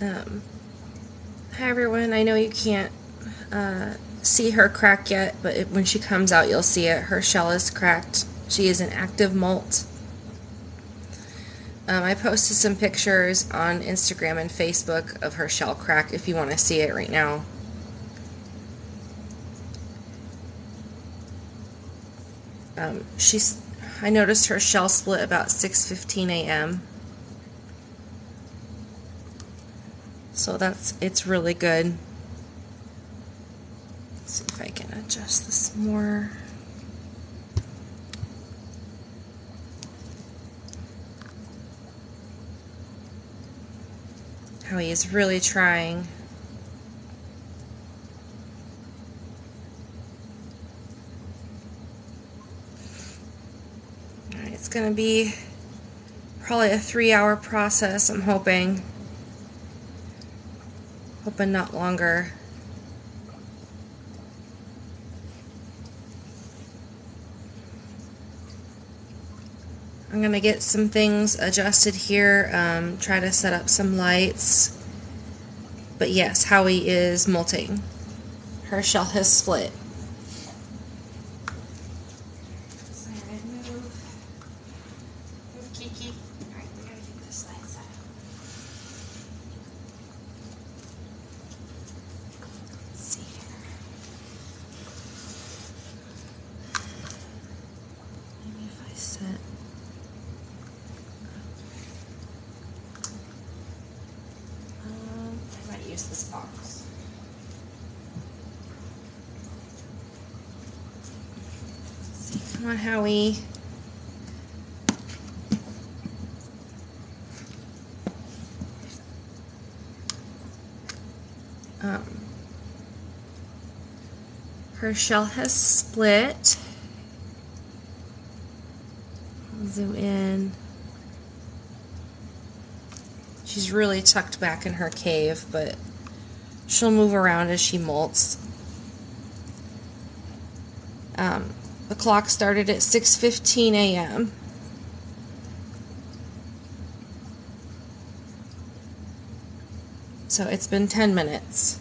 Um, Hi everyone, I know you can't see her crack yet, but when she comes out you'll see it. Her shell is cracked. She is an active molt. I posted some pictures on Instagram and Facebook of her shell crack if you want to see it right now. I noticed her shell split about 6:15 a.m. So it's really good. Let's see if I can adjust this more. Howie is really trying. Alright, it's going to be probably a 3-hour process, I'm hoping. Hoping not longer. I'm going to get some things adjusted here, try to set up some lights. But yes, Howie is molting. Her shell has split. Move Kiki. Alright, we gotta get this light set up. Let's see here. Maybe if I set I might use this box. Let's see, come on, Howie. Her shell has split. Zoom in. She's really tucked back in her cave, but she'll move around as she molts. The clock started at 6:15 a.m. So it's been 10 minutes.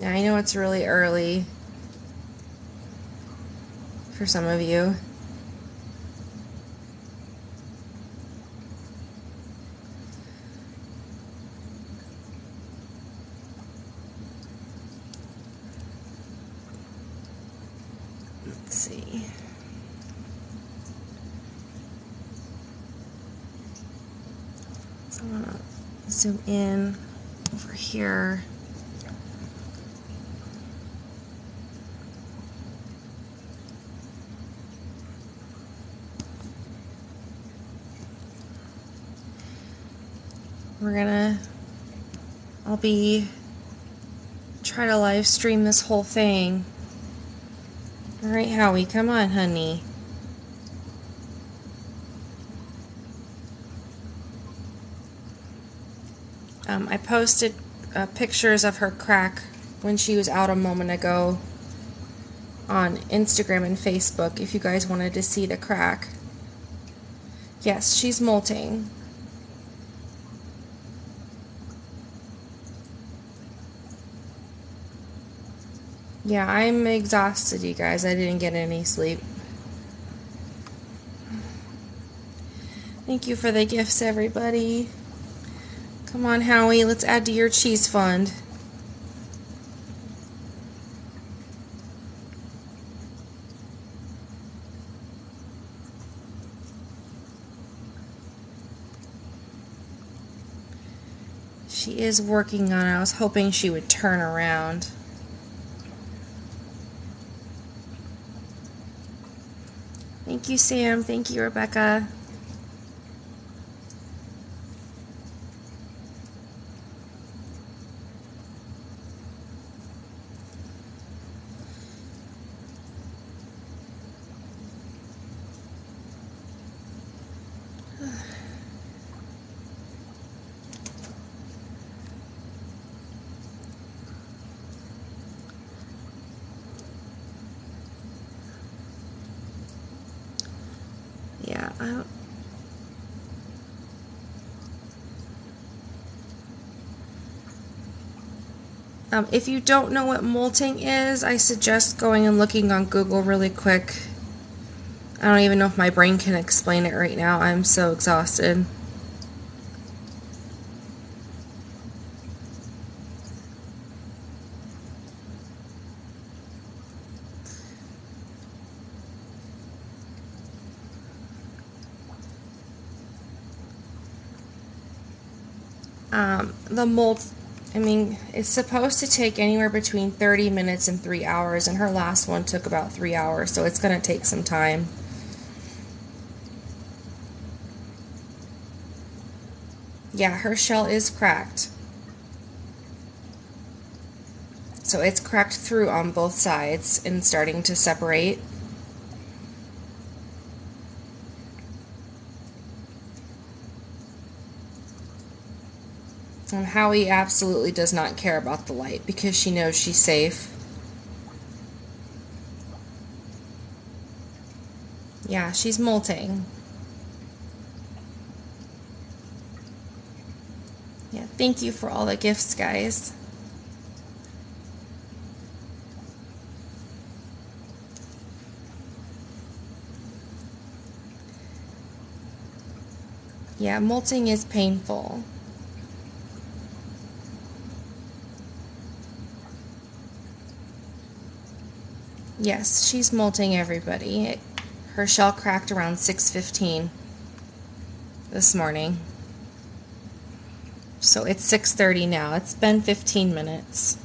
Now I know it's really early for some of you. Let's see. So I'm going to zoom in over here. I'll try to live stream this whole thing. Alright, Howie, come on, honey. I posted pictures of her crack when she was out a moment ago on Instagram and Facebook if you guys wanted to see the crack. Yes, she's molting. Yeah, I'm exhausted, you guys. I didn't get any sleep. Thank you for the gifts, everybody. Come on, Howie, let's add to your cheese fund. She is working on it. I was hoping she would turn around. Thank you, Sam. Thank you, Rebecca. Yeah, I don't... if you don't know what molting is, I suggest going and looking on Google really quick. I don't even know if my brain can explain it right now. I'm so exhausted. The molt, I mean, it's supposed to take anywhere between 30 minutes and 3 hours, and her last one took about 3 hours, so it's going to take some time. Yeah, her shell is cracked. So it's cracked through on both sides and starting to separate. And Howie absolutely does not care about the light because she knows she's safe. Yeah, she's molting. Yeah, thank you for all the gifts, guys. Yeah, molting is painful. Yes, she's molting, everybody. Her shell cracked around 6:15 this morning. So it's 6:30 now. It's been 15 minutes.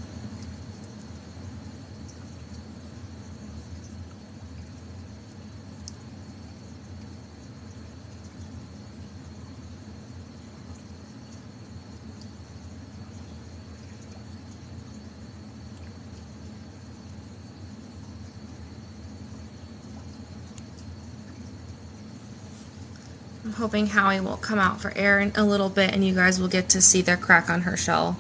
I'm hoping Howie will come out for air in a little bit and you guys will get to see the crack on her shell.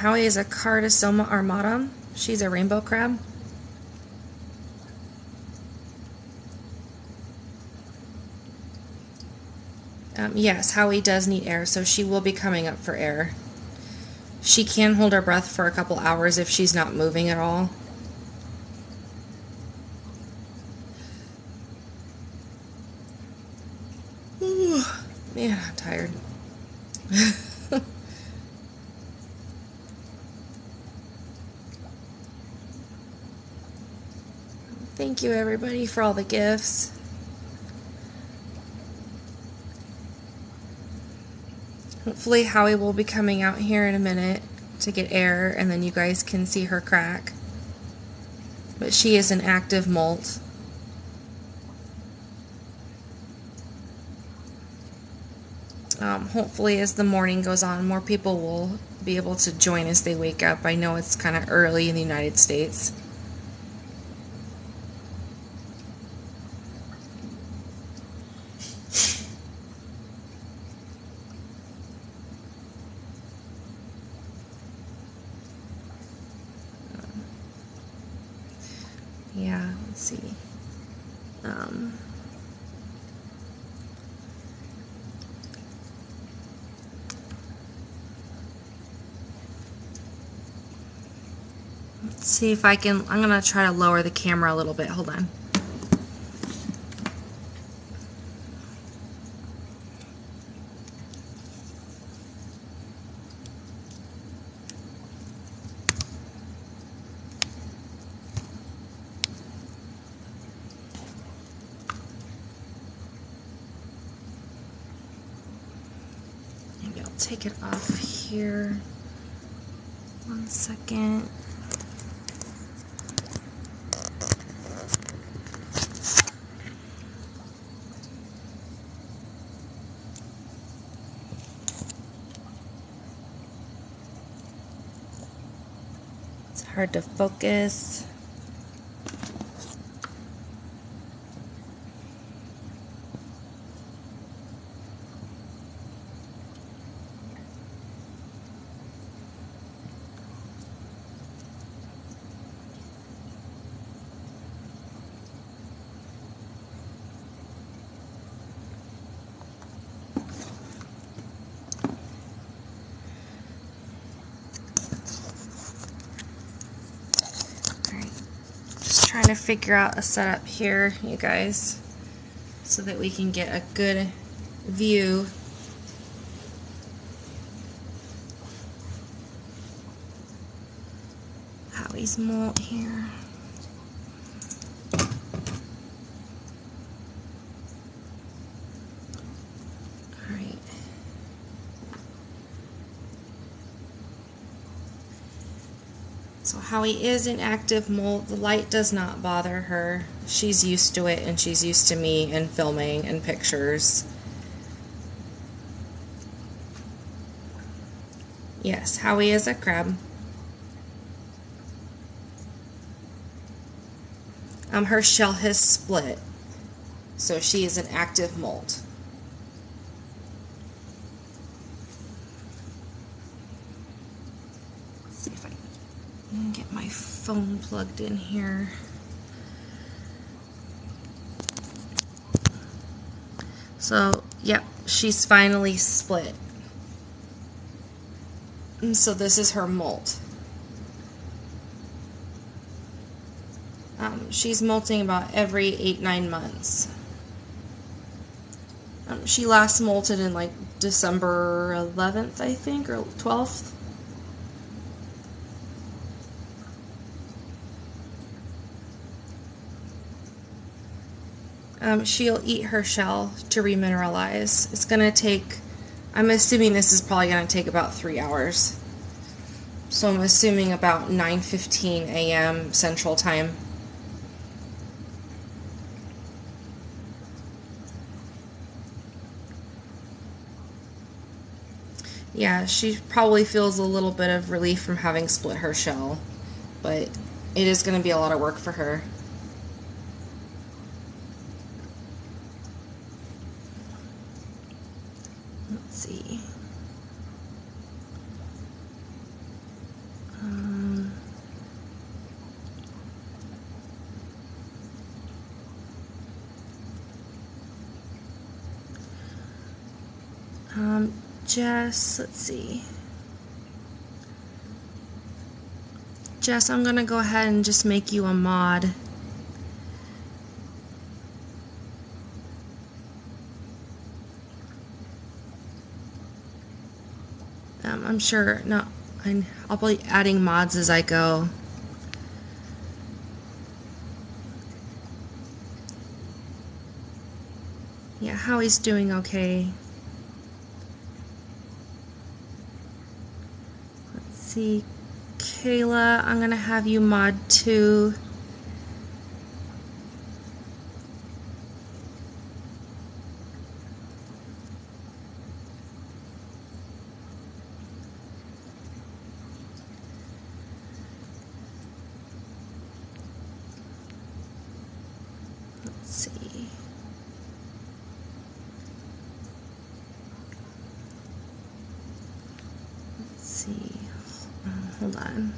Howie is a Cardosoma armatum. She's a rainbow crab. Yes, Howie does need air, so she will be coming up for air. She can hold her breath for a couple hours if she's not moving at all. Ooh, man, I'm tired. Thank you, everybody, for all the gifts. Hopefully Howie will be coming out here in a minute to get air, and then you guys can see her crack. But she is an active molt. Hopefully as the morning goes on, more people will be able to join as they wake up. I know it's kind of early in the United States. Yeah, let's see. Let's see if I can, I'm going to try to lower the camera a little bit. Hold on. Maybe I'll take it off here. 1 second. It's hard to focus. trying to figure out a setup here, you guys, so that we can get a good view. Howie's molt here. Alright. So Howie is in active molt. The light does not bother her. She's used to it, and she's used to me and filming and pictures. Yes, Howie is a crab. Her shell has split, so she is an active molt. Let's see if I can get my phone plugged in here. So, yep, she's finally split. And so this is her molt. She's molting about every 8-9 months. She last molted in like December 11th, I think, or 12th. She'll eat her shell to remineralize. It's going to take, I'm assuming this is probably going to take about 3 hours. So I'm assuming about 9:15 a.m. Central Time. Yeah, she probably feels a little bit of relief from having split her shell, but it is going to be a lot of work for her. Let's see. Jess, let's see. Jess, I'm going to go ahead and just make you a mod. I'm sure, no, I'll be adding mods as I go. Yeah, Howie's doing okay. Let's see. Kayla, I'm going to have you mod too. Let's see. Let's see. Hold on.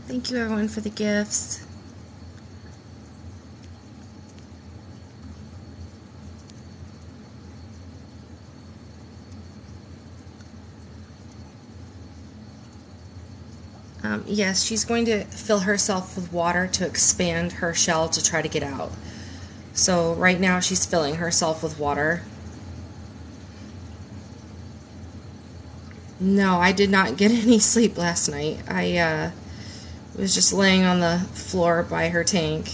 Thank you everyone for the gifts. Yes, she's going to fill herself with water to expand her shell to try to get out. So right now she's filling herself with water. No, I did not get any sleep last night. I was just laying on the floor by her tank.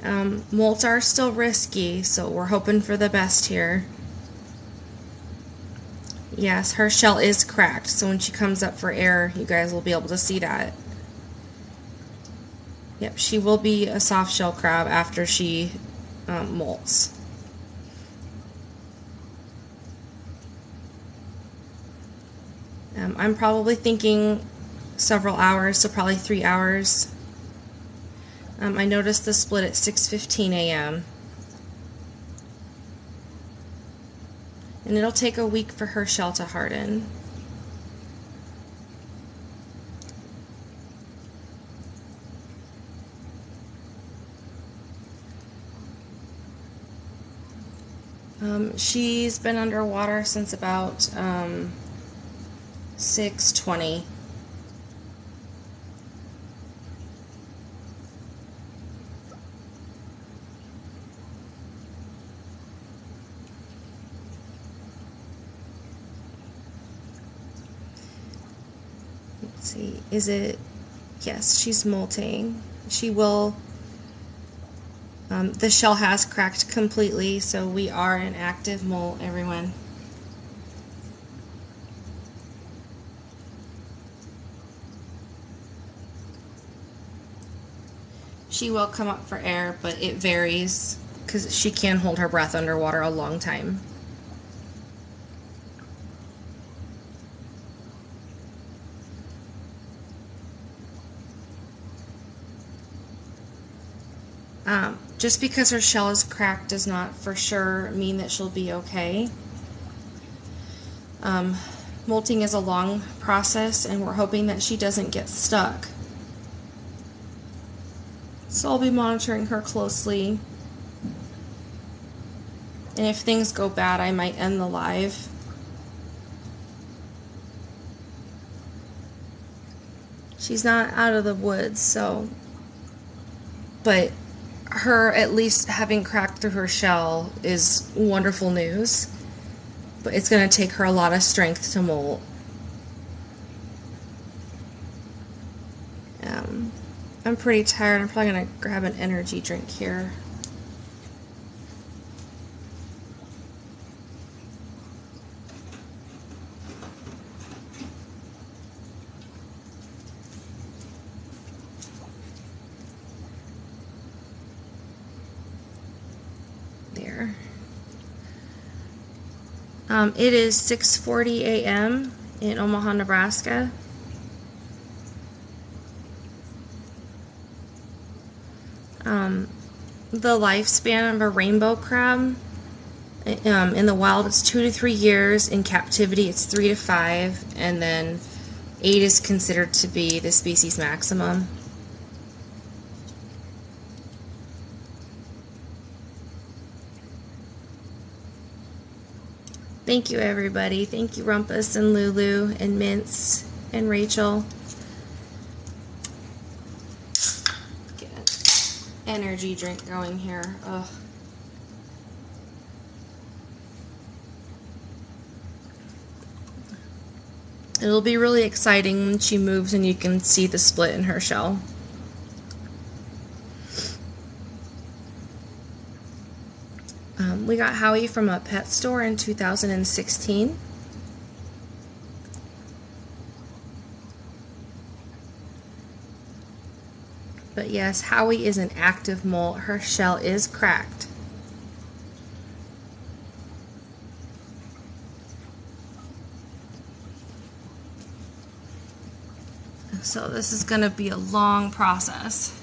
Molts are still risky, so we're hoping for the best here. Yes, her shell is cracked, so when she comes up for air, you guys will be able to see that. Yep, she will be a soft shell crab after she molts. I'm probably thinking several hours, so probably 3 hours. I noticed the split at 6:15 a.m. And it'll take a week for her shell to harden. She's been underwater since about 6:20. Let's see, is it, yes, she's molting. She will, the shell has cracked completely, so we are in active molt, everyone. She will come up for air, but it varies because she can hold her breath underwater a long time. Just because her shell is cracked does not for sure mean that she'll be okay. Molting is a long process, and we're hoping that she doesn't get stuck. So I'll be monitoring her closely. And if things go bad, I might end the live. She's not out of the woods, so... But her at least having cracked through her shell is wonderful news. But it's going to take her a lot of strength to molt. I'm pretty tired. I'm probably going to grab an energy drink here. There. It is 6:40 a.m. in Omaha, Nebraska. The lifespan of a rainbow crab in the wild, it's 2 to 3 years. In captivity, it's 3 to 5, and then 8 is considered to be the species maximum. Thank you, everybody. Thank you, Rumpus and Lulu and Mince and Rachel. Get an energy drink going here. Ugh. It'll be really exciting when she moves and you can see the split in her shell. We got Howie from a pet store in 2016. But yes, Howie is an active molt. Her shell is cracked. So this is going to be a long process.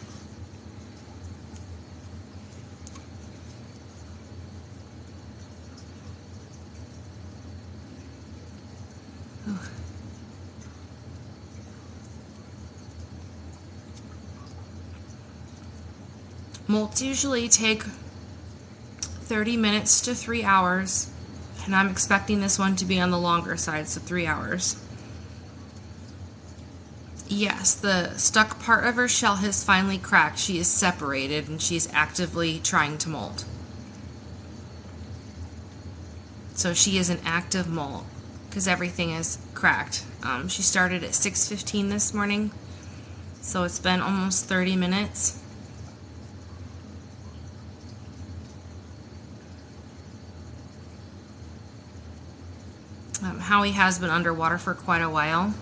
Molts usually take 30 minutes to 3 hours, and I'm expecting this one to be on the longer side, so 3 hours. Yes, the stuck part of her shell has finally cracked. She is separated and she's actively trying to molt. So she is an active molt because everything is cracked. She started at 6:15 this morning, so it's been almost 30 minutes. Howie has been underwater for quite a while,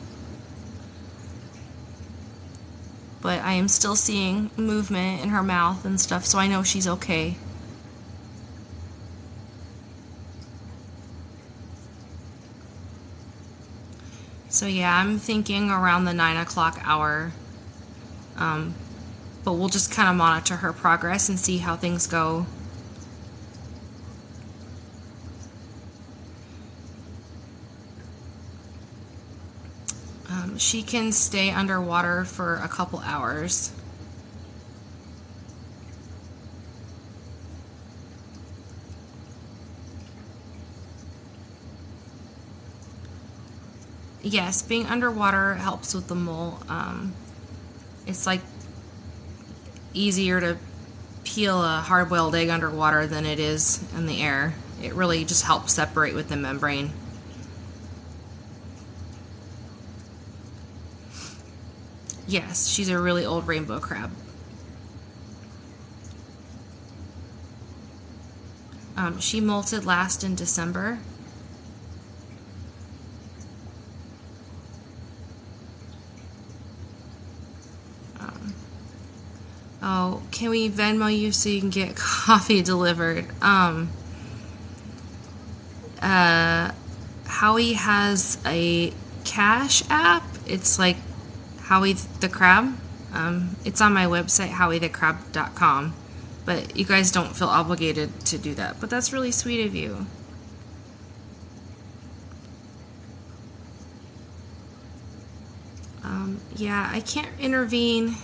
but I am still seeing movement in her mouth and stuff, so I know she's okay. So yeah, I'm thinking around the 9 o'clock hour, but we'll just kind of monitor her progress and see how things go. She can stay underwater for a couple hours. yes, being underwater helps with the molt. It's like easier to peel a hard-boiled egg underwater than it is in the air. It really just helps separate with the membrane. Yes, she's a really old rainbow crab. She molted last in December. Oh, can we Venmo you so you can get coffee delivered? Howie has a Cash app. It's like Howie the Crab. It's on my website, howiethecrab.com. But you guys don't feel obligated to do that. But that's really sweet of you. Yeah, I can't intervene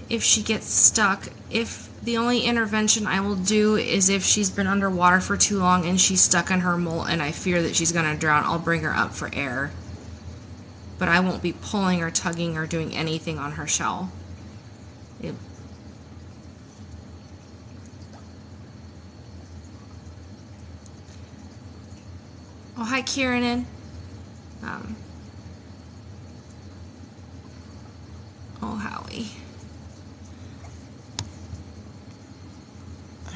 if she gets stuck. If the only intervention I will do is if she's been underwater for too long and she's stuck in her molt and I fear that she's going to drown, I'll bring her up for air. But I won't be pulling or tugging or doing anything on her shell. Oh, hi, Kieran. Oh, Howie.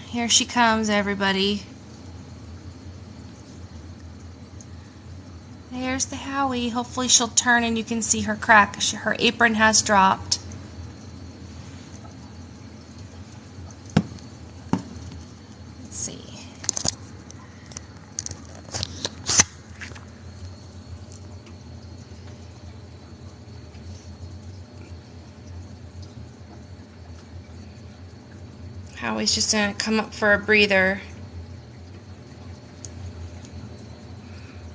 Here she comes, everybody. There's the Howie. Hopefully she'll turn and you can see her crack. Her apron has dropped. Let's see. Howie's just gonna come up for a breather.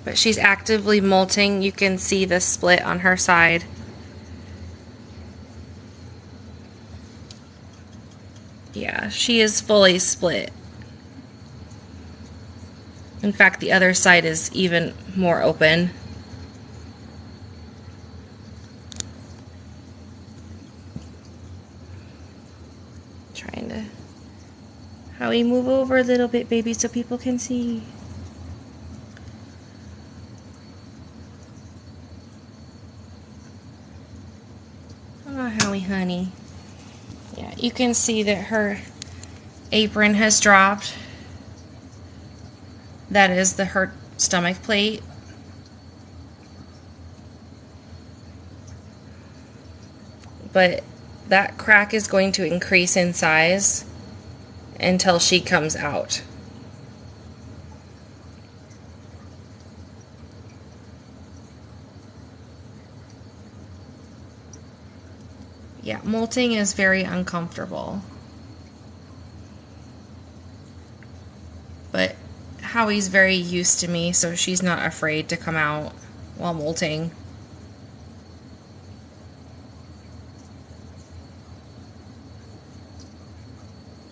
But she's actively molting. You can see the split on her side. Yeah, she is fully split. In fact, the other side is even more open. Trying to... Howie, move over a little bit, baby, so people can see. Oh, Howie, honey. Yeah, you can see that her apron has dropped. That is her stomach plate. But that crack is going to increase in size until she comes out. Yeah, molting is very uncomfortable. But Howie's very used to me, so she's not afraid to come out while molting.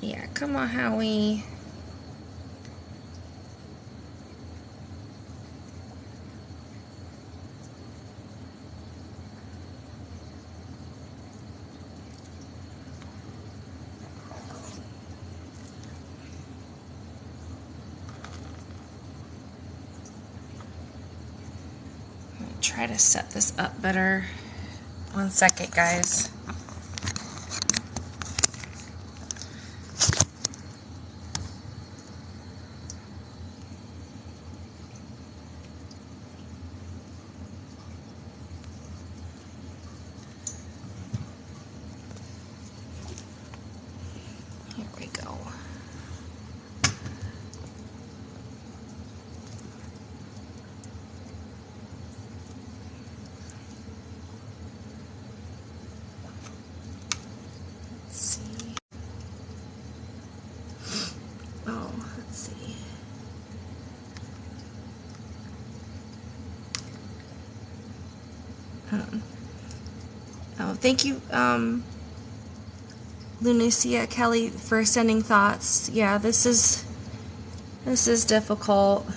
Yeah, come on, Howie. Try to set this up better. 1 second, guys. Here we go. Oh, thank you, Lunacia Kelly, for sending thoughts.. Yeah, this is difficult.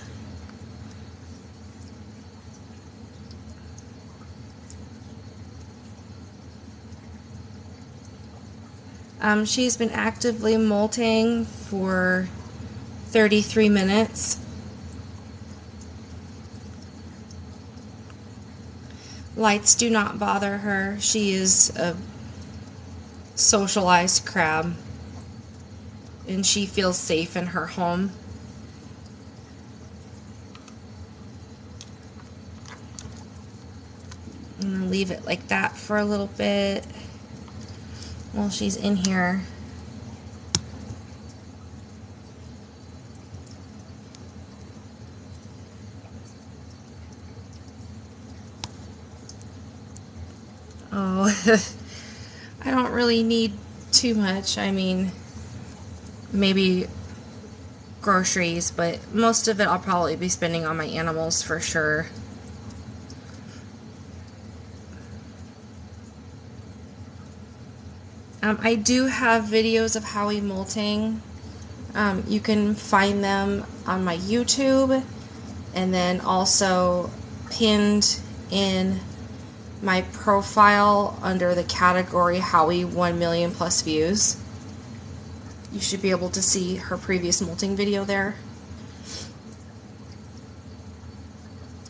She's been actively molting for 33 minutes. Lights do not bother her. She is a socialized crab, and she feels safe in her home. I'm going to leave it like that for a little bit while she's in here. Oh, I don't really need too much. I mean, maybe groceries, but most of it I'll probably be spending on my animals for sure. I do have videos of Howie molting. You can find them on my YouTube, and then also pinned in my profile under the category Howie 1 million plus views. You should be able to see her previous molting video there.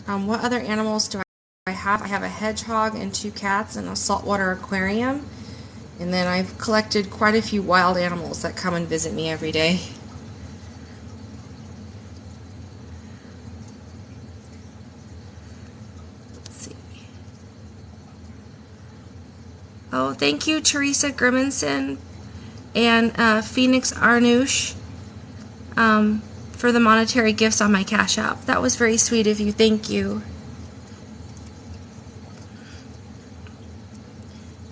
What other animals do I have? I have a hedgehog and 2 cats and a saltwater aquarium. And then I've collected quite a few wild animals that come and visit me every day. Let's see. Oh, thank you, Teresa Grimmonson and Phoenix Arnouche for the monetary gifts on my Cash App. That was very sweet of you. Thank you.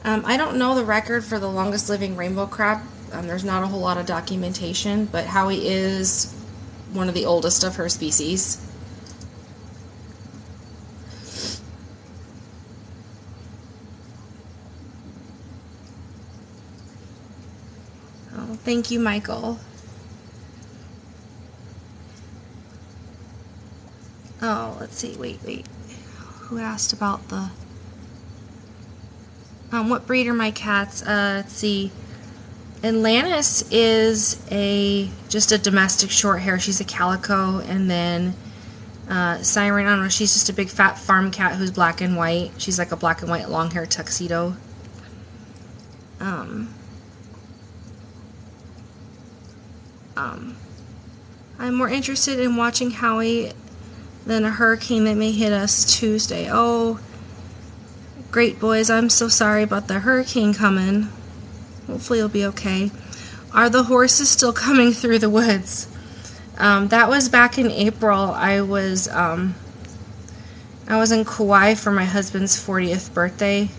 I don't know the record for the longest living rainbow crab. There's not a whole lot of documentation, but Howie is one of the oldest of her species. Oh, thank you, Michael. Oh, let's see. Wait. Who asked about the... what breed are my cats? Let's see. Atlantis is just a domestic short hair. She's a calico. And then Siren, I don't know, she's just a big fat farm cat who's black and white. She's like a black and white long hair tuxedo. I'm more interested in watching Howie than a hurricane that may hit us Tuesday. Oh, great, boys. I'm so sorry about the hurricane coming. Hopefully it'll be okay. Are the horses still coming through the woods? That was back in April. I was in Kauai for my husband's 40th birthday.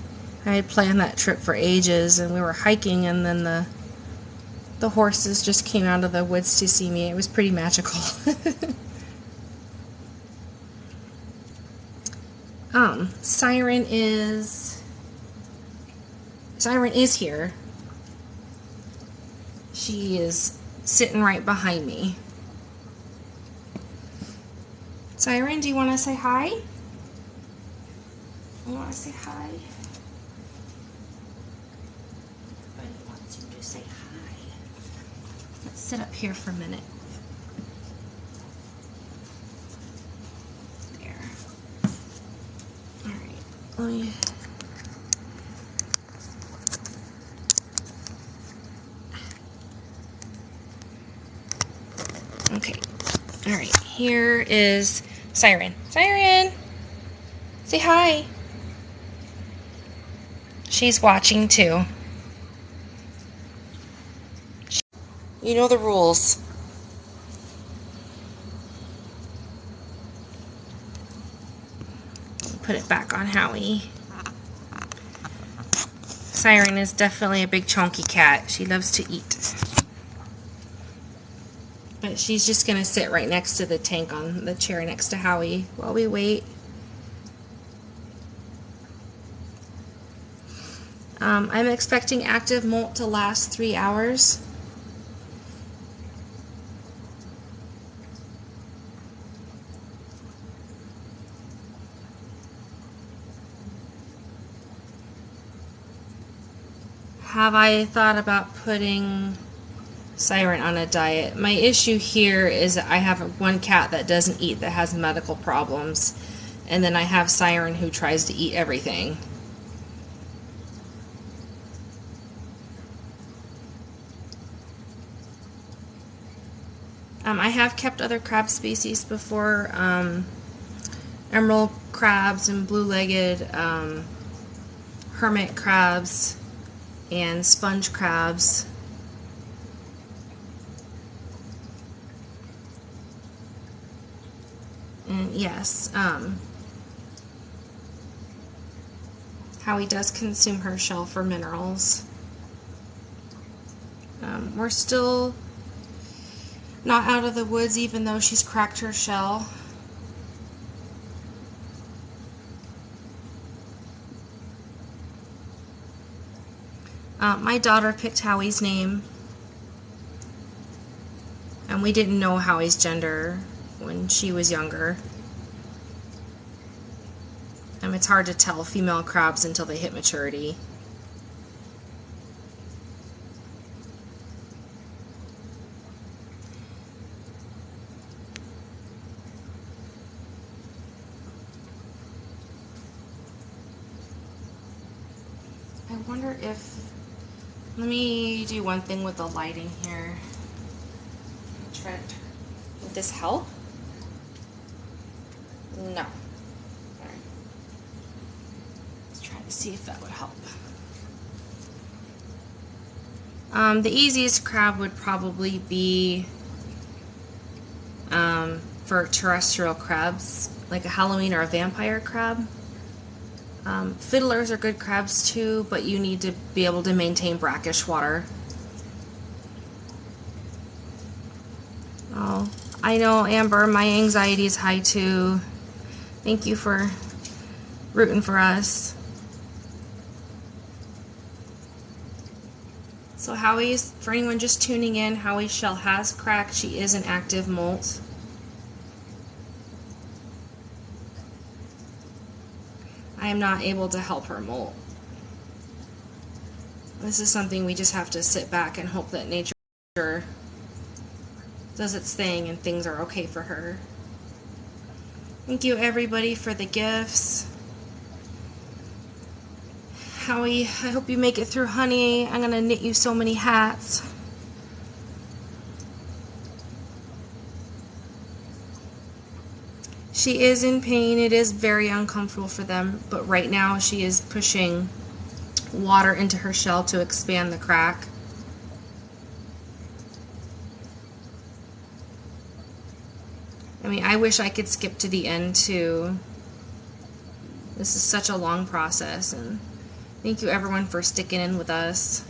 I had planned that trip for ages, and we were hiking, and then the horses just came out of the woods to see me. It was pretty magical. Siren is here. She is sitting right behind me. Siren, do you want to say hi? You want to say hi? Everybody wants you to say hi. Let's sit up here for a minute. There. All right. Let me... Okay. All right. Here is Siren. Siren! Say hi. She's watching too. You know the rules. Put it back on Howie. Siren is definitely a big chunky cat. She loves to eat. But she's just going to sit right next to the tank on the chair next to Howie while we wait. I'm expecting active molt to last 3 hours. Have I thought about putting Siren on a diet? My issue here is I have one cat that doesn't eat, that has medical problems, and then I have Siren who tries to eat everything. I have kept other crab species before, emerald crabs and blue-legged hermit crabs and sponge crabs. And yes, Howie does consume her shell for minerals. We're still not out of the woods, even though she's cracked her shell. My daughter picked Howie's name, and we didn't know Howie's gender when she was younger. It's hard to tell female crabs until they hit maturity. I wonder if, let me do one thing with the lighting here. Try to, would this help? No. Let's try to see if that would help. The easiest crab would probably be for terrestrial crabs, like a Halloween or a vampire crab. Fiddlers are good crabs too, but you need to be able to maintain brackish water. Oh, I know, Amber, my anxiety is high too. Thank you for rooting for us. So Howie's, for anyone just tuning in, Howie's shell has cracked. She is an active molt. I am not able to help her molt. This is something we just have to sit back and hope that nature does its thing and things are okay for her. Thank you everybody for the gifts. Howie, I hope you make it through, honey. I'm gonna knit you so many hats. She is in pain. It is very uncomfortable for them, but right now she is pushing water into her shell to expand the crack. I mean, I wish I could skip to the end too. This is such a long process, and thank you everyone for sticking in with us.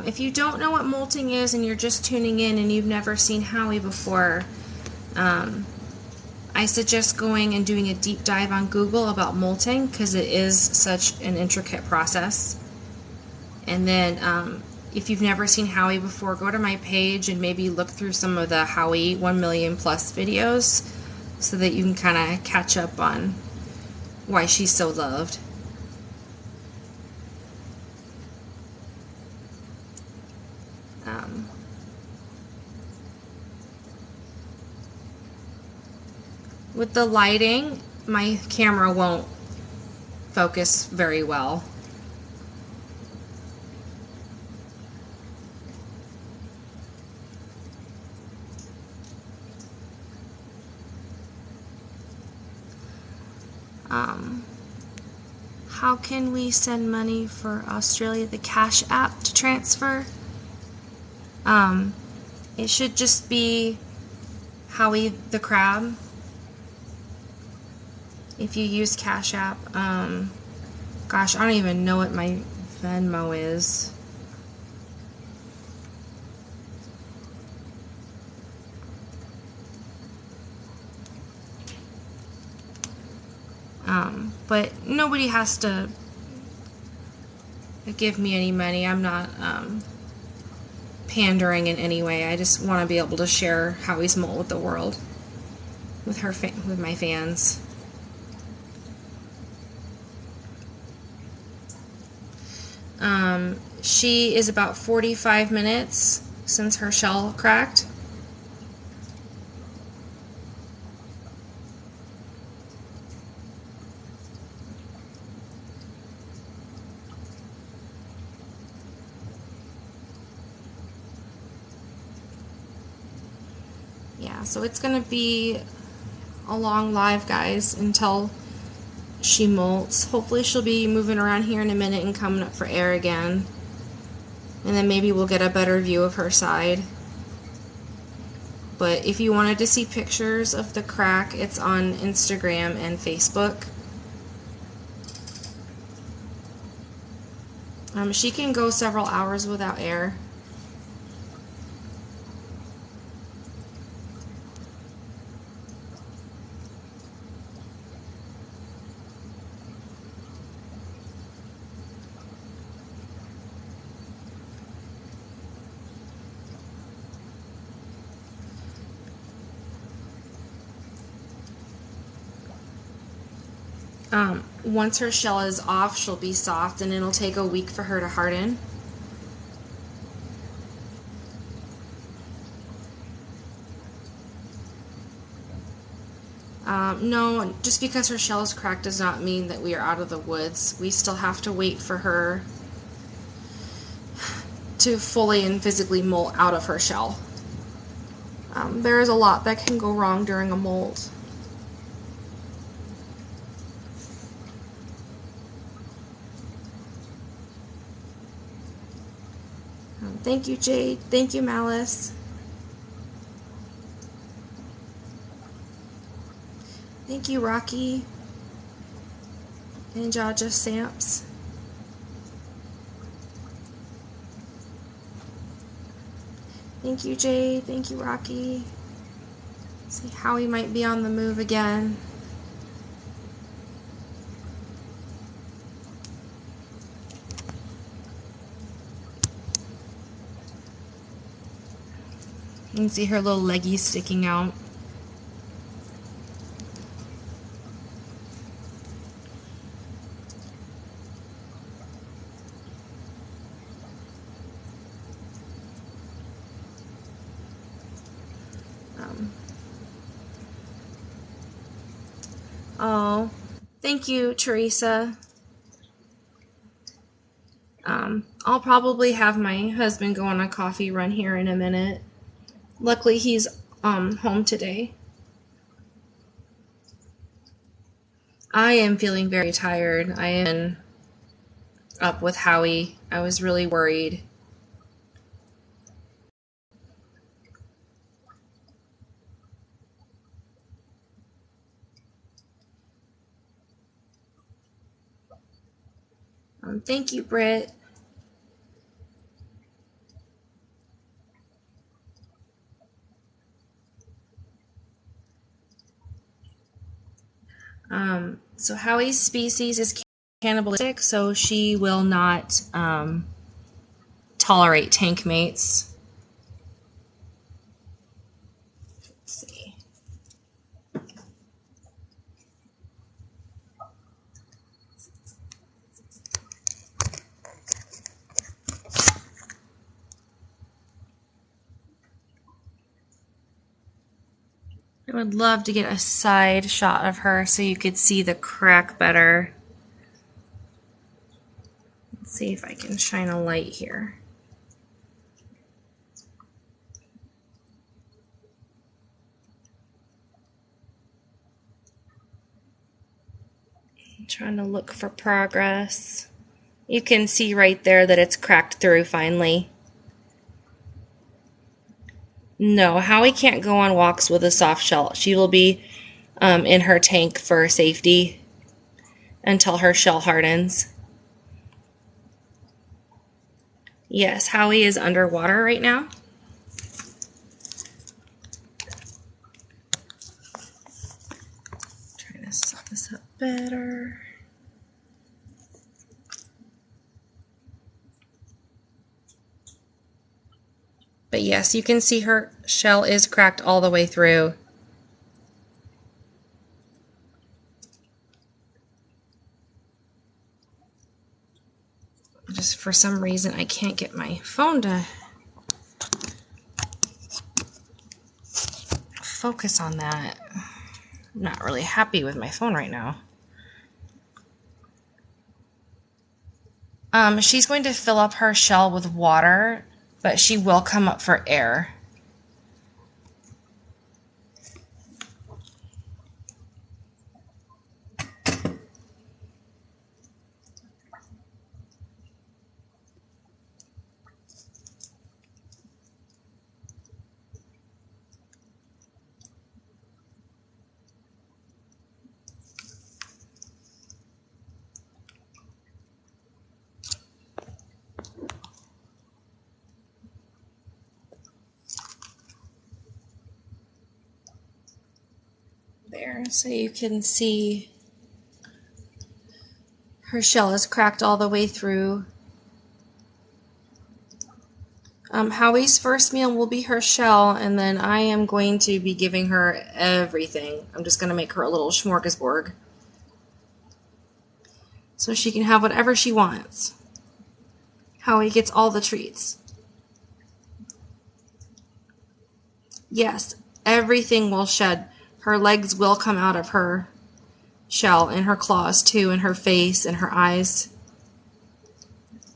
If you don't know what molting is and you're just tuning in and you've never seen Howie before, I suggest going and doing a deep dive on Google about molting, because it is such an intricate process. And then if you've never seen Howie before, go to my page and maybe look through some of the Howie 1 million plus videos so that you can kind of catch up on why she's so loved. With the lighting, my camera won't focus very well. How can we send money for Australia? The Cash app to transfer? It should just be Howie the Crab. If you use Cash app, gosh, I don't even know what my Venmo is. But nobody has to give me any money. I'm not pandering in any way. I just want to be able to share Howie's molt with the world, with my fans. She is about 45 minutes since her shell cracked. Yeah, so it's going to be a long live, guys, until she molts. Hopefully she'll be moving around here in a minute and coming up for air again. And then maybe we'll get a better view of her side. But if you wanted to see pictures of the crack, it's on Instagram and Facebook. She can go several hours without air. Once her shell is off, she'll be soft, and it'll take a week for her to harden. No, just because her shell is cracked does not mean that we are out of the woods. We still have to wait for her to fully and physically molt out of her shell. There is a lot that can go wrong during a molt. Thank you, Jade. Thank you, Malice. Thank you, Rocky. And Jaja Samps. Thank you, Jade. Thank you, Rocky. See, Howie might be on the move again. You can see her little leggies sticking out. Oh, thank you, Teresa. I'll probably have my husband go on a coffee run here in a minute. Luckily, he's home today. I am feeling very tired. I am up with Howie. I was really worried. Thank you, Britt. So Howie's species is cannibalistic, so she will not tolerate tank mates. Let's see. I would love to get a side shot of her so you could see the crack better. Let's see if I can shine a light here. I'm trying to look for progress. You can see right there that it's cracked through finally. No, Howie can't go on walks with a soft shell. She will be in her tank for safety until her shell hardens. Yes, Howie is underwater right now. Trying to set this up better. But yes, you can see her shell is cracked all the way through. Just for some reason, I can't get my phone to focus on that. I'm not really happy with my phone right now. She's going to fill up her shell with water, but she will come up for air. There, so you can see her shell is cracked all the way through. Howie's first meal will be her shell, and then I am going to be giving her everything. I'm just going to make her a little smorgasbord so she can have whatever she wants. Howie gets all the treats. Yes, everything will shed. Her legs will come out of her shell, and her claws too, and her face and her eyes.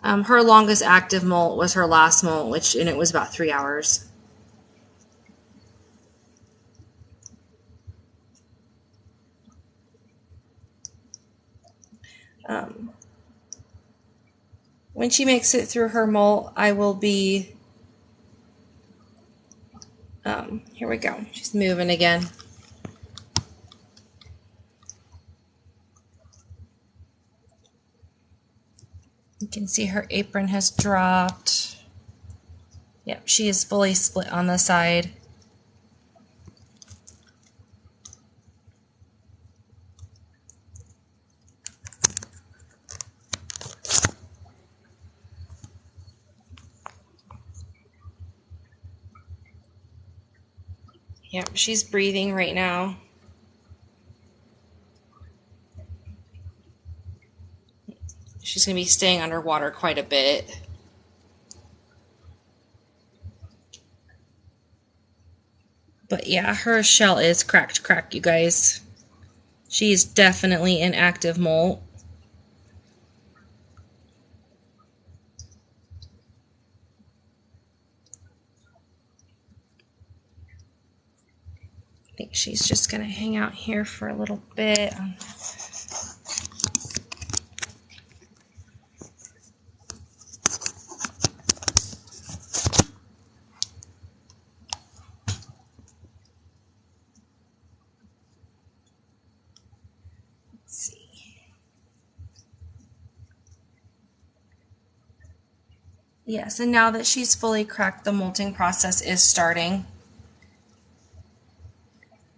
Her longest active molt was her last molt, and it was about 3 hours. When she makes it through her molt, I will be... here we go. She's moving again. You can see her apron has dropped. Yep, she is fully split on the side. Yep, she's breathing right now. She's going to be staying underwater quite a bit. But yeah, her shell is cracked, you guys. She's definitely an active molt. I think she's just going to hang out here for a little bit. Yes, and now that she's fully cracked, the molting process is starting.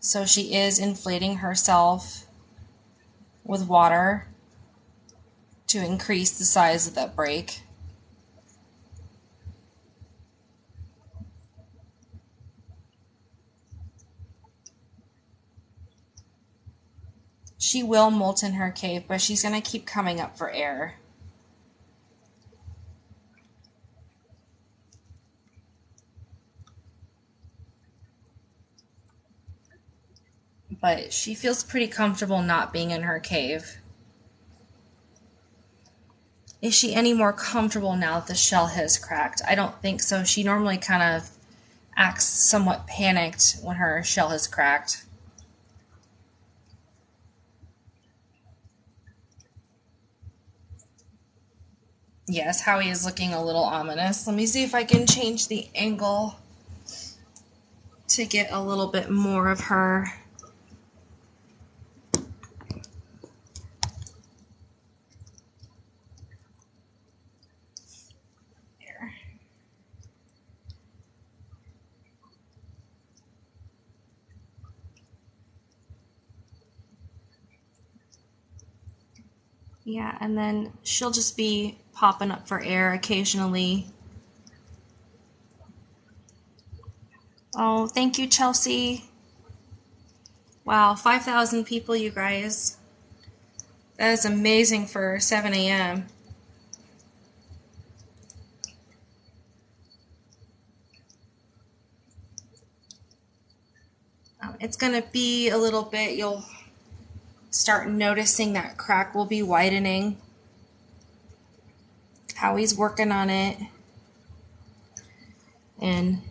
So she is inflating herself with water to increase the size of that break. She will molt in her cave, but she's going to keep coming up for air. But she feels pretty comfortable not being in her cave. Is she any more comfortable now that the shell has cracked? I don't think so. She normally kind of acts somewhat panicked when her shell has cracked. Yes, Howie is looking a little ominous. Let me see if I can change the angle to get a little bit more of her. There. Yeah, and then she'll just be popping up for air occasionally. Oh, thank you, Chelsea. Wow, 5,000 people, you guys. That is amazing for 7 a.m. It's going to be a little bit, you'll start noticing that crack will be widening. Howie's working on it. And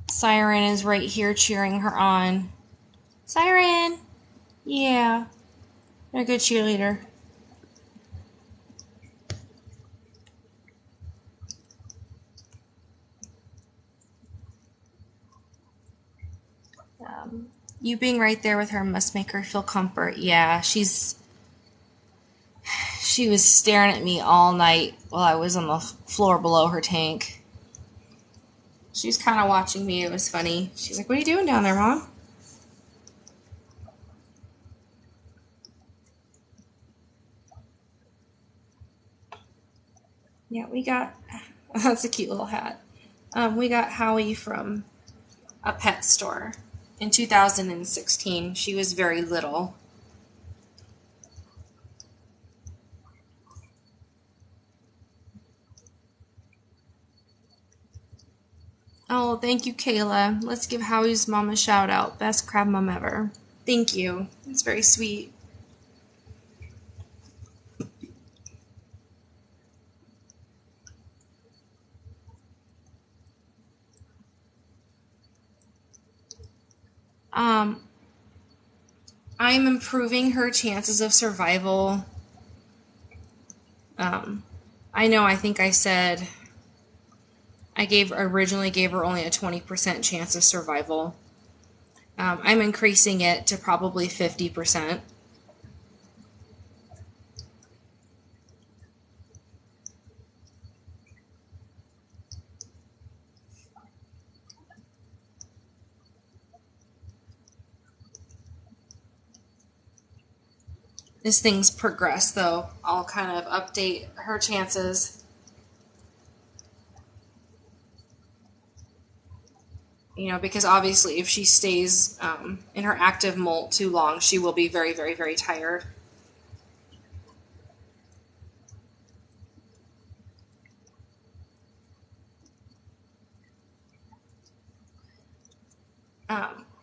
Siren is right here cheering her on. Siren! Yeah, you're a good cheerleader. You being right there with her must make her feel comfort. Yeah, she was staring at me all night while I was on the floor below her tank. She was kind of watching me. It was funny. She's like, "What are you doing down there, Mom?" Yeah, we got, that's a cute little hat. We got Howie from a pet store in 2016. She was very little. Oh, thank you, Kayla. Let's give Howie's mom a shout out. Best crab mom ever. Thank you. It's very sweet. I'm improving her chances of survival. I know, I think I said I originally gave her only a 20% chance of survival. I'm increasing it to probably 50%. As things progress, though, I'll kind of update her chances. Because obviously if she stays in her active molt too long, she will be very, very, very tired.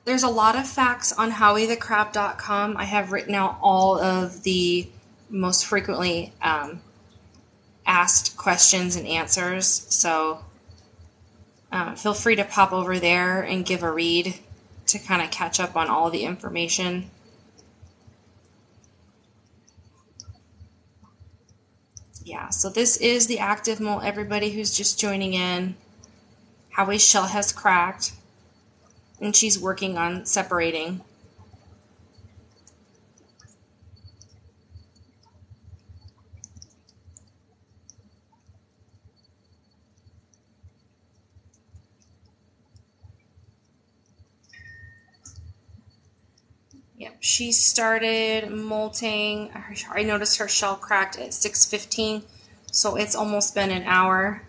There's a lot of facts on HowieTheCrab.com. I have written out all of the most frequently asked questions and answers, so feel free to pop over there and give a read to kind of catch up on all the information. Yeah, so this is the active molt, everybody who's just joining in. Howie's shell has cracked, and she's working on separating. Yep, she started molting. I noticed her shell cracked at 6:15, so it's almost been an hour.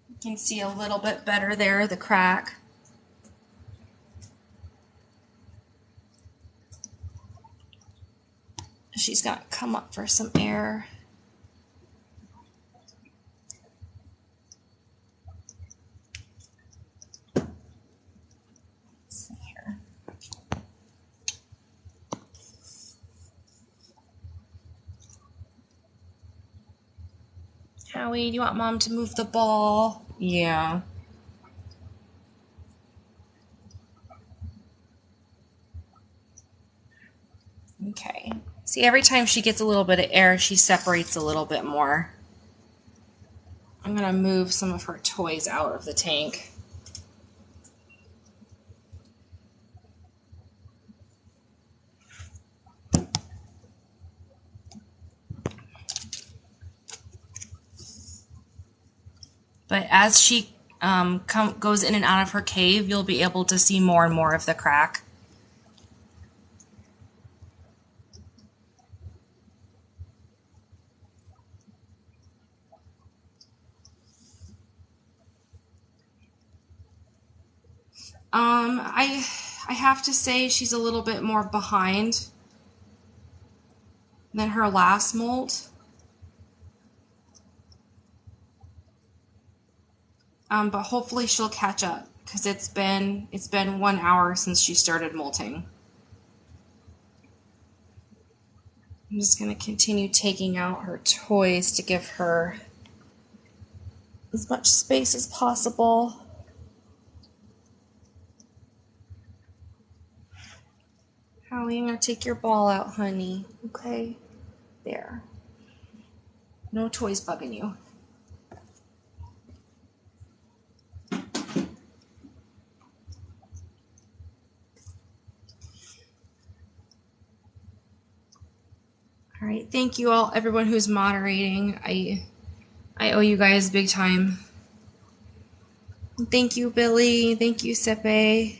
You can see a little bit better there, the crack. She's going to come up for some air. Howie, do you want Mom to move the ball? Yeah. Okay. See, every time she gets a little bit of air, she separates a little bit more. I'm going to move some of her toys out of the tank. But as she goes in and out of her cave, you'll be able to see more and more of the crack. I have to say she's a little bit more behind than her last molt. But hopefully she'll catch up because it's been 1 hour since she started molting. I'm just going to continue taking out her toys to give her as much space as possible. Howie, I'm going to take your ball out, honey. Okay? There. No toys bugging you. All right. Thank you all, everyone who's moderating. I owe you guys big time. Thank you, Billy. Thank you, Sepe.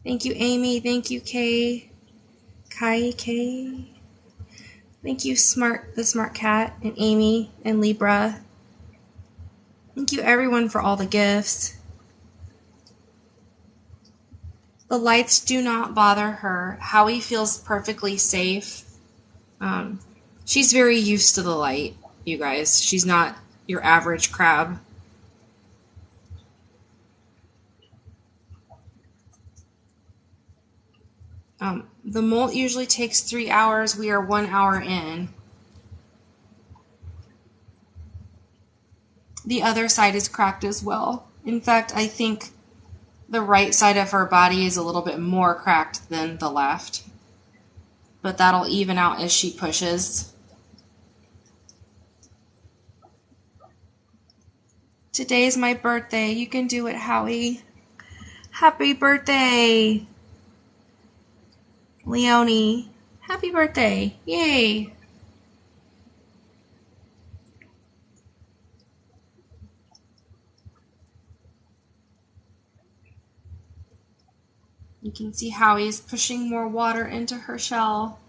Thank you, Amy. Thank you, Kay. Kai K. Thank you, the Smart Cat, and Amy, and Libra. Thank you, everyone, for all the gifts. The lights do not bother her. Howie feels perfectly safe. She's very used to the light, you guys. She's not your average crab. The molt usually takes 3 hours. We are 1 hour in. The other side is cracked as well. In fact, I think the right side of her body is a little bit more cracked than the left. But that'll even out as she pushes. Today's my birthday. You can do it, Howie. Happy birthday, Leonie. Happy birthday. Yay. You can see Howie's pushing more water into her shell.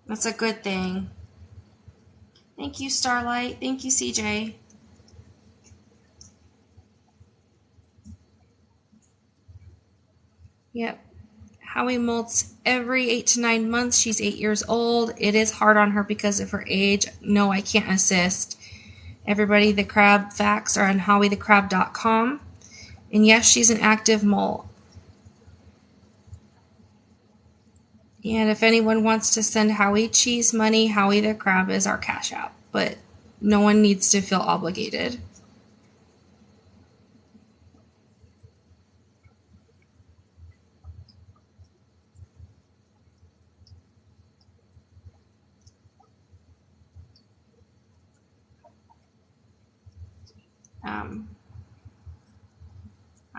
That's a good thing. Thank you, Starlight. Thank you, CJ. Yep. Howie molts every 8 to 9 months. She's 8 years old. It is hard on her because of her age. No, I can't assist. Everybody, the crab facts are on howiethecrab.com. And yes, she's an active molt. And if anyone wants to send Howie cheese money, Howie the Crab is our cash app. But no one needs to feel obligated.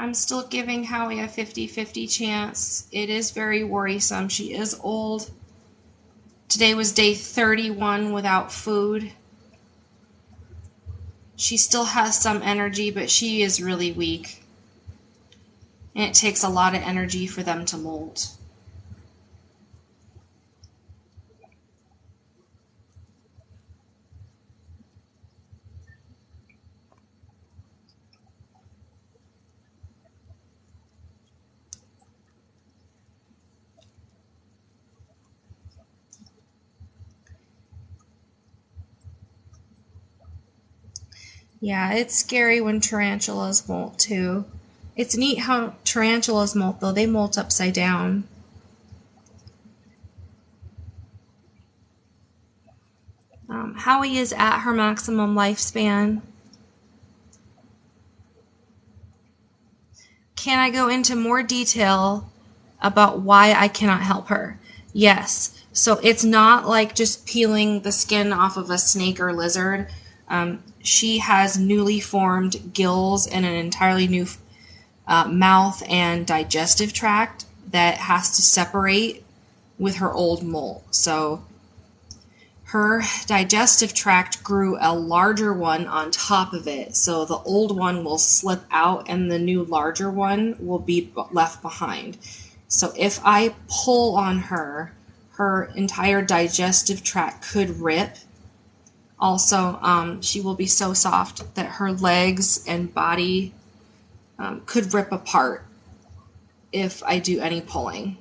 I'm still giving Howie a 50-50 chance. It is very worrisome. She is old. Today was day 31 without food. She still has some energy, but she is really weak. And it takes a lot of energy for them to molt. Yeah, it's scary when tarantulas molt too. It's neat how tarantulas molt, though. They molt upside down. Howie is at her maximum lifespan. Can I go into more detail about why I cannot help her? Yes. So it's not like just peeling the skin off of a snake or lizard. She has newly formed gills and an entirely new mouth and digestive tract that has to separate with her old molt. So her digestive tract grew a larger one on top of it. So the old one will slip out and the new larger one will be left behind. So if I pull on her, her entire digestive tract could rip. Also, she will be so soft that her legs and body could rip apart if I do any pulling.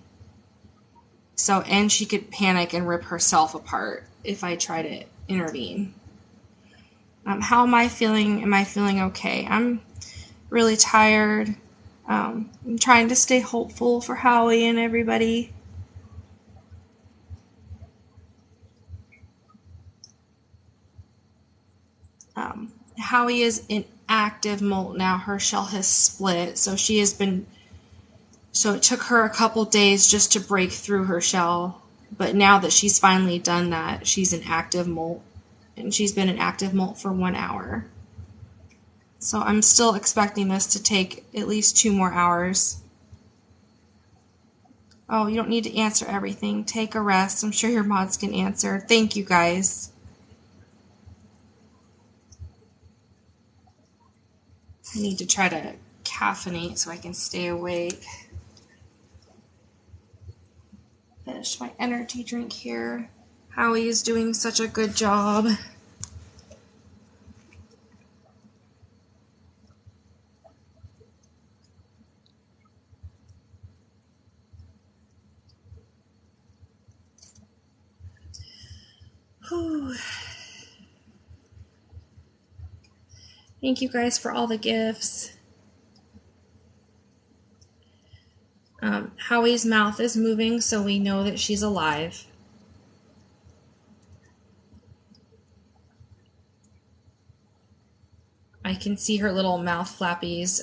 So, and she could panic and rip herself apart if I try to intervene. How am I feeling? Am I feeling okay? I'm really tired. I'm trying to stay hopeful for Howie and everybody. Howie is in active molt now. Her shell has split, so she has been. So it took her a couple days just to break through her shell, but now that she's finally done that, she's in active molt, and she's been in active molt for 1 hour. So I'm still expecting this to take at least 2 more hours. Oh, you don't need to answer everything. Take a rest. I'm sure your mods can answer. Thank you, guys. I need to try to caffeinate so I can stay awake. Finish my energy drink here. Howie is doing such a good job. Whew. Thank you guys for all the gifts. Howie's mouth is moving, so we know that she's alive. I can see her little mouth flappies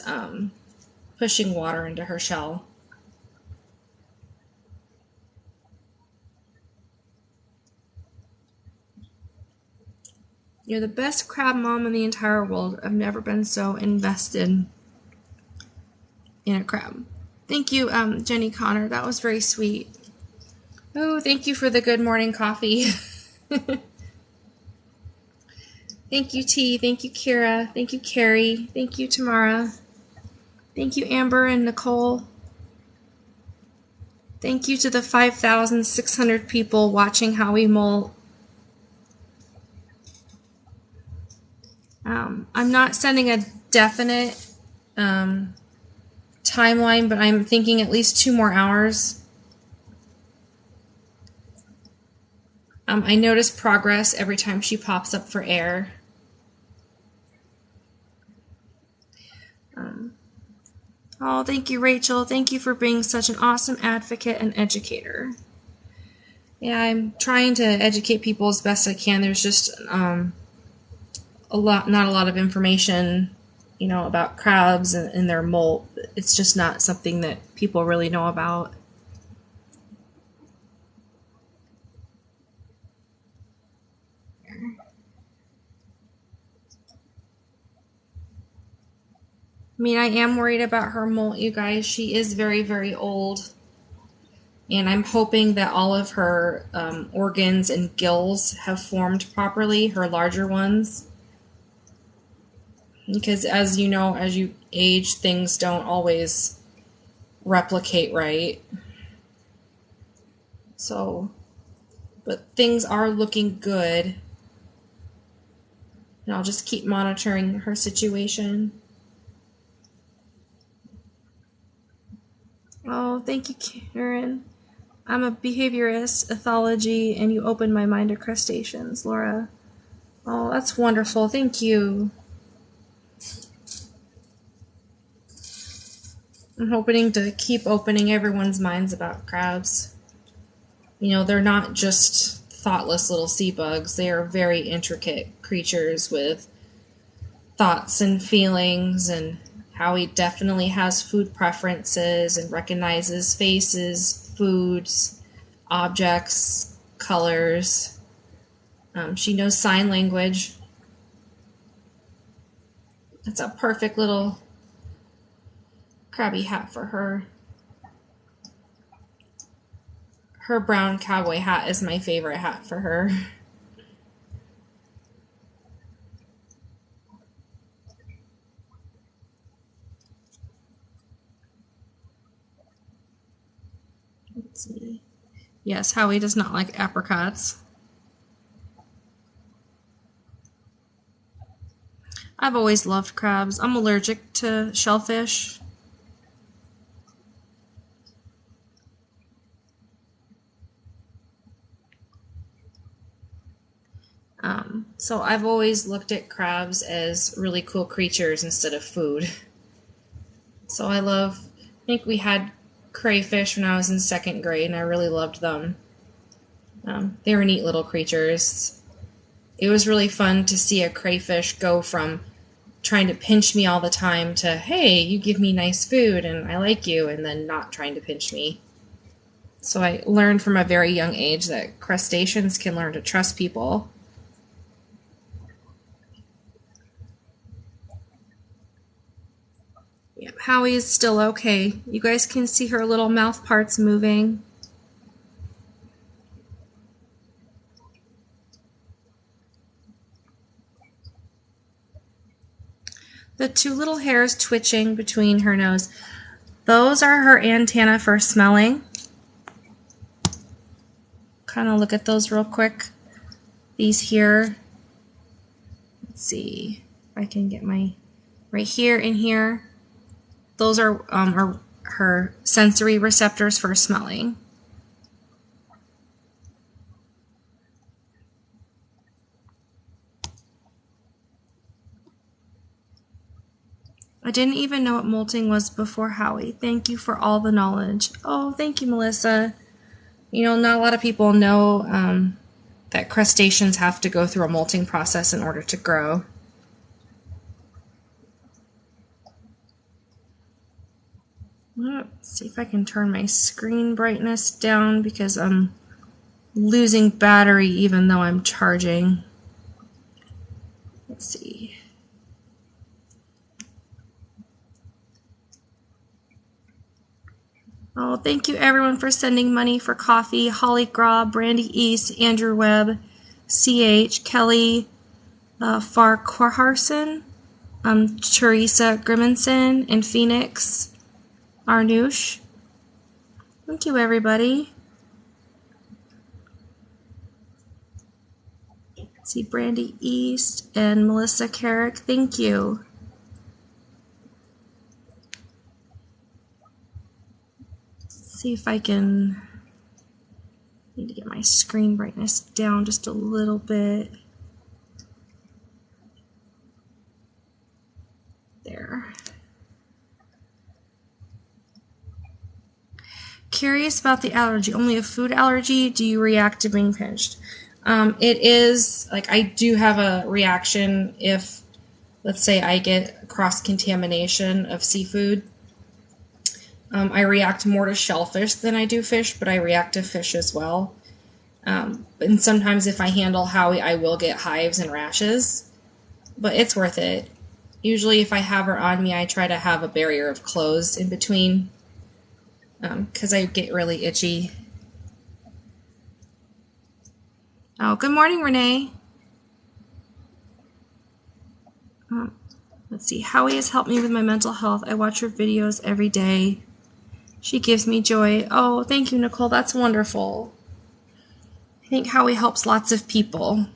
pushing water into her shell. You're the best crab mom in the entire world. I've never been so invested in a crab. Thank you, Jenny Connor. That was very sweet. Oh, thank you for the good morning coffee. Thank you, T. Thank you, Kira. Thank you, Carrie. Thank you, Tamara. Thank you, Amber and Nicole. Thank you to the 5,600 people watching Howie molt. I'm not sending a definite timeline, but I'm thinking at least 2 more hours. I notice progress every time she pops up for air. Oh, thank you, Rachel. Thank you for being such an awesome advocate and educator. Yeah, I'm trying to educate people as best I can. There's just not a lot of information, about crabs and their molt. It's just not something that people really know about. I mean, I am worried about her molt, you guys. She is very, very old. And I'm hoping that all of her organs and gills have formed properly, her larger ones. Because as you know, as you age, things don't always replicate right. So, but things are looking good. And I'll just keep monitoring her situation. Oh, thank you, Karen. I'm a behaviorist, ethology, and you opened my mind to crustaceans, Laura. Oh, that's wonderful. Thank you. I'm hoping to keep opening everyone's minds about crabs. They're not just thoughtless little sea bugs. They are very intricate creatures with thoughts and feelings, and Howie definitely has food preferences and recognizes faces, foods, objects, colors. She knows sign language. That's a perfect little crabby hat for her. Her brown cowboy hat is my favorite hat for her. Let's see. Yes, Howie does not like apricots. I've always loved crabs. I'm allergic to shellfish. So I've always looked at crabs as really cool creatures instead of food. So I think we had crayfish when I was in 2nd grade, and I really loved them. They were neat little creatures. It was really fun to see a crayfish go from trying to pinch me all the time to, hey, you give me nice food and I like you, and then not trying to pinch me. So I learned from a very young age that crustaceans can learn to trust people. Yeah, Howie is still okay. You guys can see her little mouth parts moving. The 2 little hairs twitching between her nose, those are her antennae for smelling. Kind of look at those real quick. These here, let's see if I can get my, right here and here, those are her sensory receptors for smelling. I didn't even know what molting was before Howie. Thank you for all the knowledge. Oh, thank you, Melissa. You know, not a lot of people know that crustaceans have to go through a molting process in order to grow. Let's see if I can turn my screen brightness down because I'm losing battery even though I'm charging. Let's see. Oh, thank you everyone for sending money for coffee. Holly Graw, Brandy East, Andrew Webb, CH, Kelly Farquharson, Teresa Grimmonson, and Phoenix Arnouche. Thank you everybody. Let's see, Brandy East and Melissa Carrick, thank you. See if I can, need to get my screen brightness down just a little bit. There. Curious about the allergy. Only a food allergy? Do you react to being pinched? It is, like, I do have a reaction if, let's say, I get cross-contamination of seafood. I react more to shellfish than I do fish, but I react to fish as well. And sometimes if I handle Howie, I will get hives and rashes, but it's worth it. Usually if I have her on me, I try to have a barrier of clothes in between because I get really itchy. Oh, good morning, Renee. Let's see. Howie has helped me with my mental health. I watch her videos every day. She gives me joy. Oh, thank you, Nicole. That's wonderful. I think Howie helps lots of people.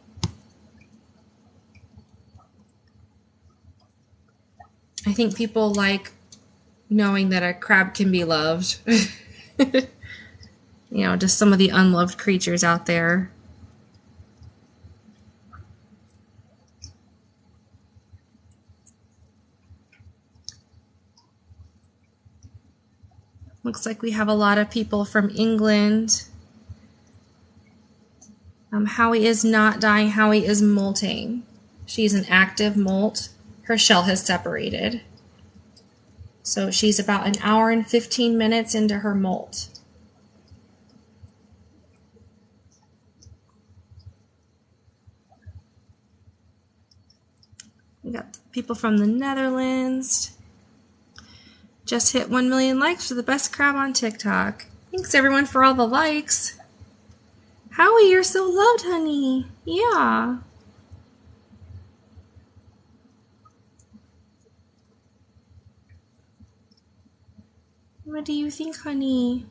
I think people like knowing that a crab can be loved. You know, just some of the unloved creatures out there. Looks like we have a lot of people from England. Howie is not dying. Howie is molting. She's an active molt. Her shell has separated. So she's about an hour and 15 minutes into her molt. We got people from the Netherlands. Just hit 1 million likes for the best crab on TikTok. Thanks everyone for all the likes. Howie, you're so loved, honey. Yeah. What do you think, honey?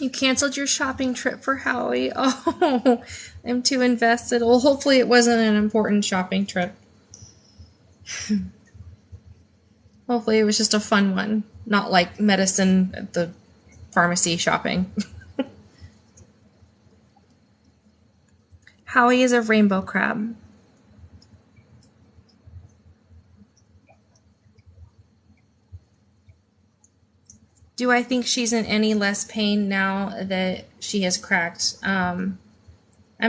You canceled your shopping trip for Howie. Oh, I'm too invested. Well, hopefully it wasn't an important shopping trip. Hopefully it was just a fun one, not like medicine at the pharmacy shopping. Howie is a rainbow crab. Do I think she's in any less pain now that she has cracked? I'm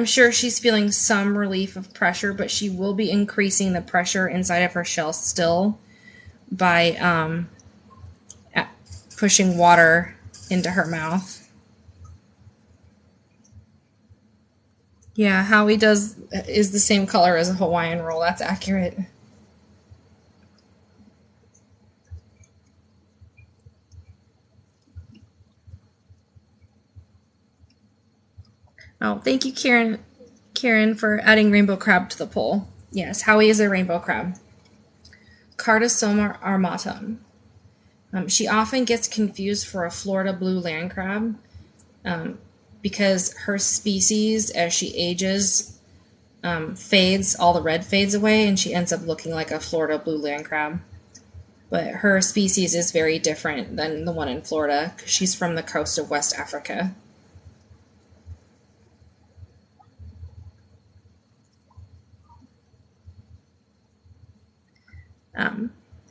sure she's feeling some relief of pressure, but she will be increasing the pressure inside of her shell still by pushing water into her mouth. Yeah, Howie is the same color as a Hawaiian roll. That's accurate. Oh, thank you, Karen, for adding rainbow crab to the poll. Yes, Howie is a rainbow crab. Cardosoma armatum. She often gets confused for a Florida blue land crab because her species, as she ages, fades, all the red fades away, and she ends up looking like a Florida blue land crab. But her species is very different than the one in Florida because she's from the coast of West Africa.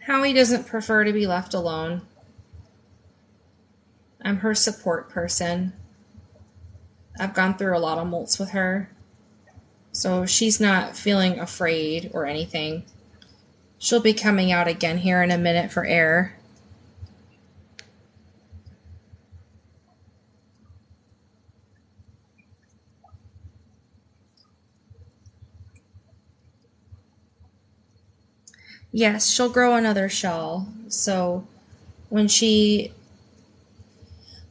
Howie doesn't prefer to be left alone. I'm her support person. I've gone through a lot of molts with her, so she's not feeling afraid or anything. She'll be coming out again here in a minute for air. Yes, she'll grow another shell. So when she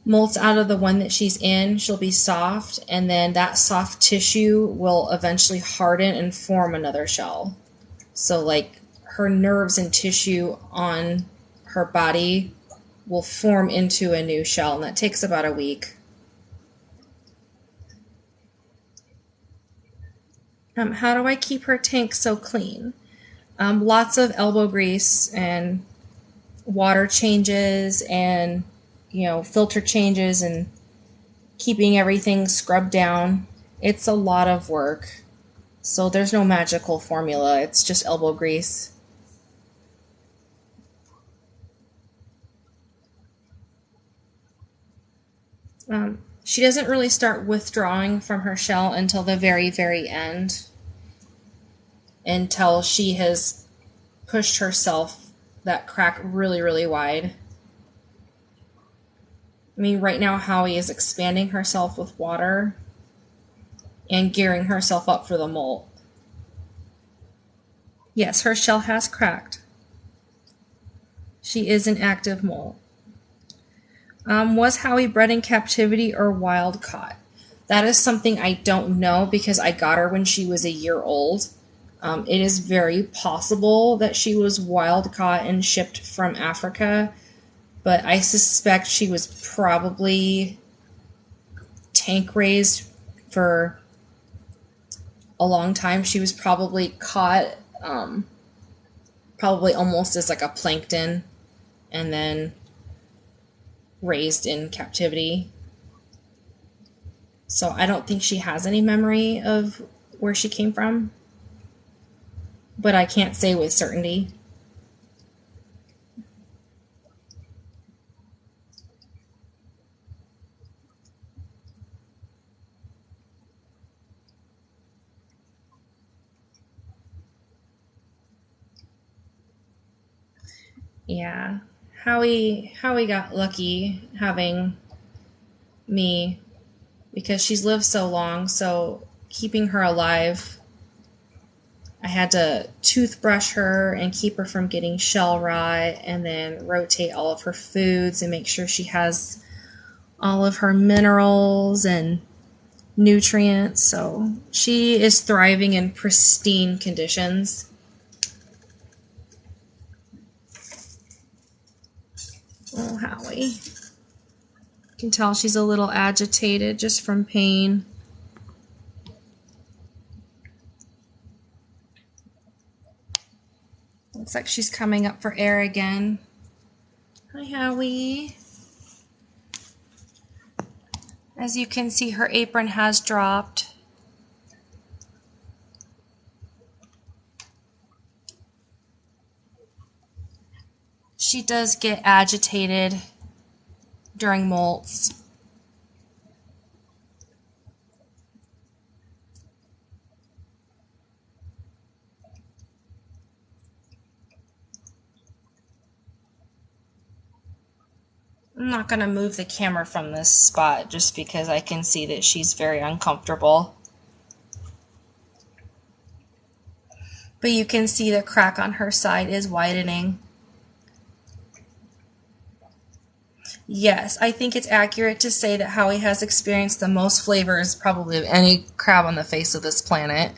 molts out of the one that she's in, she'll be soft, and then that soft tissue will eventually harden and form another shell. So like her nerves and tissue on her body will form into a new shell, and that takes about a week. How do I keep her tank so clean? Lots of elbow grease and water changes and filter changes and keeping everything scrubbed down. It's a lot of work. So there's no magical formula. It's just elbow grease. She doesn't really start withdrawing from her shell until the very, very end. Until she has pushed herself, that crack, really, really wide. I mean, right now Howie is expanding herself with water and gearing herself up for the molt. Yes, her shell has cracked. She is an active molt. Was Howie bred in captivity or wild caught? That is something I don't know because I got her when she was a year old. It is very possible that she was wild caught and shipped from Africa, but I suspect she was probably tank raised for a long time. She was probably caught probably almost as like a plankton and then raised in captivity. So I don't think she has any memory of where she came from, but I can't say with certainty. Yeah, Howie got lucky having me because she's lived so long, so keeping her alive, I had to toothbrush her and keep her from getting shell rot and then rotate all of her foods and make sure she has all of her minerals and nutrients. So she is thriving in pristine conditions. Oh, Howie. You can tell she's a little agitated just from pain. Looks like she's coming up for air again. Hi, Howie. As you can see, her apron has dropped. She does get agitated during molts. I'm not going to move the camera from this spot just because I can see that she's very uncomfortable. But you can see the crack on her side is widening. Yes, I think it's accurate to say that Howie has experienced the most flavors probably of any crab on the face of this planet.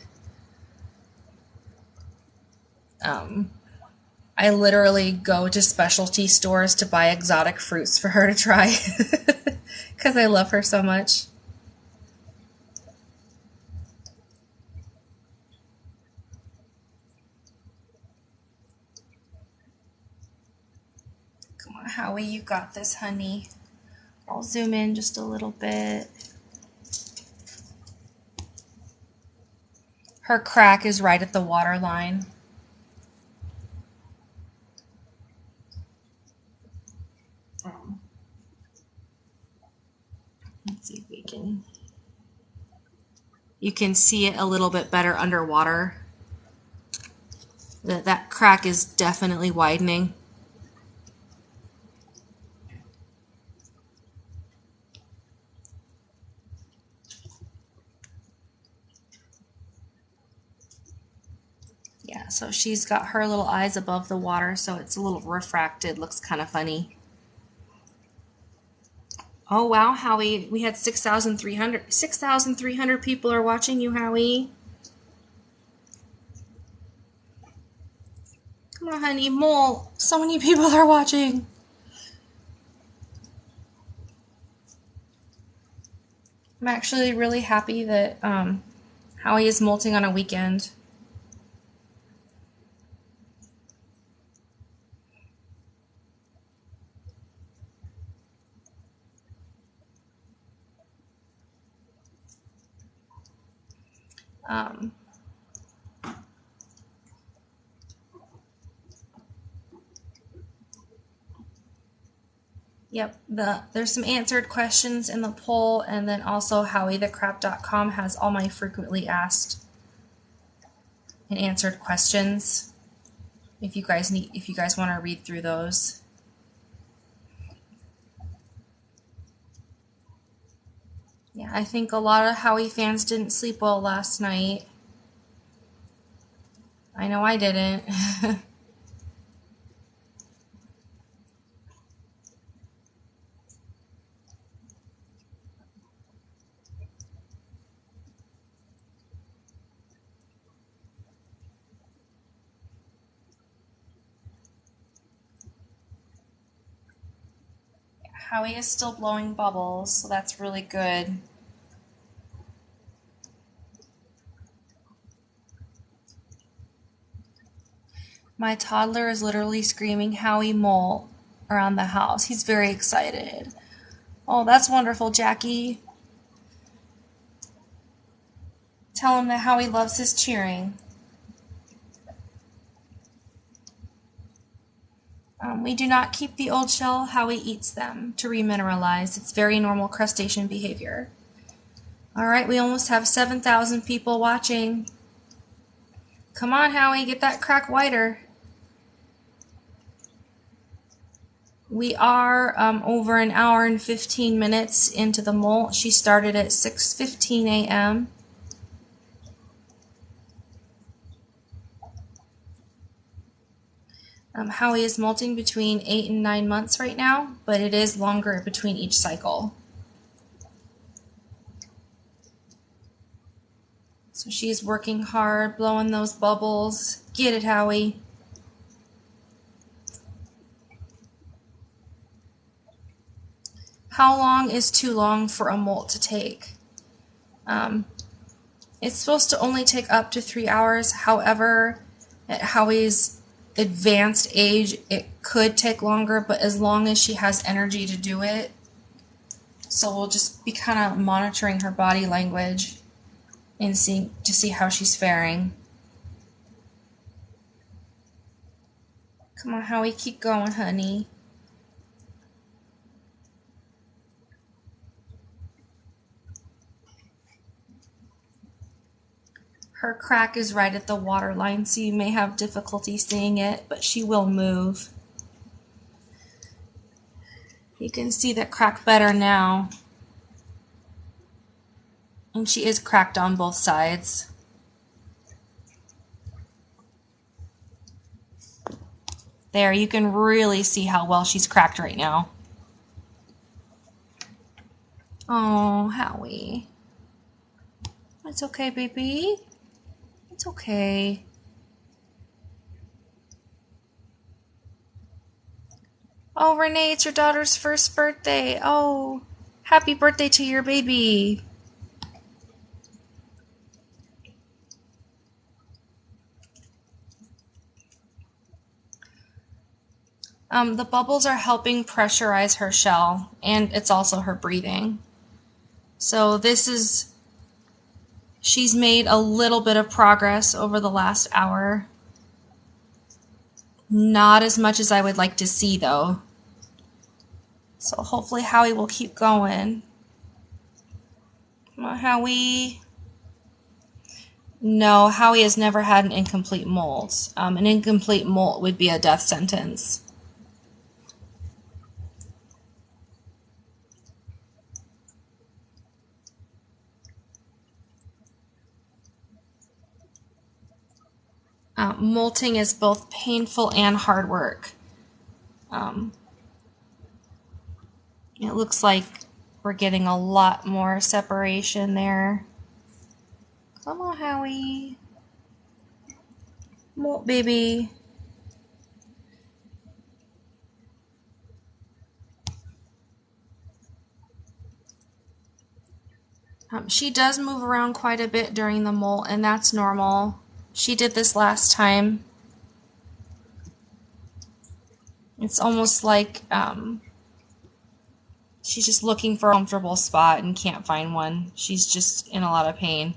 I literally go to specialty stores to buy exotic fruits for her to try because I love her so much. Come on, Howie, you got this, honey. I'll zoom in just a little bit. Her crack is right at the water line. Let's see if we can. You can see it a little bit better underwater. That crack is definitely widening. Yeah, so she's got her little eyes above the water, so it's a little refracted. Looks kind of funny. Oh, wow, Howie. We had 6,300 people are watching you, Howie. Come on, honey. Mole. So many people are watching. I'm actually really happy that Howie is molting on a weekend. Yep, there's some answered questions in the poll, and then also HowieTheCrab.com has all my frequently asked and answered questions. If you guys want to read through those. Yeah, I think a lot of Howie fans didn't sleep well last night. I know I didn't. Howie is still blowing bubbles, so that's really good. My toddler is literally screaming Howie Mole around the house. He's very excited. Oh, that's wonderful, Jackie. Tell him that Howie loves his cheering. We do not keep the old shell. Howie eats them to remineralize. It's very normal crustacean behavior. All right, we almost have 7,000 people watching. Come on, Howie, get that crack wider. We are over an hour and 15 minutes into the molt. She started at 6:15 a.m. Howie is molting between 8 and 9 months right now, but it is longer between each cycle. So she's working hard, blowing those bubbles. Get it, Howie. How long is too long for a molt to take? It's supposed to only take up to 3 hours. However, at Howie's advanced age, it could take longer, but as long as she has energy to do it. So we'll just be kind of monitoring her body language and see how she's faring. Come on, Howie, keep going, honey. Her crack is right at the water line, so you may have difficulty seeing it, but she will move. You can see the crack better now. And she is cracked on both sides. There, you can really see how well she's cracked right now. Oh, Howie. It's okay, baby. It's okay. Oh, Renee, it's your daughter's first birthday. Oh, happy birthday to your baby. The bubbles are helping pressurize her shell, and it's also her breathing. So she's made a little bit of progress over the last hour. Not as much as I would like to see, though. So hopefully Howie will keep going. Come on, Howie. No, Howie has never had an incomplete molt. An incomplete molt would be a death sentence. Molting is both painful and hard work. It looks like we're getting a lot more separation there. Come on, Howie. Molt, baby. She does move around quite a bit during the molt, and that's normal. She did this last time. It's almost like she's just looking for a comfortable spot and can't find one. She's just in a lot of pain.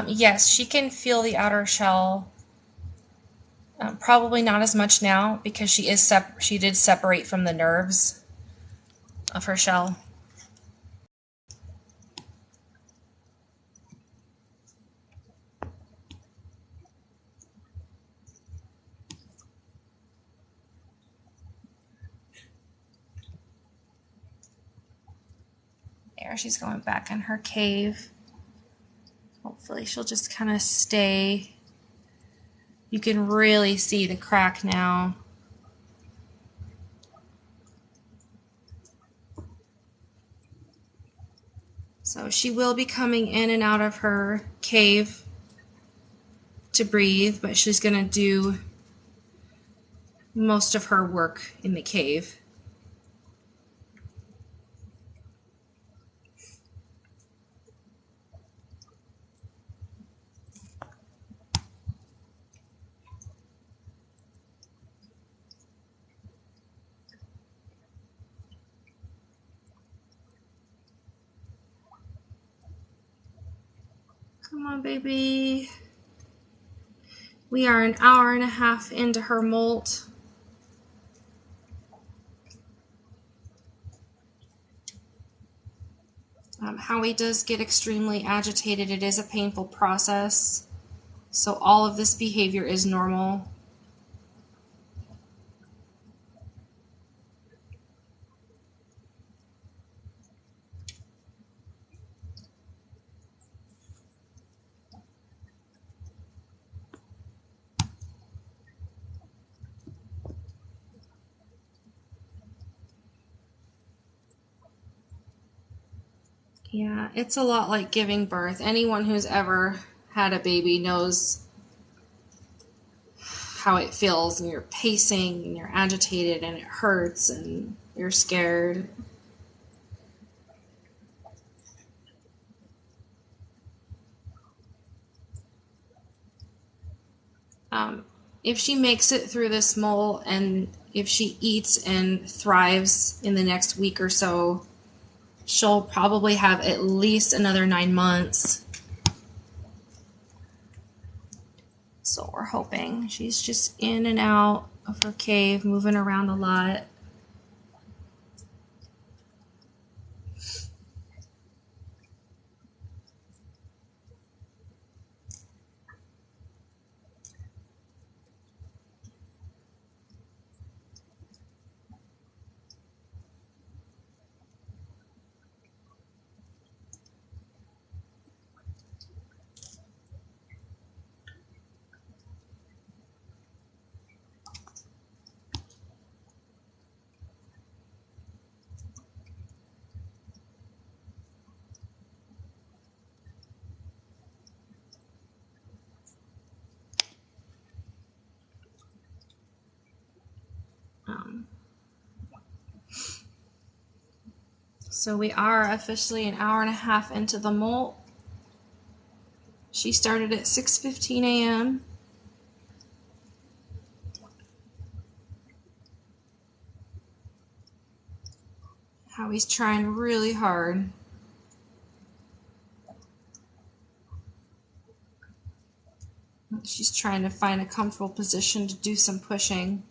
Yes, she can feel the outer shell. Probably not as much now because she did separate from the nerves of her shell. There, she's going back in her cave. Hopefully she'll just kind of stay. You can really see the crack now. So she will be coming in and out of her cave to breathe, but she's going to do most of her work in the cave. Come on, baby. We are an hour and a half into her molt. Howie does get extremely agitated. It is a painful process. So all of this behavior is normal. Yeah, it's a lot like giving birth. Anyone who's ever had a baby knows how it feels, and you're pacing and you're agitated and it hurts and you're scared. If she makes it through this molt and if she eats and thrives in the next week or so, she'll probably have at least another 9 months. So we're hoping. She's just in and out of her cave, moving around a lot. So we are officially an hour and a half into the molt. She started at 6:15 a.m. Howie's trying really hard. She's trying to find a comfortable position to do some pushing.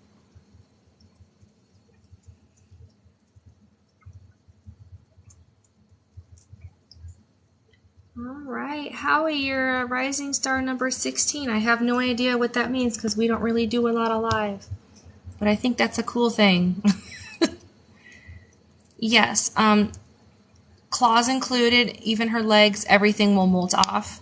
All right, Howie, you're a rising star number 16. I have no idea what that means because we don't really do a lot of live. But I think that's a cool thing. Yes, claws included, even her legs, everything will molt off.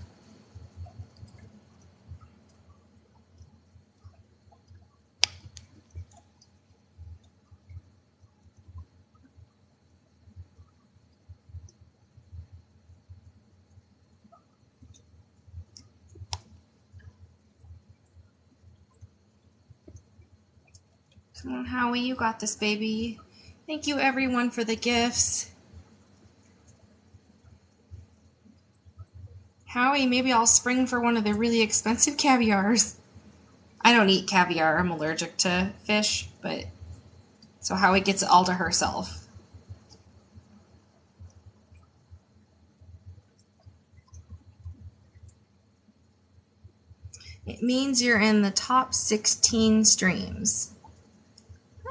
Come on, Howie, you got this, baby. Thank you, everyone, for the gifts. Howie, maybe I'll spring for one of the really expensive caviars. I don't eat caviar. I'm allergic to fish, but so Howie gets it all to herself. It means you're in the top 16 streams.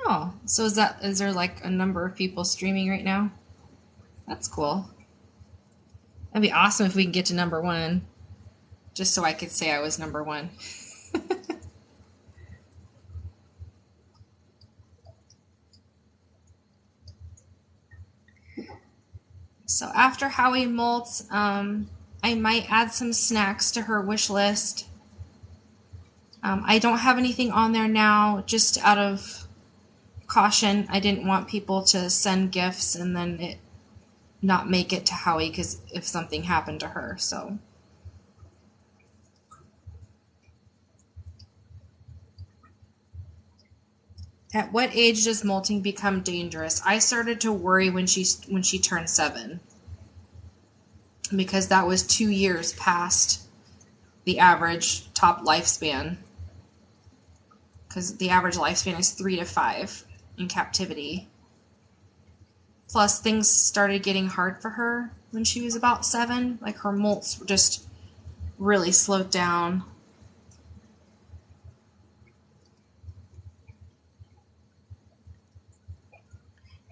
Oh, so is there like a number of people streaming right now? That's cool. That'd be awesome if we can get to number 1, just so I could say I was number 1. So after Howie molts, I might add some snacks to her wish list. I don't have anything on there now, just out of caution. I didn't want people to send gifts and then it not make it to Howie because if something happened to her. So at what age does molting become dangerous? I started to worry when she turned 7, because that was 2 years past the average top lifespan, because the average lifespan is 3 to 5 in captivity. Plus, things started getting hard for her when she was about 7. Like, her molts just really slowed down.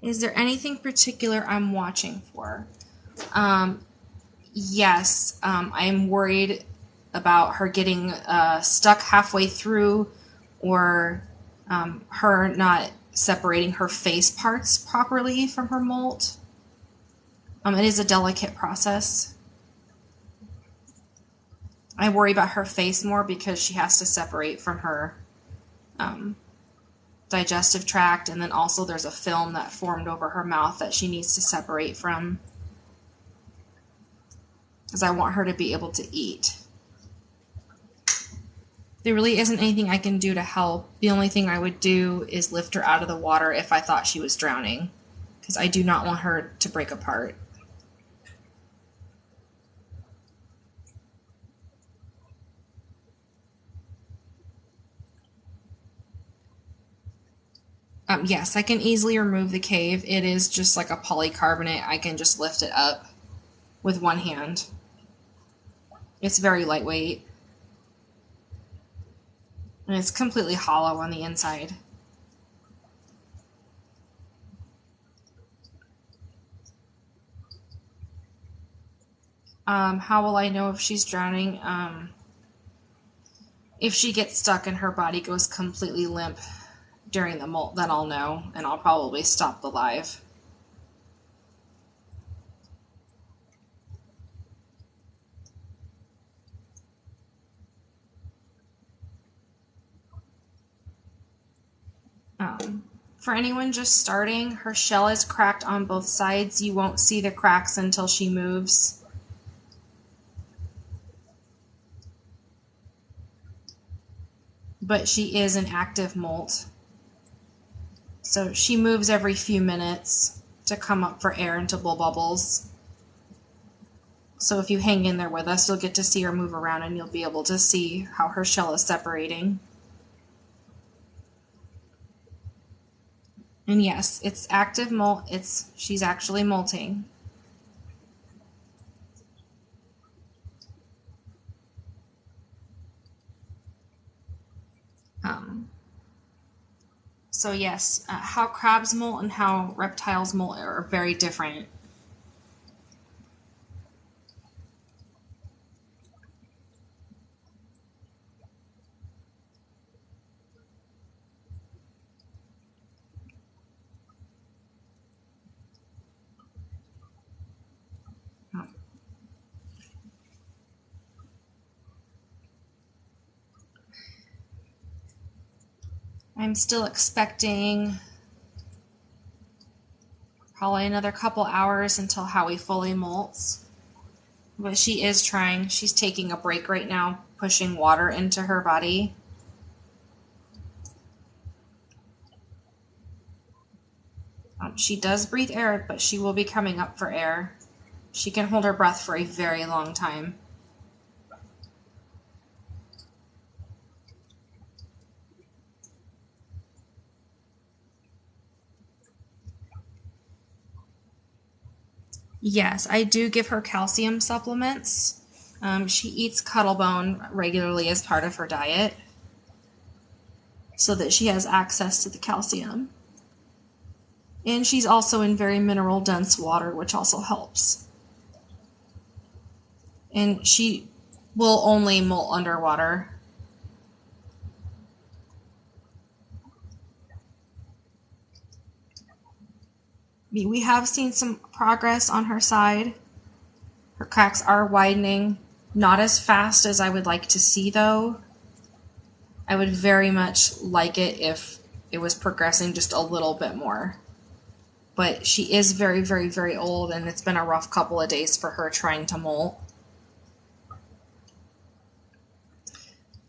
Is there anything particular I'm watching for? Yes, I'm worried about her getting stuck halfway through, or her not separating her face parts properly from her molt. It is a delicate process. I worry about her face more because she has to separate from her digestive tract, and then also there's a film that formed over her mouth that she needs to separate from. because I want her to be able to eat. There really isn't anything I can do to help. The only thing I would do is lift her out of the water if I thought she was drowning, because I do not want her to break apart. Yes, I can easily remove the cave. It is just like a polycarbonate. I can just lift it up with one hand. It's very lightweight. And it's completely hollow on the inside. How will I know if she's drowning? If she gets stuck and her body goes completely limp during the molt, then I'll know, and I'll probably stop the live. For anyone just starting, her shell is cracked on both sides. You won't see the cracks until she moves. But she is an active molt. So she moves every few minutes to come up for air and to blow bubbles. So if you hang in there with us, you'll get to see her move around and you'll be able to see how her shell is separating. And yes, it's active molt. She's actually molting. So yes, how crabs molt and how reptiles molt are very different. I'm still expecting probably another couple hours until Howie fully molts. But she is trying. She's taking a break right now, pushing water into her body. She does breathe air, but she will be coming up for air. She can hold her breath for a very long time. Yes, I do give her calcium supplements. She eats cuttlebone regularly as part of her diet so that she has access to the calcium. And she's also in very mineral dense water, which also helps. And she will only molt underwater. We have seen some progress on her side. Her cracks are widening. Not as fast as I would like to see, though. I would very much like it if it was progressing just a little bit more. But she is very, very, very old, and it's been a rough couple of days for her trying to molt.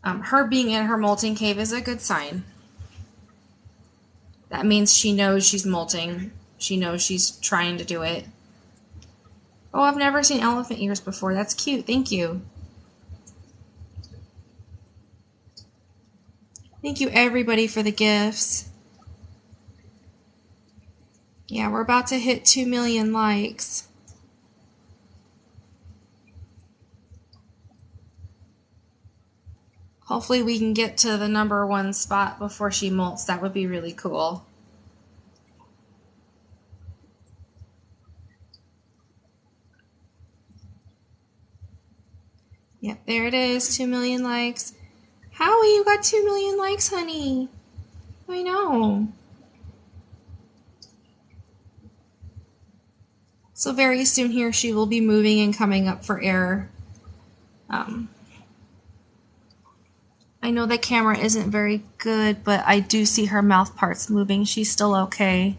Her being in her molting cave is a good sign. That means she knows she's molting. She knows she's trying to do it. Oh, I've never seen elephant ears before. That's cute. Thank you. Thank you, everybody, for the gifts. Yeah, we're about to hit 2 million likes. Hopefully we can get to the #1 spot before she molts. That would be really cool. Yep, there it is. 2 million likes. Howie, you got 2 million likes, honey. I know. So very soon here she will be moving and coming up for air. I know the camera isn't very good, but I do see her mouth parts moving. She's still okay.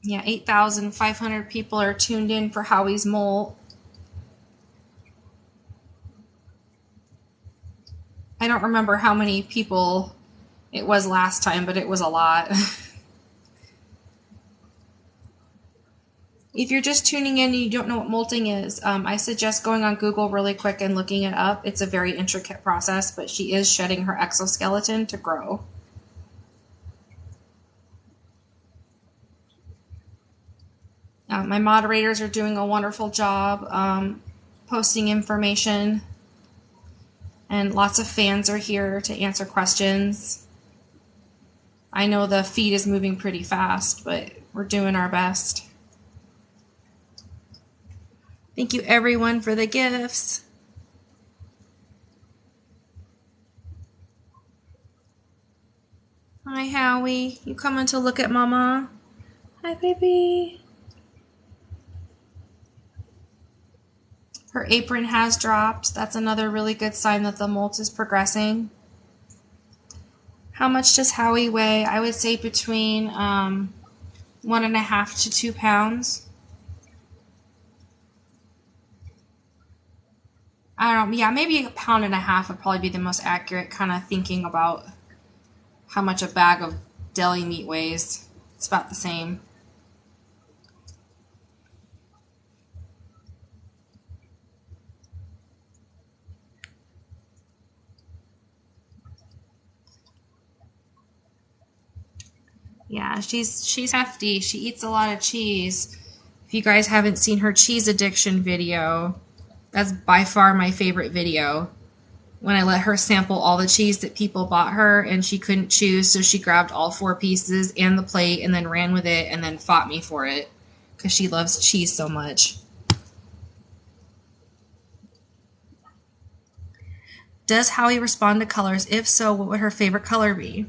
Yeah, 8,500 people are tuned in for Howie's molt. I don't remember how many people it was last time, but it was a lot. If you're just tuning in and you don't know what molting is, I suggest going on Google really quick and looking it up. It's a very intricate process, but she is shedding her exoskeleton to grow. My moderators are doing a wonderful job posting information, and lots of fans are here to answer questions. I know the feed is moving pretty fast, but we're doing our best. Thank you everyone for the gifts. Hi Howie, you coming to look at Mama? Hi baby. Her apron has dropped. That's another really good sign that the molt is progressing. How much does Howie weigh? I would say between 1.5 to 2 pounds. I don't know. Yeah, maybe 1.5 pounds would probably be the most accurate, kind of thinking about how much a bag of deli meat weighs. It's about the same. Yeah, she's hefty. She eats a lot of cheese. If you guys haven't seen her cheese addiction video, that's by far my favorite video. When I let her sample all the cheese that people bought her and she couldn't choose, so she grabbed all 4 pieces and the plate and then ran with it and then fought me for it because she loves cheese so much. Does Howie respond to colors? If so, what would her favorite color be?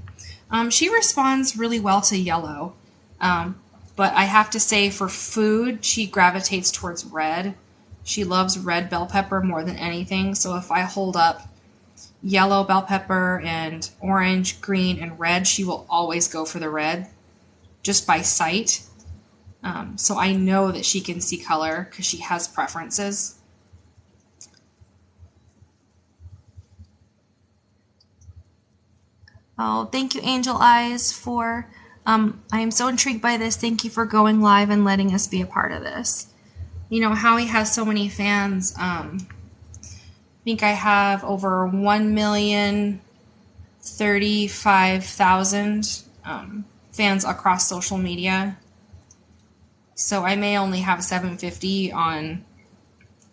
She responds really well to yellow, but I have to say for food, she gravitates towards red. She loves red bell pepper more than anything, so if I hold up yellow bell pepper and orange, green, and red, she will always go for the red just by sight. So I know that she can see color because she has preferences. Oh, thank you, Angel Eyes, for, I am so intrigued by this. Thank you for going live and letting us be a part of this. You know, Howie has so many fans. I think I have over 1,035,000 fans across social media. So I may only have 750 on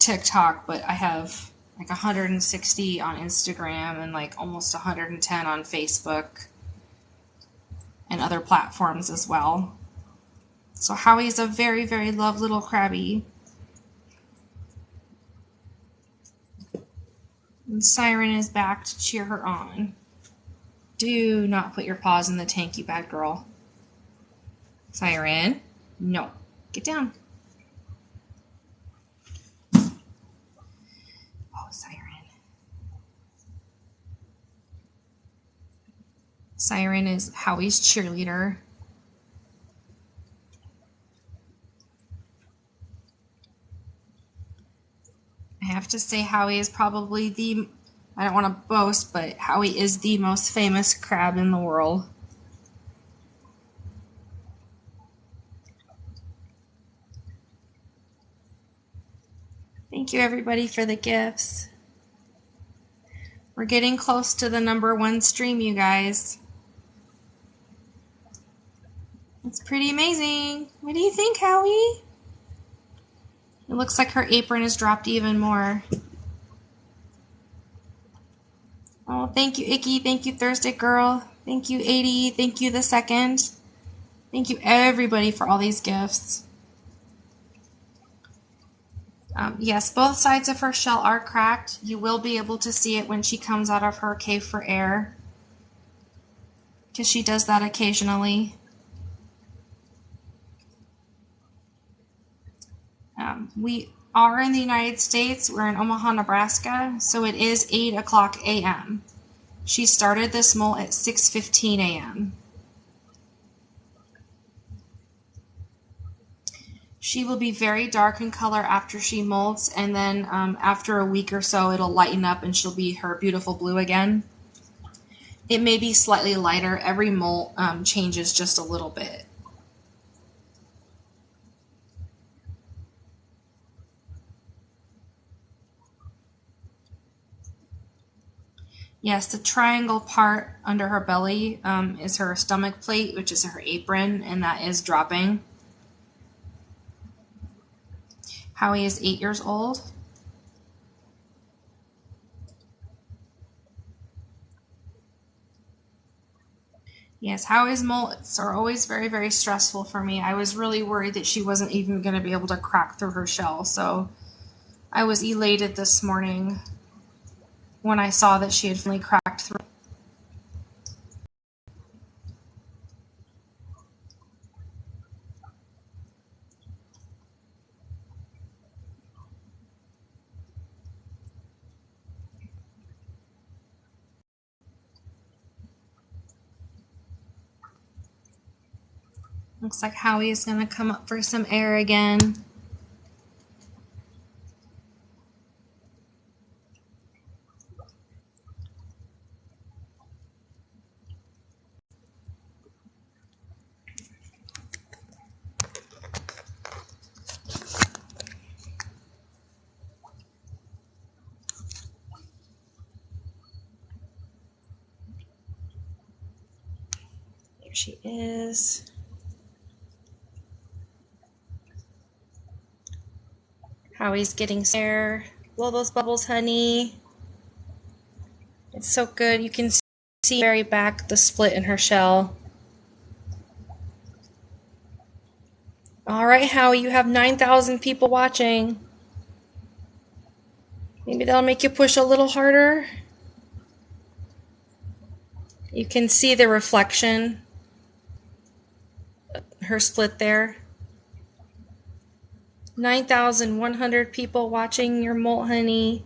TikTok, but I have like 160 on Instagram and like almost 110 on Facebook and other platforms as well. So Howie's a very, very loved little crabby. And Siren is back to cheer her on. Do not put your paws in the tank, you bad girl. Siren, no. Get down. Oh, Siren. Siren is Howie's cheerleader. I have to say Howie is probably the, I don't want to boast, but Howie is the most famous crab in the world. Thank you everybody for the gifts. We're getting close to the #1 stream, you guys. It's pretty amazing. What do you think, Howie? It looks like her apron has dropped even more. Oh, thank you, Icky. Thank you, Thursday Girl. Thank you, 80. Thank you, the second. Thank you, everybody, for all these gifts. Yes, both sides of her shell are cracked. You will be able to see it when she comes out of her cave for air, because she does that occasionally. We are in the United States. We're in Omaha, Nebraska, so it is 8:00 a.m. She started this molt at 6:15 a.m. She will be very dark in color after she molts, and then after a week or so it'll lighten up and she'll be her beautiful blue again. It may be slightly lighter. Every molt changes just a little bit. Yes, the triangle part under her belly is her stomach plate, which is her apron, and that is dropping. Howie is 8 years old. Yes, Howie's molts are always very, very stressful for me. I was really worried that she wasn't even going to be able to crack through her shell, so I was elated this morning when I saw that she had finally cracked through. Looks like Howie is going to come up for some air again. There she is. Howie's getting air. Blow those bubbles, honey. It's so good. You can see very back the split in her shell. All right, Howie, you have 9,000 people watching. Maybe that'll make you push a little harder. You can see the reflection, her split there. 9,100 people watching your molt, honey.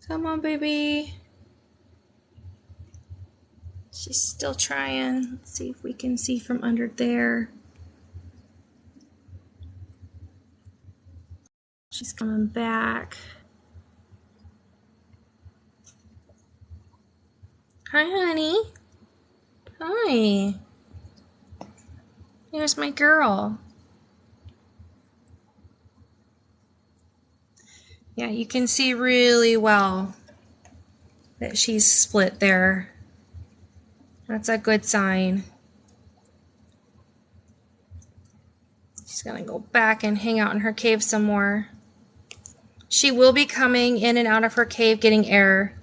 Come on, baby. She's still trying. Let's see if we can see from under there. She's coming back. Hi, honey. Hi. Here's my girl. Yeah, you can see really well that she's split there. That's a good sign. She's gonna go back and hang out in her cave some more. She will be coming in and out of her cave getting air.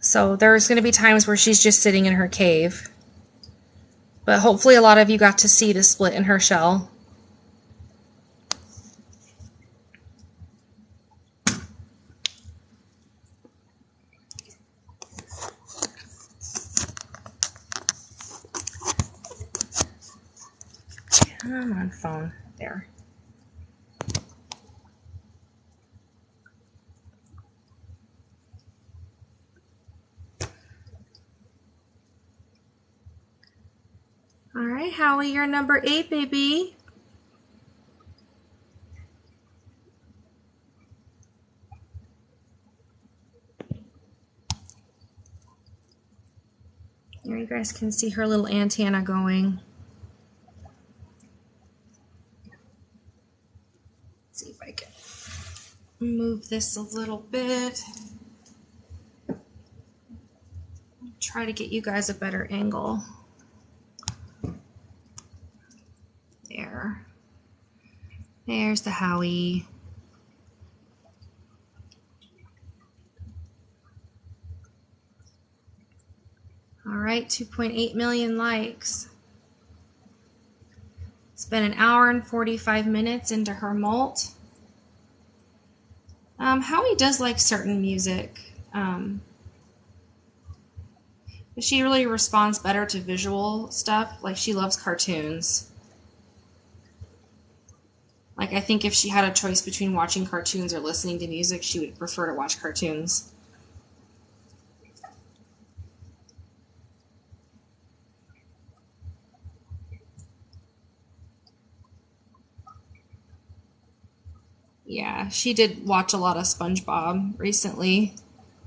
So there's gonna be times where she's just sitting in her cave. But hopefully a lot of you got to see the split in her shell. Come on, phone. There. All right, Howie, you're number 8, baby. Here you guys can see her little antenna going. Let's see if I can move this a little bit. Try to get you guys a better angle. There. There's the Howie. All right, 2.8 million likes. It's been an hour and 45 minutes into her molt. Howie does like certain music. But she really responds better to visual stuff. Like, she loves cartoons. Like, I think if she had a choice between watching cartoons or listening to music, she would prefer to watch cartoons. Yeah, she did watch a lot of SpongeBob recently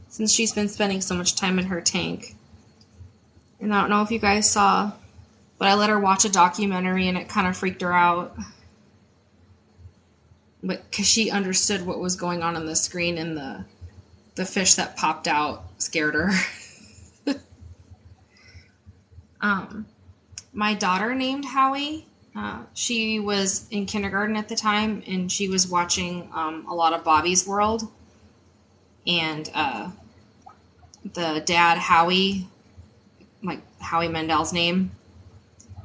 since she's been spending so much time in her tank. And I don't know if you guys saw, but I let her watch a documentary and it kind of freaked her out. But because she understood what was going on the screen, and the fish that popped out scared her. um, my daughter named Howie. She was in kindergarten at the time, and she was watching a lot of Bobby's World. And the dad, Howie, like Howie Mandel's name,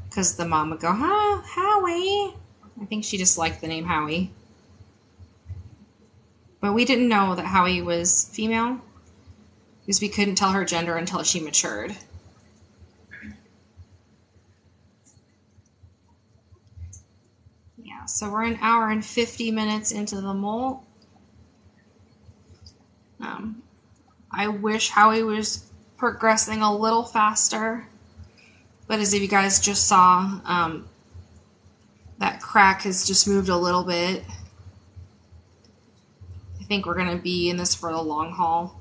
because the mom would go, "Huh, Howie." I think she just liked the name Howie. But we didn't know that Howie was female because we couldn't tell her gender until she matured. Yeah, so we're an hour and 50 minutes into the molt. I wish Howie was progressing a little faster. But as if you guys just saw, that crack has just moved a little bit. I think we're going to be in this for the long haul.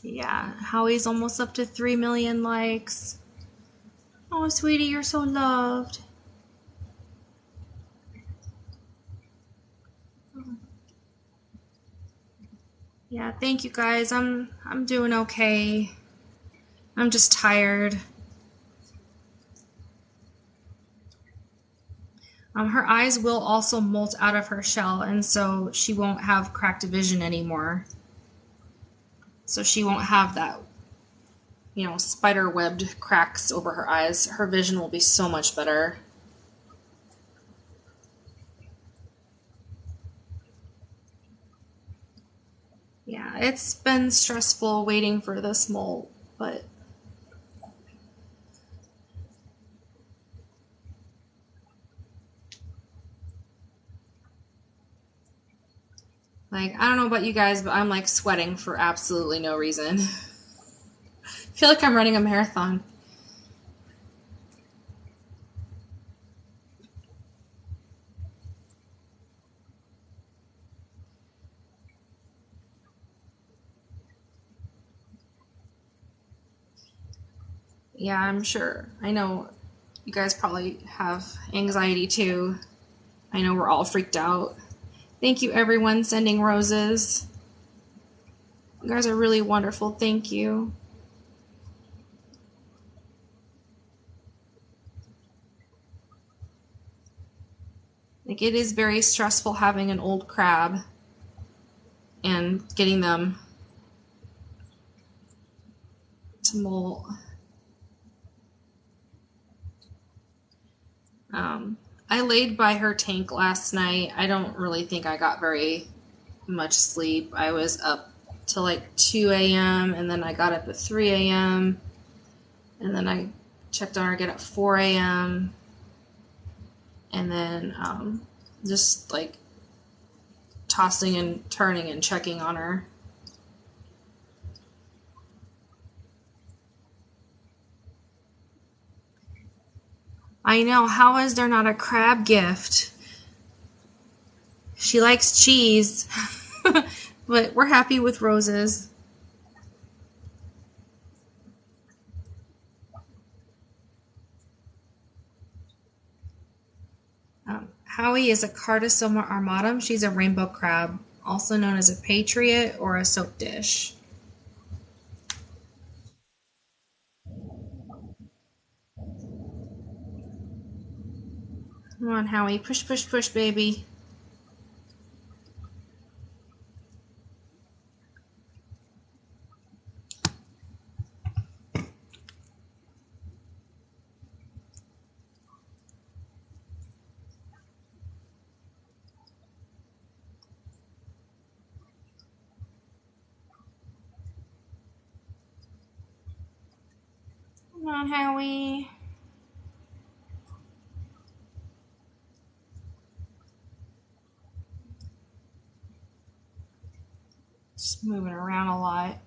Yeah, Howie's almost up to 3 million likes. Oh, sweetie, you're so loved. Yeah, thank you guys. I'm doing okay. I'm just tired. Her eyes will also molt out of her shell, and so she won't have cracked vision anymore. So she won't have that, spider webbed cracks over her eyes. Her vision will be so much better. Yeah, it's been stressful waiting for this molt, but I don't know about you guys, but I'm sweating for absolutely no reason. I feel like I'm running a marathon. Yeah, I'm sure. I know you guys probably have anxiety too. I know we're all freaked out. Thank you, everyone, sending roses. You guys are really wonderful. Thank you. It is very stressful having an old crab and getting them to molt. I laid by her tank last night. I don't really think I got very much sleep. I was up till 2 a.m. and then I got up at 3 a.m. and then I checked on her again at 4 a.m. and then just tossing and turning and checking on her. I know. How is there not a crab gift? She likes cheese, but we're happy with roses. Howie is a Cardosoma armatum. She's a rainbow crab, also known as a patriot or a soap dish. Come on, Howie. Push, push, push, baby. Come on, Howie. Just moving around a lot.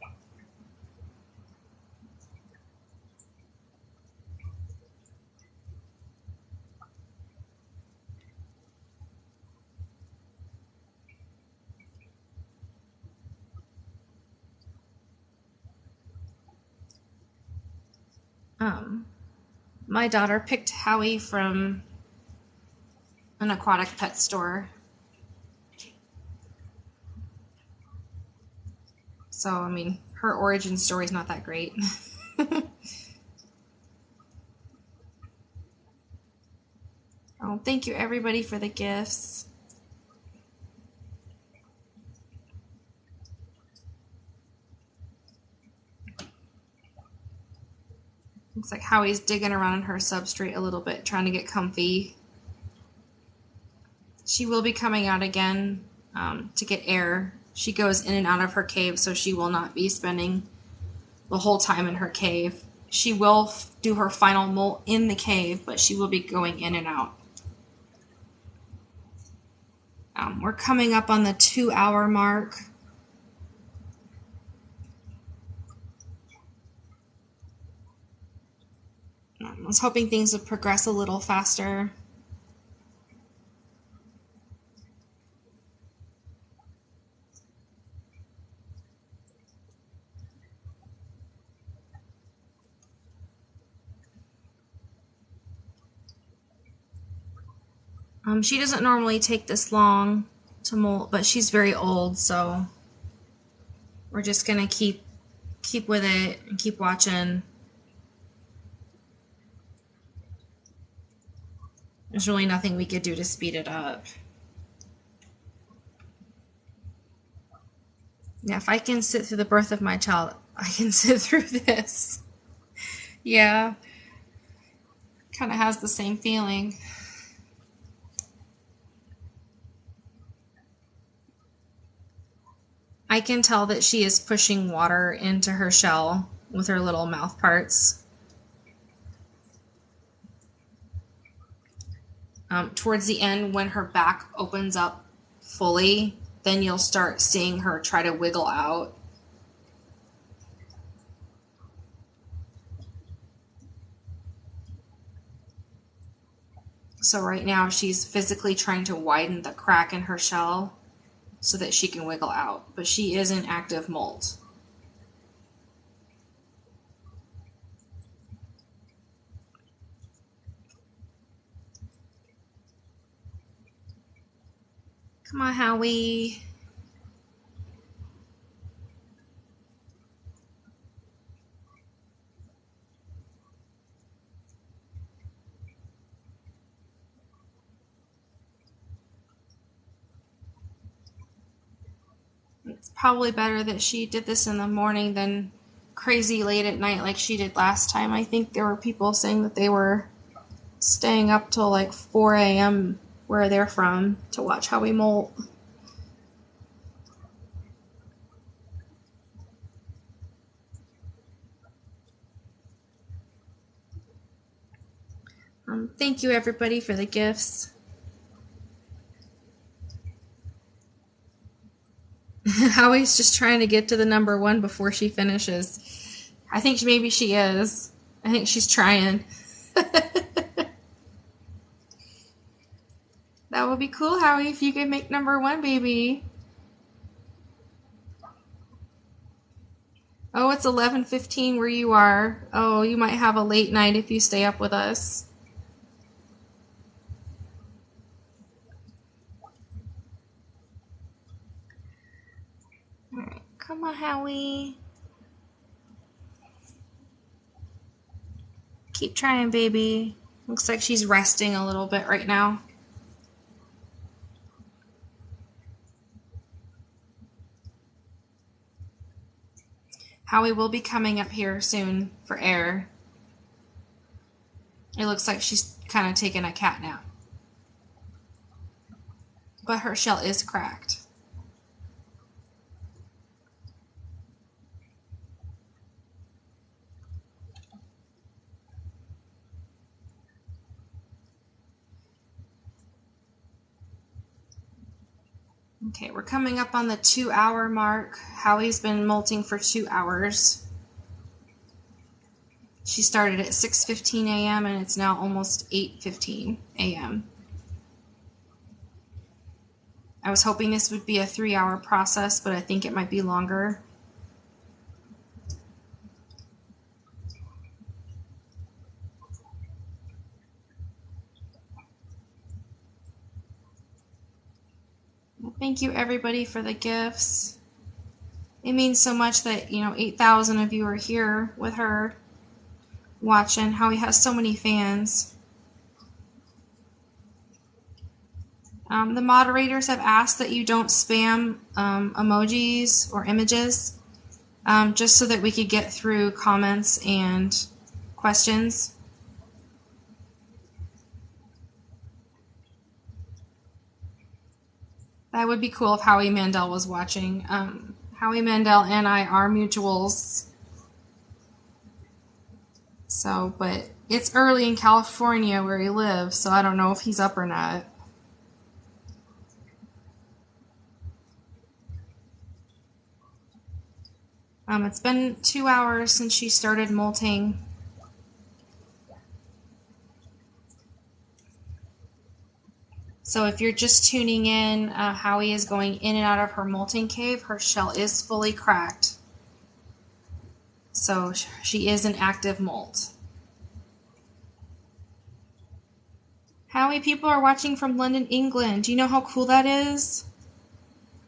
My daughter picked Howie from an aquatic pet store. So, I mean, her origin story is not that great. Oh, thank you everybody for the gifts. Looks like Howie's digging around in her substrate a little bit, trying to get comfy. She will be coming out again to get air. She goes in and out of her cave, so she will not be spending the whole time in her cave. She will do her final molt in the cave, but she will be going in and out. We're coming up on the 2-hour mark. I was hoping things would progress a little faster. She doesn't normally take this long to molt, but she's very old, so we're just gonna keep with it and keep watching. There's really nothing we could do to speed it up. Yeah, if I can sit through the birth of my child, I can sit through this. Yeah, kind of has the same feeling. I can tell that she is pushing water into her shell with her little mouth parts. Towards the end, when her back opens up fully, then you'll start seeing her try to wiggle out. So right now she's physically trying to widen the crack in her shell so that she can wiggle out, but she is in active molt. Come on, Howie. It's probably better that she did this in the morning than crazy late at night like she did last time. I think there were people saying that they were staying up till like 4 a.m. where they're from to watch Howie molt. Thank you everybody for the gifts. Howie's just trying to get to the number 1 before she finishes. I think maybe she is. I think she's trying. That would be cool, Howie, if you could make number 1, baby. Oh, it's 11:15 where you are. Oh, you might have a late night if you stay up with us. All right, come on, Howie. Keep trying, baby. Looks like she's resting a little bit right now. Howie will be coming up here soon for air. It looks like she's kind of taking a cat nap. But her shell is cracked. Okay, we're coming up on the 2-hour mark. Howie's been molting for 2 hours. She started at 6:15 a.m. and it's now almost 8:15 a.m. I was hoping this would be a 3-hour process, but I think it might be longer. Thank you everybody for the gifts. It means so much that, 8,000 of you are here with her watching. Howie has so many fans. The moderators have asked that you don't spam emojis or images, just so that we could get through comments and questions. That would be cool if Howie Mandel was watching. Howie Mandel and I are mutuals. So, but it's early in California where he lives, so I don't know if he's up or not. It's been 2 hours since she started molting. So if you're just tuning in, Howie is going in and out of her molting cave. Her shell is fully cracked. So she is an active molt. Howie, people are watching from London, England. Do you know how cool that is?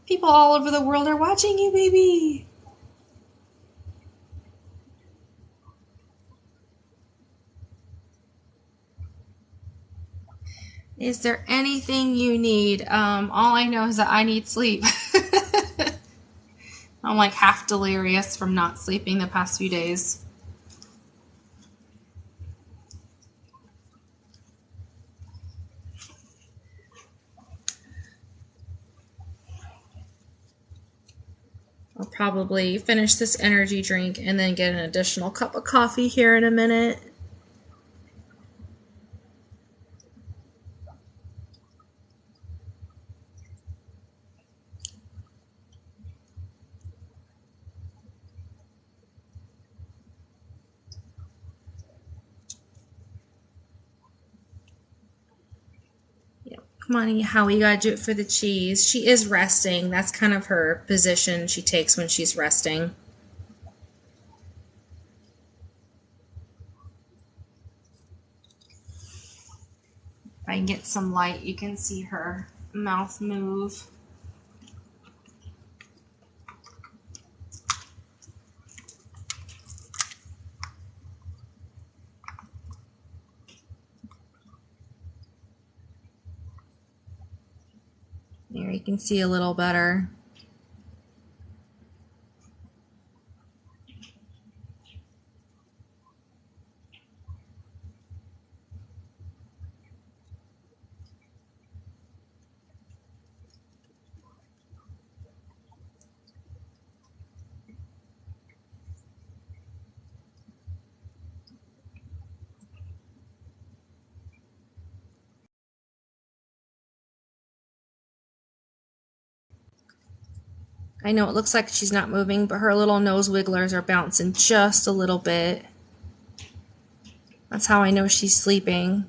People all over the world are watching you, baby. Is there anything you need? All I know is that I need sleep. I'm like half delirious from not sleeping the past few days. I'll probably finish this energy drink and then get an additional cup of coffee here in a minute. Come on, Howie, you gotta do it for the cheese. She is resting. That's kind of her position she takes when she's resting. If I can get some light, you can see her mouth move. There, you can see a little better. I know it looks like she's not moving, but her little nose wigglers are bouncing just a little bit. That's how I know she's sleeping.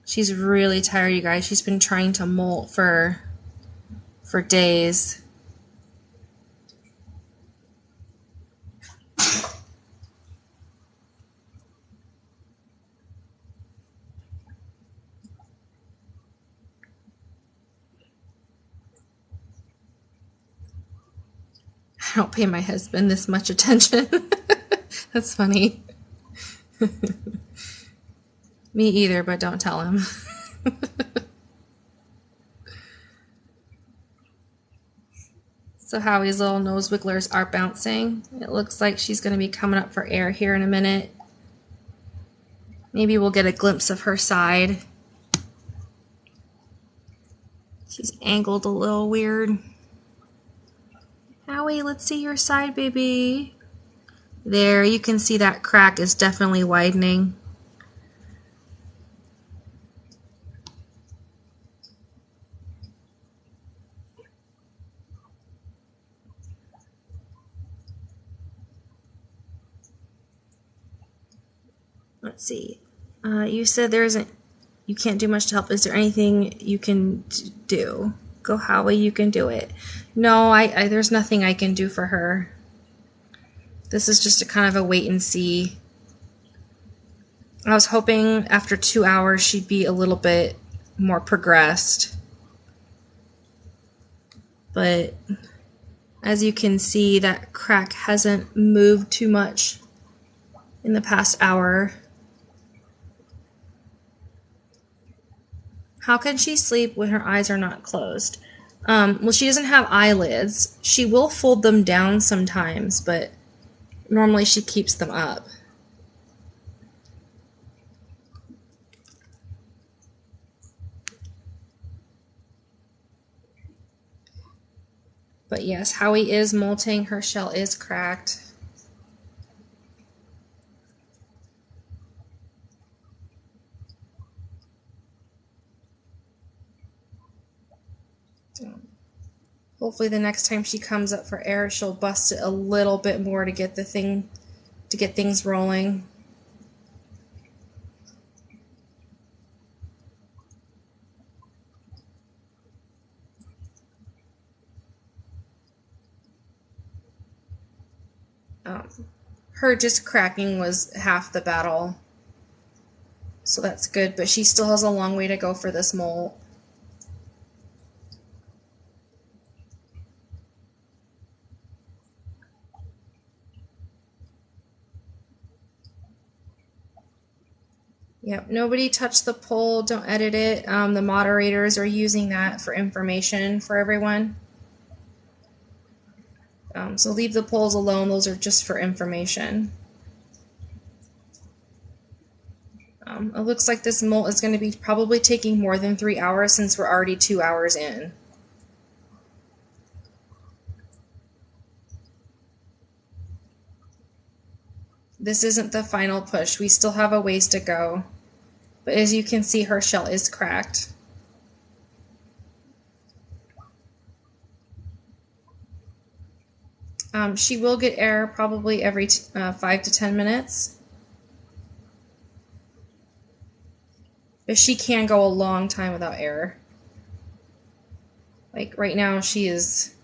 She's really tired, you guys. She's been trying to molt for days. I don't pay my husband this much attention. That's funny. Me either, but don't tell him. So Howie's little nose wigglers are bouncing. It looks like she's going to be coming up for air here in a minute. Maybe we'll get a glimpse of her side. She's angled a little weird. Howie, let's see your side, baby. There, you can see that crack is definitely widening. Let's see. You said you can't do much to help. Is there anything you can do? Go, Howie, you can do it. No, there's nothing I can do for her. This is just a kind of a wait and see. I was hoping after 2 hours she'd be a little bit more progressed. but as you can see, that crack hasn't moved too much in the past hour. How can she sleep when her eyes are not closed? Well, she doesn't have eyelids. She will fold them down sometimes, but normally she keeps them up. But yes, Howie is molting. Her shell is cracked. Hopefully the next time she comes up for air, she'll bust it a little bit more to get things rolling. Her just cracking was half the battle, so that's good, but she still has a long way to go for this molt. Yep, nobody touched the poll. Don't edit it. The moderators are using that for information for everyone. So leave the polls alone. Those are just for information. It looks like this molt is going to be probably taking more than 3 hours since we're already 2 hours in. This isn't the final push. We still have a ways to go. But as you can see, her shell is cracked. She will get air probably every 5 to 10 minutes. But she can go a long time without air. Like right now she is,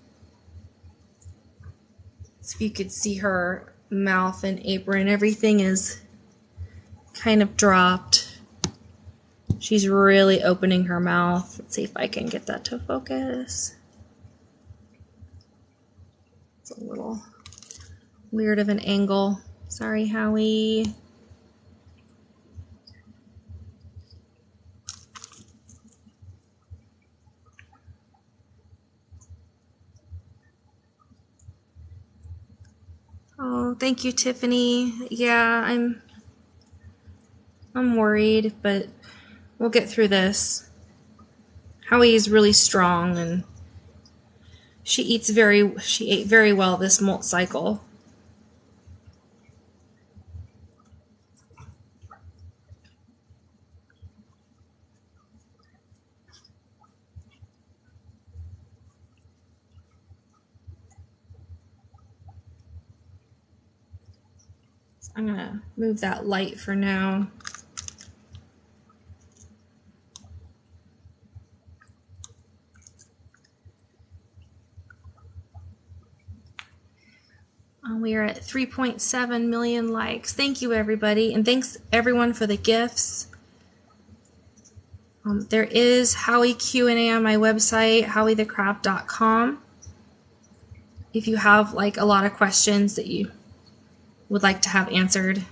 if you could see her mouth and apron, everything is kind of dropped. She's really opening her mouth. Let's see if I can get that to focus. It's a little weird of an angle. Sorry, Howie. Oh, thank you, Tiffany. Yeah, I'm worried, but we'll get through this. Howie is really strong, and she ate very well this molt cycle. I'm gonna move that light for now. We are at 3.7 million likes. Thank you, everybody, and thanks everyone for the gifts. There is Howie Q&A on my website, howiethecraft.com. If you have like a lot of questions that you would like to have answered.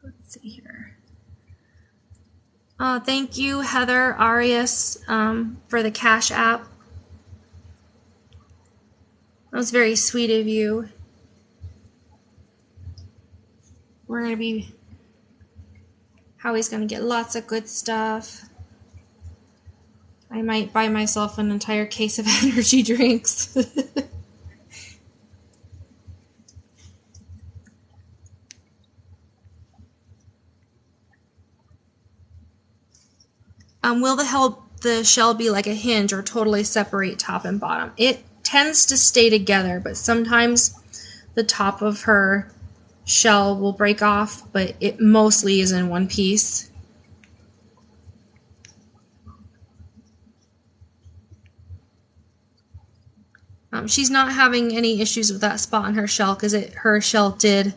Let's see here. Thank you, Heather Arias, for the Cash App. That was very sweet of you. We're going to be, Howie's going to get lots of good stuff. I might buy myself an entire case of energy drinks. Will the shell be like a hinge or totally separate top and bottom? It tends to stay together, but sometimes the top of her shell will break off, but it mostly is in one piece. She's not having any issues with that spot on her shell because her shell did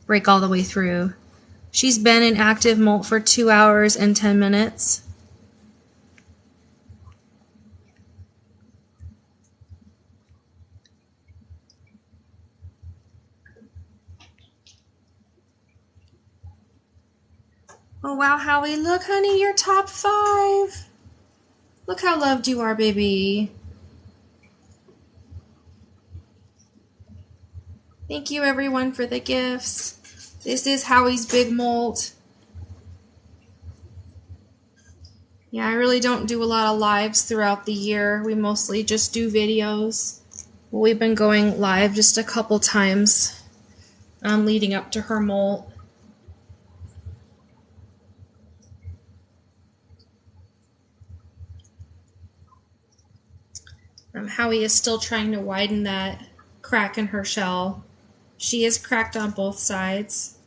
break all the way through. She's been in active molt for 2 hours and 10 minutes. Oh wow, Howie, look honey, you're top 5. Look how loved you are, baby. Thank you everyone for the gifts. This is Howie's big molt. Yeah, I really don't do a lot of lives throughout the year. We mostly just do videos. We've been going live just a couple times leading up to her molt. Howie is still trying to widen that crack in her shell. She is cracked on both sides.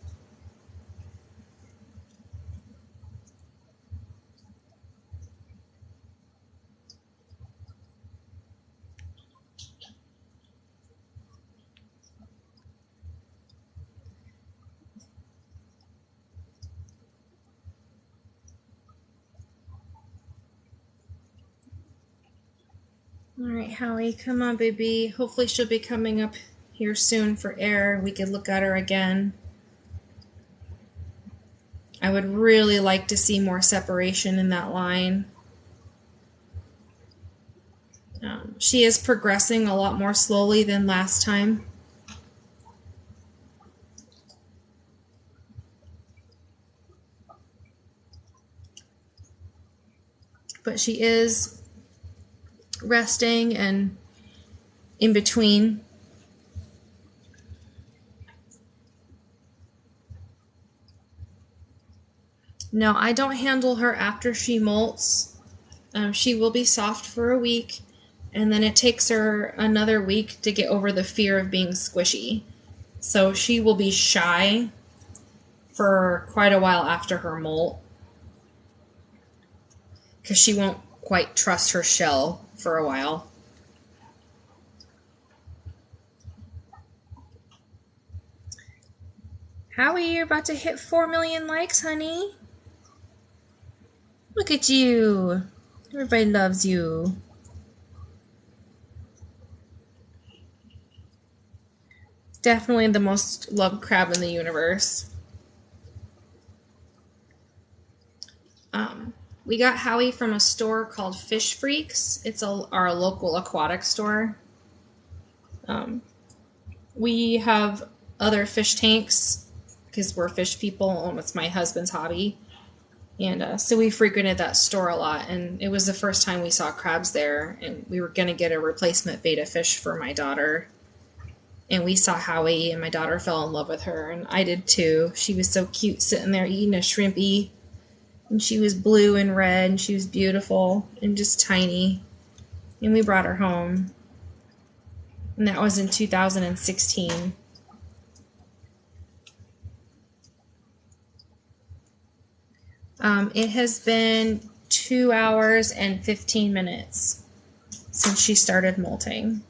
Alright, Howie, come on, baby. Hopefully she'll be coming up here soon for air. We could look at her again. I would really like to see more separation in that line. She is progressing a lot more slowly than last time. But she is resting and in between. No, I don't handle her after she molts. She will be soft for a week, and then it takes her another week to get over the fear of being squishy. So she will be shy for quite a while after her molt, because she won't quite trust her shell for a while. Howie, you're about to hit 4 million likes, honey. Look at you. Everybody loves you. Definitely the most loved crab in the universe. We got Howie from a store called Fish Freaks. It's our local aquatic store. We have other fish tanks because we're fish people, and it's my husband's hobby. And so we frequented that store a lot, and it was the first time we saw crabs there, and we were going to get a replacement betta fish for my daughter. And we saw Howie, and my daughter fell in love with her, and I did too. She was so cute sitting there eating a shrimpy, and she was blue and red, and she was beautiful and just tiny. And we brought her home, and that was in 2016. It has been 2 hours and 15 minutes since she started molting.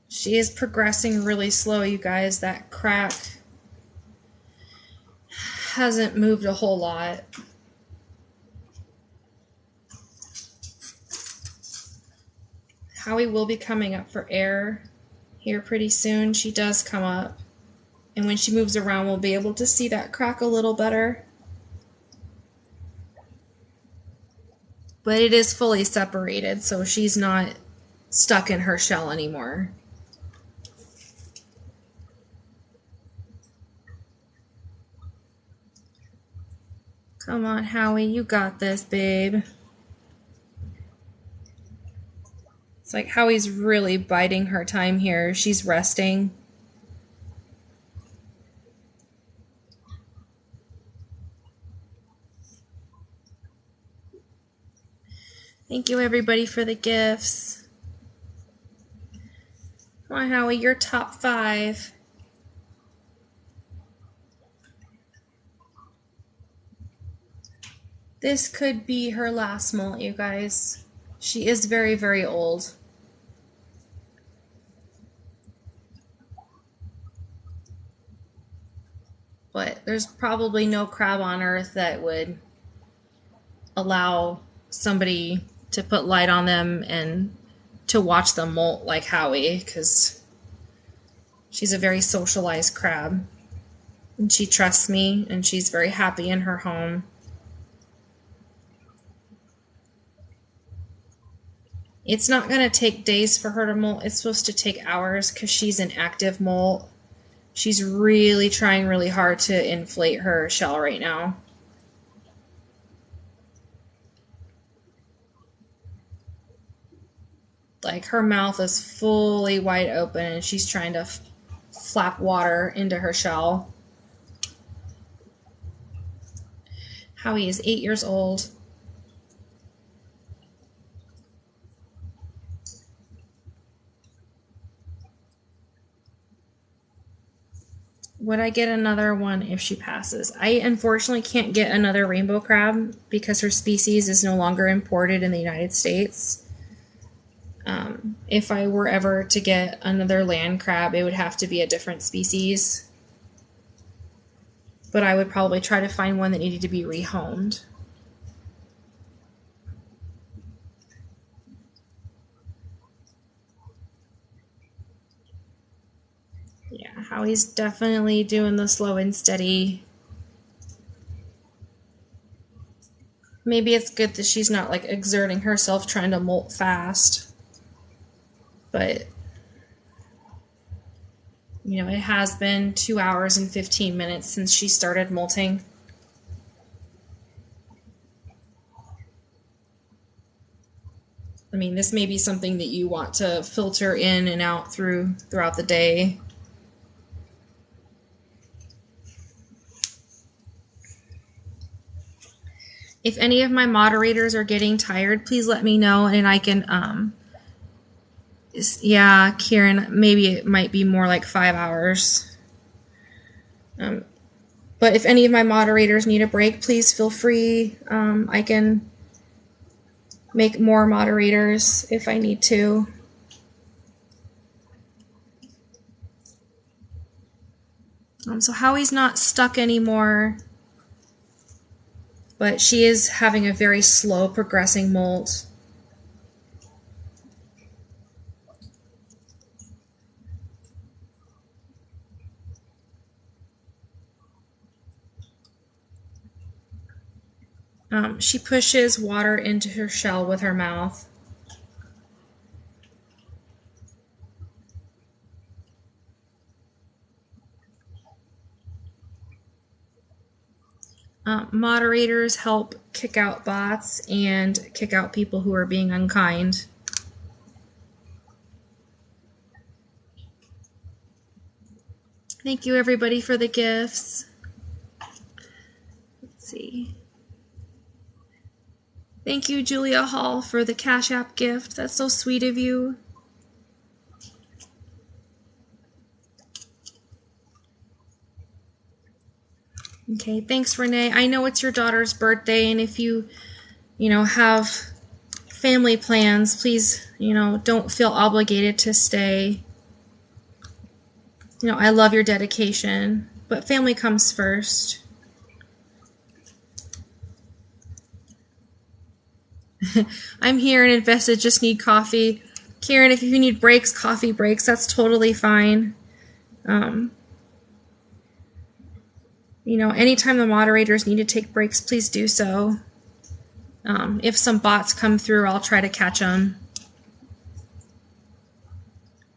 She is progressing really slow, you guys. That crack hasn't moved a whole lot. Howie will be coming up for air here pretty soon. She does come up. And when she moves around, we'll be able to see that crack a little better. But it is fully separated, so she's not stuck in her shell anymore. Come on, Howie, you got this, babe. It's like Howie's really biding her time here. She's resting. Thank you, everybody, for the gifts. Come on, Howie, you're top 5. This could be her last molt, you guys. She is very, very old. But there's probably no crab on Earth that would allow somebody to put light on them and to watch them molt like Howie, because she's a very socialized crab. And she trusts me, and she's very happy in her home. It's not going to take days for her to molt. It's supposed to take hours because she's an active molt. She's really trying really hard to inflate her shell right now. Like, her mouth is fully wide open and she's trying to flap water into her shell. Howie is 8 years old. Would I get another one if she passes? I unfortunately can't get another rainbow crab because her species is no longer imported in the United States. If I were ever to get another land crab, it would have to be a different species. But I would probably try to find one that needed to be rehomed. Yeah, Howie's definitely doing the slow and steady. Maybe it's good that she's not like exerting herself trying to molt fast. But, you know, it has been 2 hours and 15 minutes since she started molting. I mean, this may be something that you want to filter in and out throughout the day. If any of my moderators are getting tired, please let me know and I can, yeah, Kieran, maybe it might be more like 5 hours. But if any of my moderators need a break, please feel free. I can make more moderators if I need to. So Howie's not stuck anymore, but she is having a very slow progressing molt. She pushes water into her shell with her mouth. Moderators help kick out bots and kick out people who are being unkind. Thank you, everybody, for the gifts. Let's see. Thank you, Julia Hall, for the Cash App gift. That's so sweet of you. Okay, thanks, Renee. I know it's your daughter's birthday, and if you have family plans, please, don't feel obligated to stay. I love your dedication, but family comes first. I'm here and invested, just need coffee. Karen, if you need breaks, coffee breaks, that's totally fine. Anytime the moderators need to take breaks, please do so. If some bots come through, I'll try to catch them.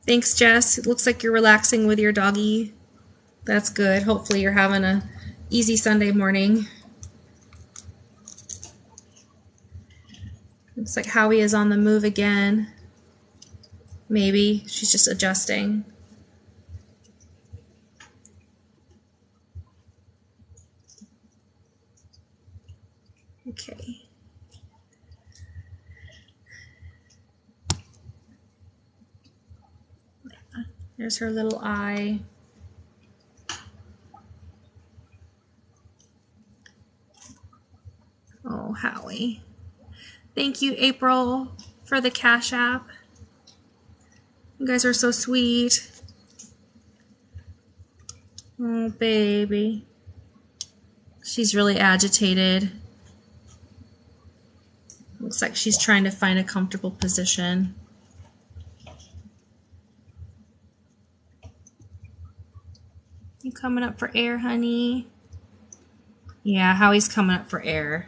Thanks, Jess. It looks like you're relaxing with your doggy. That's good. Hopefully you're having an easy Sunday morning. Looks like Howie is on the move again. Maybe. She's just adjusting. Okay. There's her little eye. Oh, Howie. Thank you, April. for the Cash App. You guys are so sweet. Oh, baby. She's really agitated. Looks like she's trying to find a comfortable position. You coming up for air, honey? Yeah, Howie's coming up for air.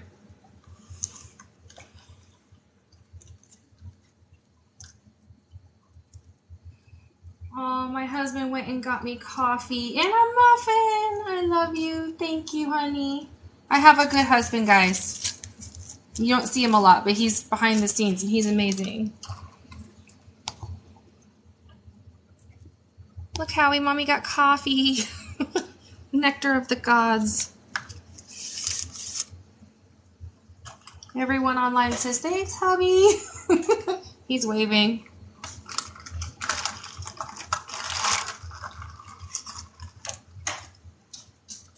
Oh, my husband went and got me coffee and a muffin. I love you. Thank you, honey. I have a good husband, guys. You don't see him a lot, but he's behind the scenes and he's amazing. Look, Howie, Mommy got coffee. Nectar of the gods. Everyone online says, thanks, hubby. He's waving.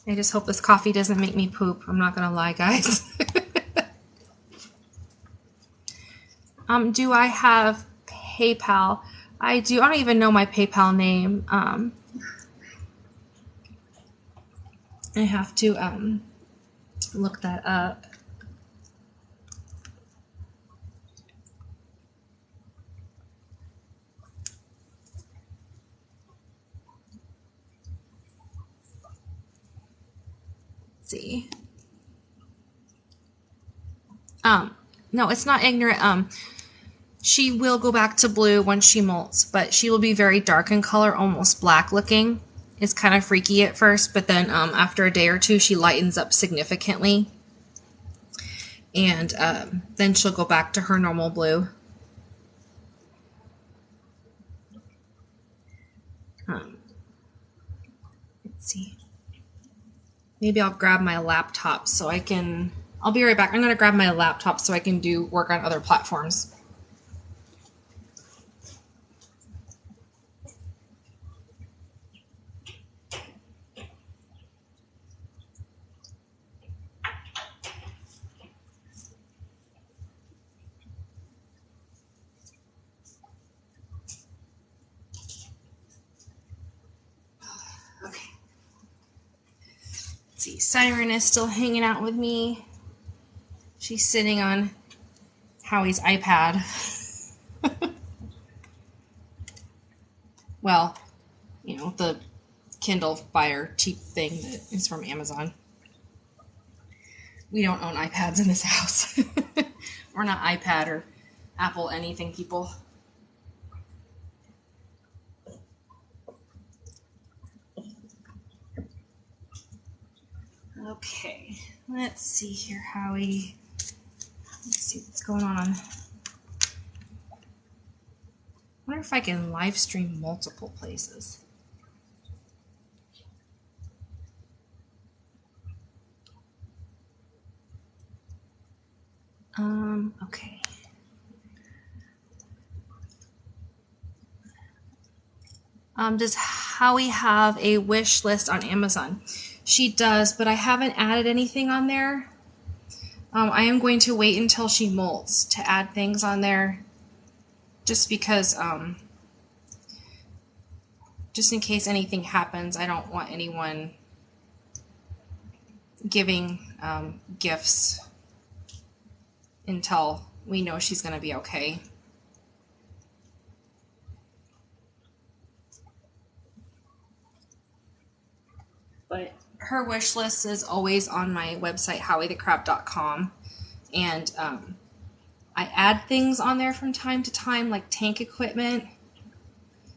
I just hope this coffee doesn't make me poop. I'm not going to lie, guys. Do I have PayPal? I do. I don't even know my PayPal name. I have to look that up. Let's see. No, it's not ignorant. She will go back to blue once she molts, but she will be very dark in color, almost black looking. It's kind of freaky at first, but then after a day or two, she lightens up significantly. And then she'll go back to her normal blue. Let's see. Maybe I'll grab my laptop so I can... I'll be right back. I'm going to grab my laptop so I can do work on other platforms. Okay. Let's see. Siren is still hanging out with me. She's sitting on Howie's iPad. Well, you know, the Kindle Fire cheap thing that is from Amazon. We don't own iPads in this house. We're not iPad or Apple anything, people. Okay, let's see here, Howie. Let's see what's going on. I wonder if I can live stream multiple places. Okay. Does Howie have a wish list on Amazon? She does, but I haven't added anything on there. I am going to wait until she molts to add things on there, just because, just in case anything happens, I don't want anyone giving gifts until we know she's going to be okay. But her wish list is always on my website, howiethecrab.com. And I add things on there from time to time, like tank equipment,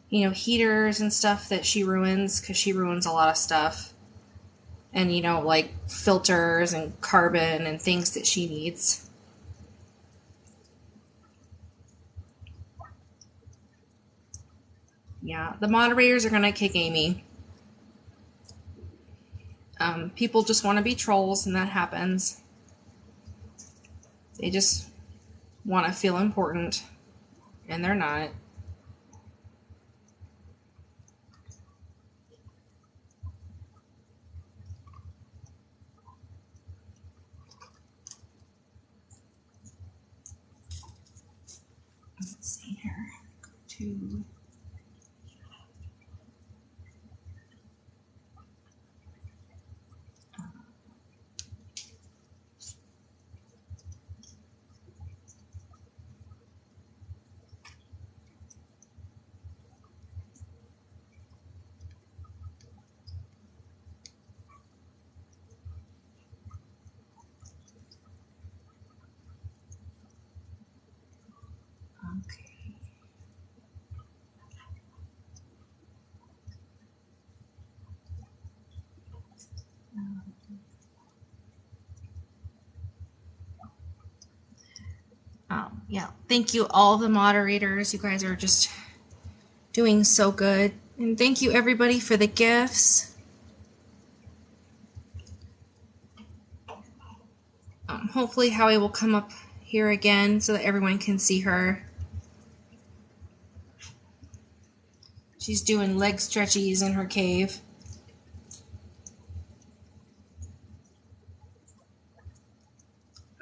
you know, heaters and stuff that she ruins, because she ruins a lot of stuff. And, you know, like filters and carbon and things that she needs. Yeah, the moderators are going to kick Amy. People just want to be trolls, and that happens. They just want to feel important, and they're not. 2. Okay. Yeah, thank you all the moderators. You guys are just doing so good. And thank you everybody for the gifts. Hopefully Howie will come up here again so that everyone can see her. She's doing leg stretchies in her cave.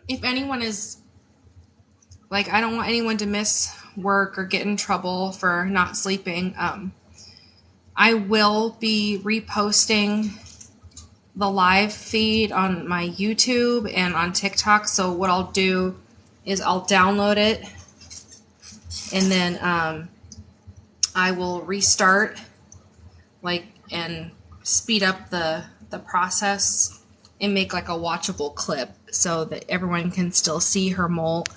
If anyone is, like, I don't want anyone to miss work or get in trouble for not sleeping. I will be reposting the live feed on my YouTube and on TikTok. So what I'll do is I'll download it and then I will restart, like, and speed up the process and make like a watchable clip so that everyone can still see her molt.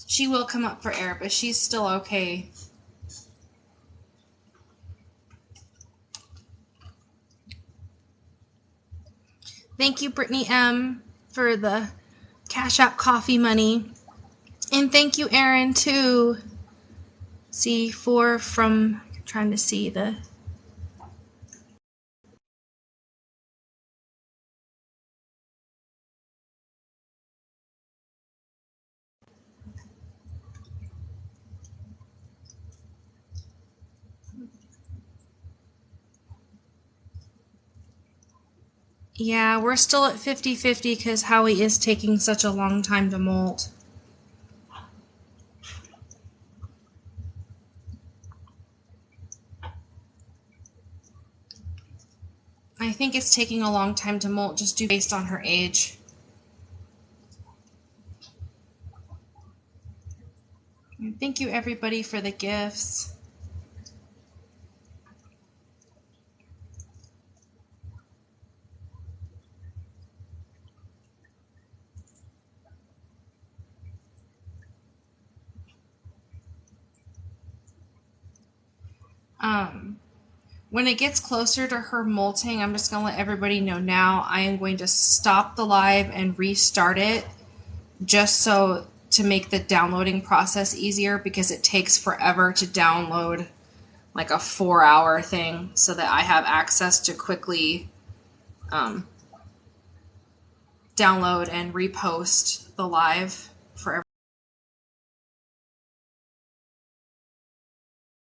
She will come up for air, but she's still okay. Thank you, Brittany M, for the Cash App coffee money. And thank you, Aaron, too. C4 from, trying to see the... Yeah, we're still at 50-50 because Howie is taking such a long time to molt. I think it's taking a long time to molt just based on her age. And thank you everybody for the gifts. When it gets closer to her molting, I'm just going to let everybody know now, I am going to stop the live and restart it just so to make the downloading process easier, because it takes forever to download like a 4-hour thing, so that I have access to quickly download and repost the live for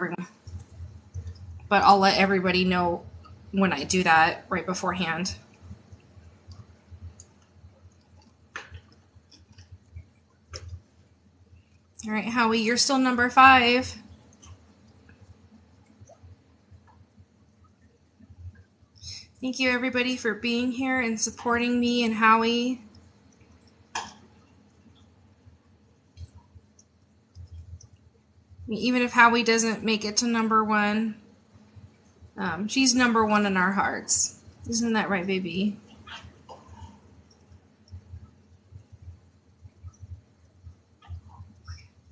everyone. But I'll let everybody know when I do that right beforehand. All right, Howie, you're still number 5. Thank you, everybody, for being here and supporting me and Howie. Even if Howie doesn't make it to number 1, she's number 1 in our hearts. Isn't that right, baby?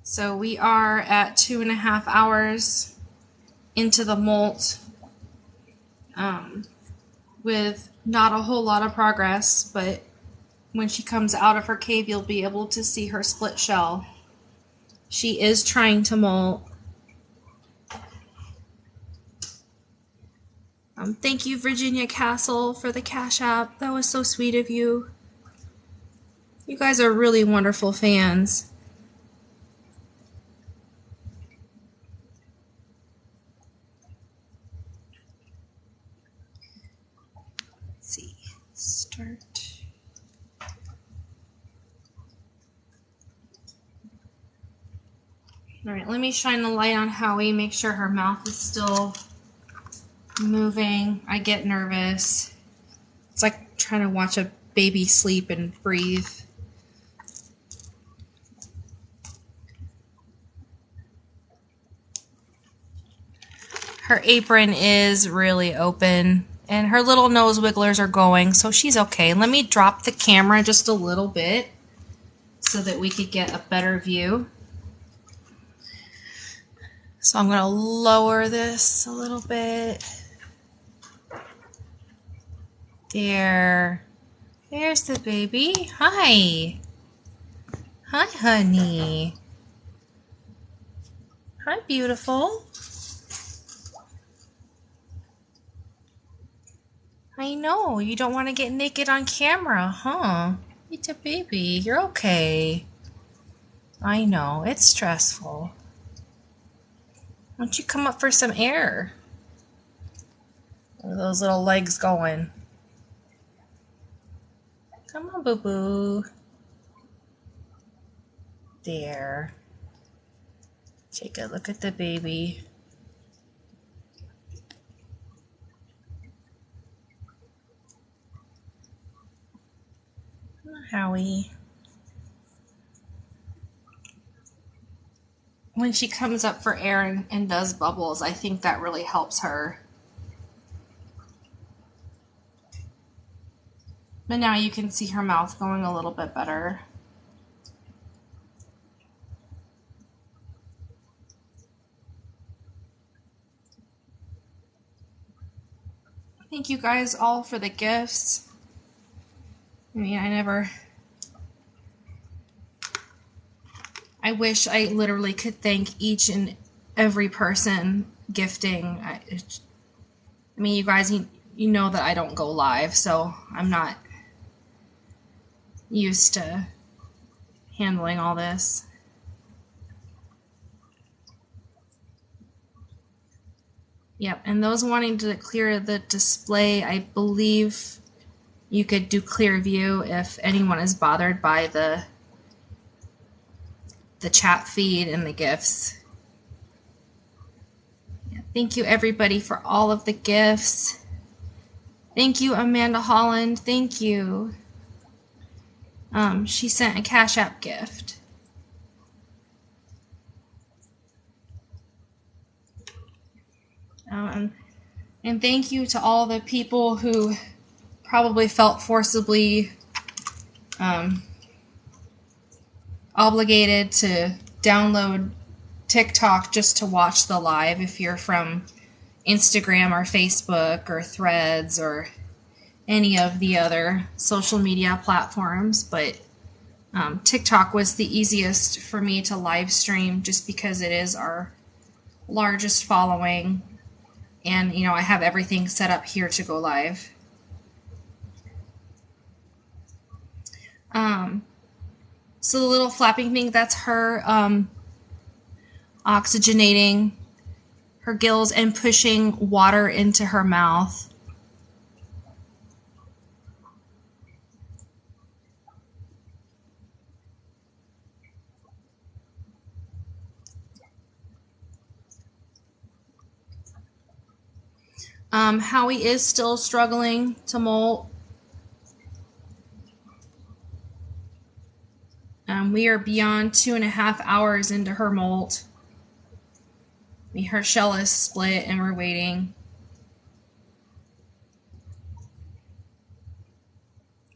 So we are at 2.5 hours into the molt, with not a whole lot of progress, but when she comes out of her cave, you'll be able to see her split shell. She is trying to molt. Thank you, Virginia Castle, for the Cash App. That was so sweet of you. You guys are really wonderful fans. Let's see. Start. All right, let me shine the light on Howie, make sure her mouth is still moving. I get nervous. It's like trying to watch a baby sleep and breathe. Her apron is really open, and her little nose wigglers are going, so she's okay. Let me drop the camera just a little bit so that we could get a better view. So I'm going to lower this a little bit. There. There's the baby. Hi. Hi, honey. Hi, beautiful. I know, you don't want to get naked on camera, huh? It's a baby. You're okay. I know, it's stressful. Why don't you come up for some air? Where are those little legs going? Come on, boo-boo. There. Take a look at the baby. Howie. When she comes up for air and does bubbles, I think that really helps her. But now you can see her mouth going a little bit better. Thank you guys all for the gifts. I mean, I wish I literally could thank each and every person gifting. I mean, you guys, you know that I don't go live, so I'm not used to handling all this. Yep, and those wanting to clear the display, I believe you could do clear view if anyone is bothered by the chat feed and the gifts. Yeah, thank you everybody for all of the gifts. Thank you, Amanda Holland. Thank you. She sent a Cash App gift. And thank you to all the people who probably felt forcibly obligated to download TikTok just to watch the live if you're from Instagram or Facebook or Threads or any of the other social media platforms. But TikTok was the easiest for me to live stream just because it is our largest following. And, you know, I have everything set up here to go live. So the little flapping thing, that's her oxygenating her gills and pushing water into her mouth. Howie is still struggling to molt. We are beyond 2.5 hours into her molt. I mean, her shell is split and we're waiting.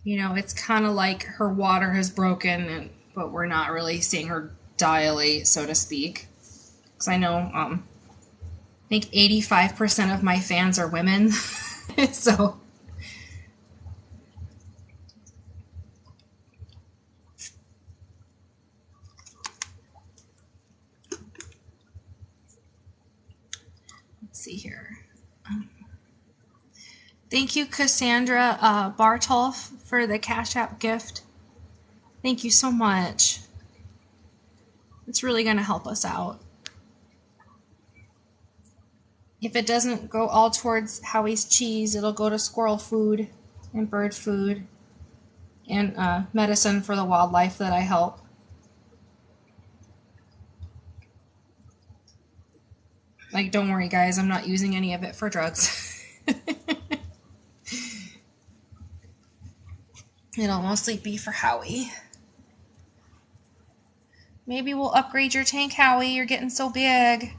You know, it's kind of like her water has broken, but we're not really seeing her dilate, so to speak. Because I know, I think 85% of my fans are women. So... see here. Thank you, Cassandra Bartolf, for the Cash App gift. Thank you so much. It's really going to help us out. If it doesn't go all towards Howie's cheese, it'll go to squirrel food and bird food and medicine for the wildlife that I help. Like, don't worry, guys. I'm not using any of it for drugs. It'll mostly be for Howie. Maybe we'll upgrade your tank, Howie. You're getting so big.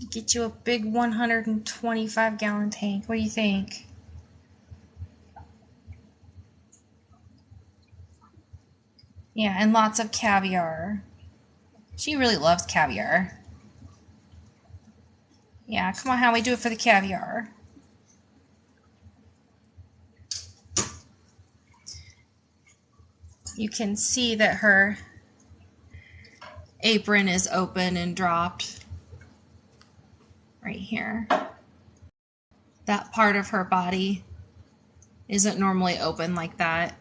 Get you a big 125-gallon tank. What do you think? Yeah, and lots of caviar. She really loves caviar. Yeah, come on, Howie, do it for the caviar. You can see that her apron is open and dropped right here. That part of her body isn't normally open like that.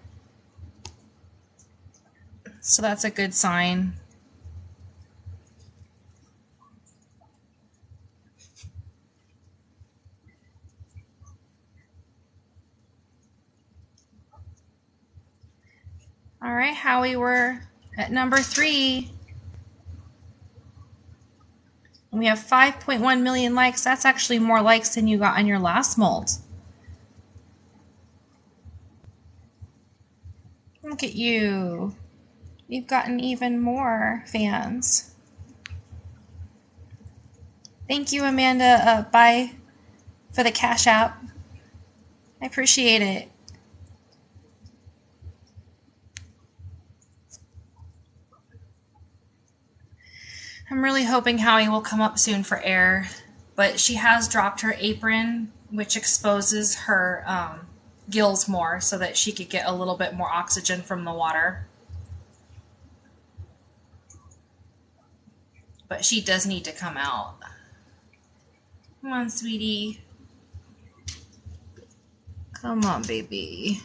So that's a good sign. All right, Howie, we're at number 3. And we have 5.1 million likes. That's actually more likes than you got on your last molt. Look at you. You've gotten even more fans. Thank you, Amanda. Bye for the Cash App. I appreciate it. I'm really hoping Howie will come up soon for air, but she has dropped her apron, which exposes her gills more so that she could get a little bit more oxygen from the water. But she does need to come out. Come on, sweetie. Come on, baby.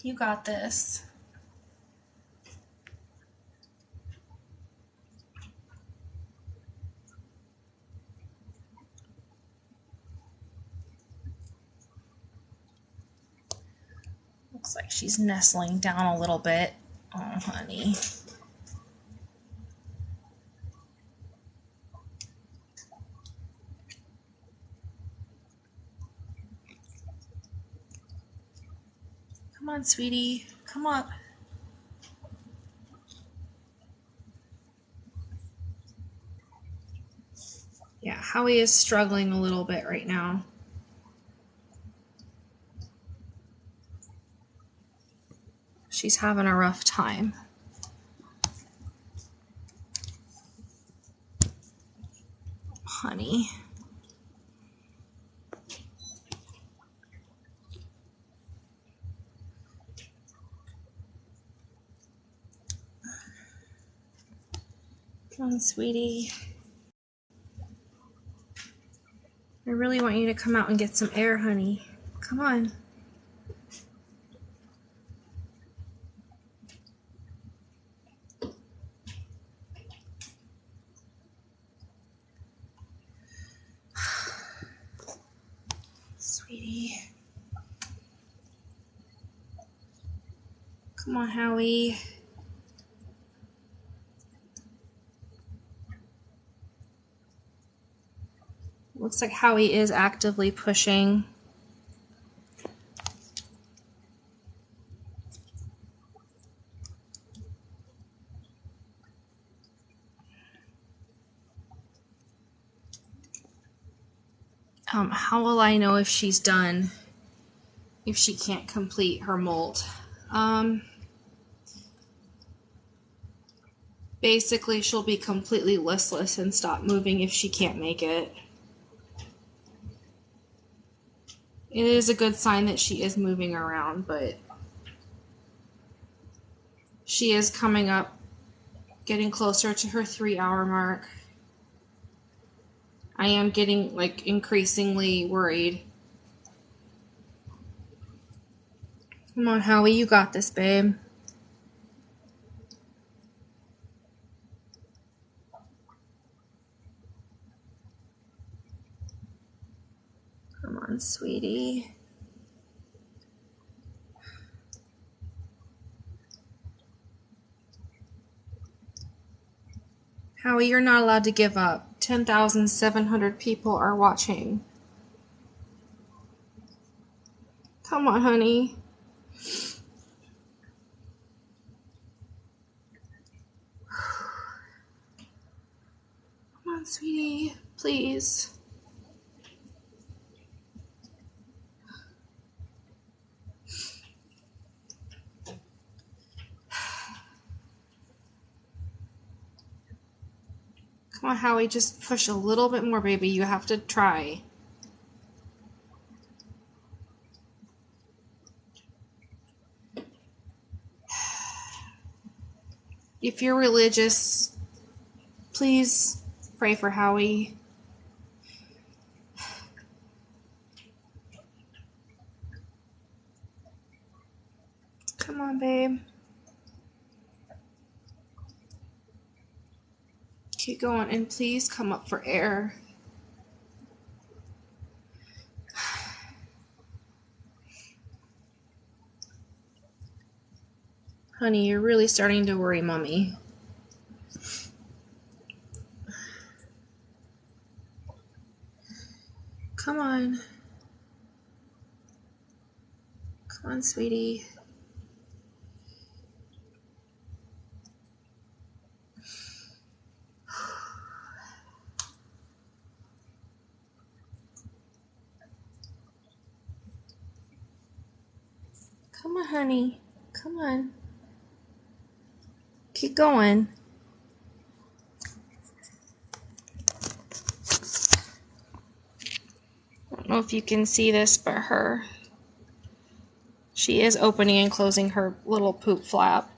You got this. Looks like she's nestling down a little bit. Oh, honey. Come on, sweetie. Come up. Yeah, Howie is struggling a little bit right now. She's having a rough time. Honey. Come on, sweetie. I really want you to come out and get some air, honey. Come on. Sweetie. Come on, Howie. Looks like Howie is actively pushing. How will I know if she's done if she can't complete her molt? Basically, she'll be completely listless and stop moving if she can't make it. It is a good sign that she is moving around, but she is coming up, getting closer to her 3-hour mark. I am getting, like, increasingly worried. Come on, Howie, you got this, babe. Come on, sweetie. Howie, you're not allowed to give up. 10,700 people are watching. Come on, honey. Come on, sweetie. Please. Come on, Howie. Just push a little bit more, baby. You have to try. If you're religious, please pray for Howie. Come on, babe. Keep going, and please come up for air. Honey, you're really starting to worry Mommy. Come on. Come on, sweetie. Come on, honey. Come on. Keep going. I don't know if you can see this, but she is opening and closing her little poop flap.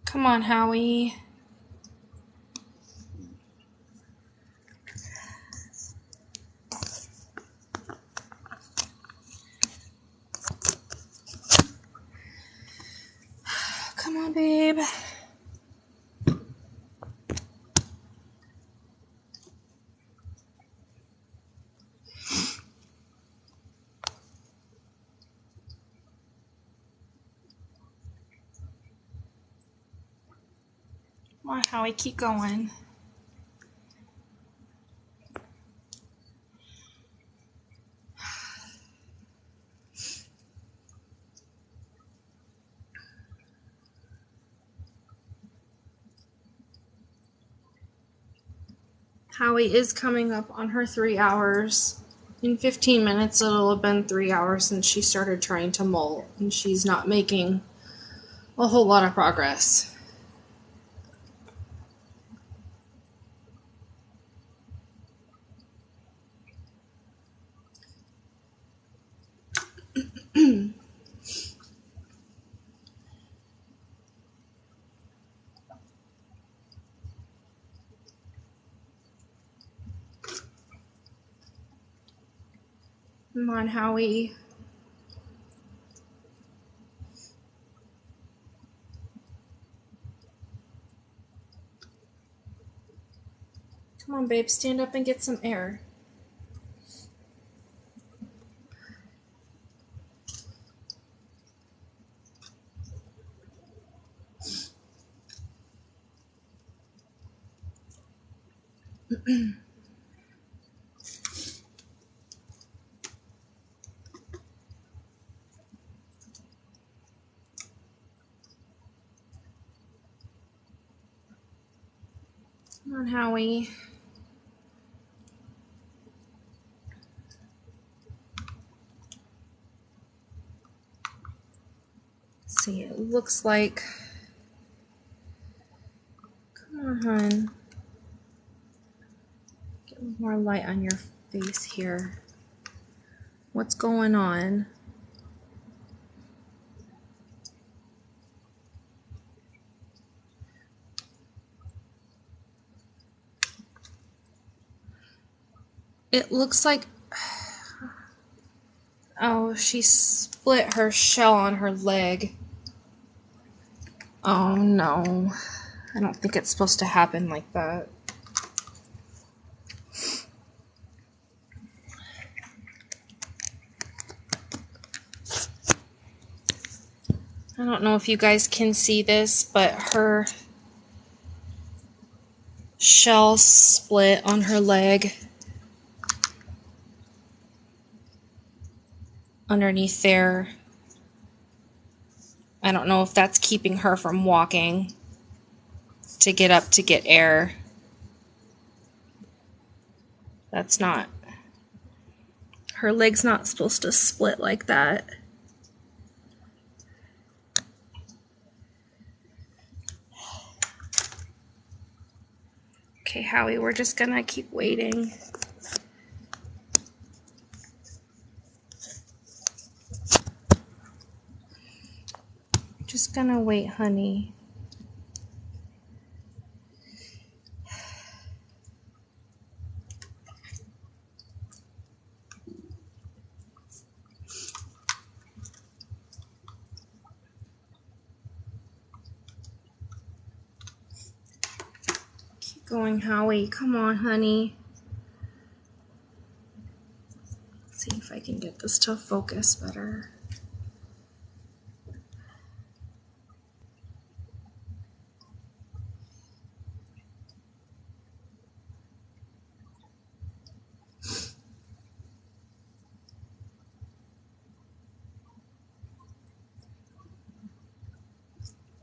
Come on, Howie. Come on, babe. Come on, Howie, keep going. Howie is coming up on her 3 hours. In 15 minutes, it'll have been 3 hours since she started trying to molt, and she's not making a whole lot of progress. Come on, Howie. Come on, babe, stand up and get some air. Come on, Howie. Let's see, it looks like... Come on, hon. Get more light on your face here. What's going on? It looks like... Oh, she split her shell on her leg. Oh, no. I don't think it's supposed to happen like that. don't know if you guys can see this, but her shell split on her leg underneath there. I don't know if that's keeping her from walking to get up to get air. That's not, her leg's not supposed to split like that. Okay, Howie, we're just gonna keep waiting. Just gonna wait, honey. Keep going, Howie. Come on, honey. Let's see if I can get this to focus better.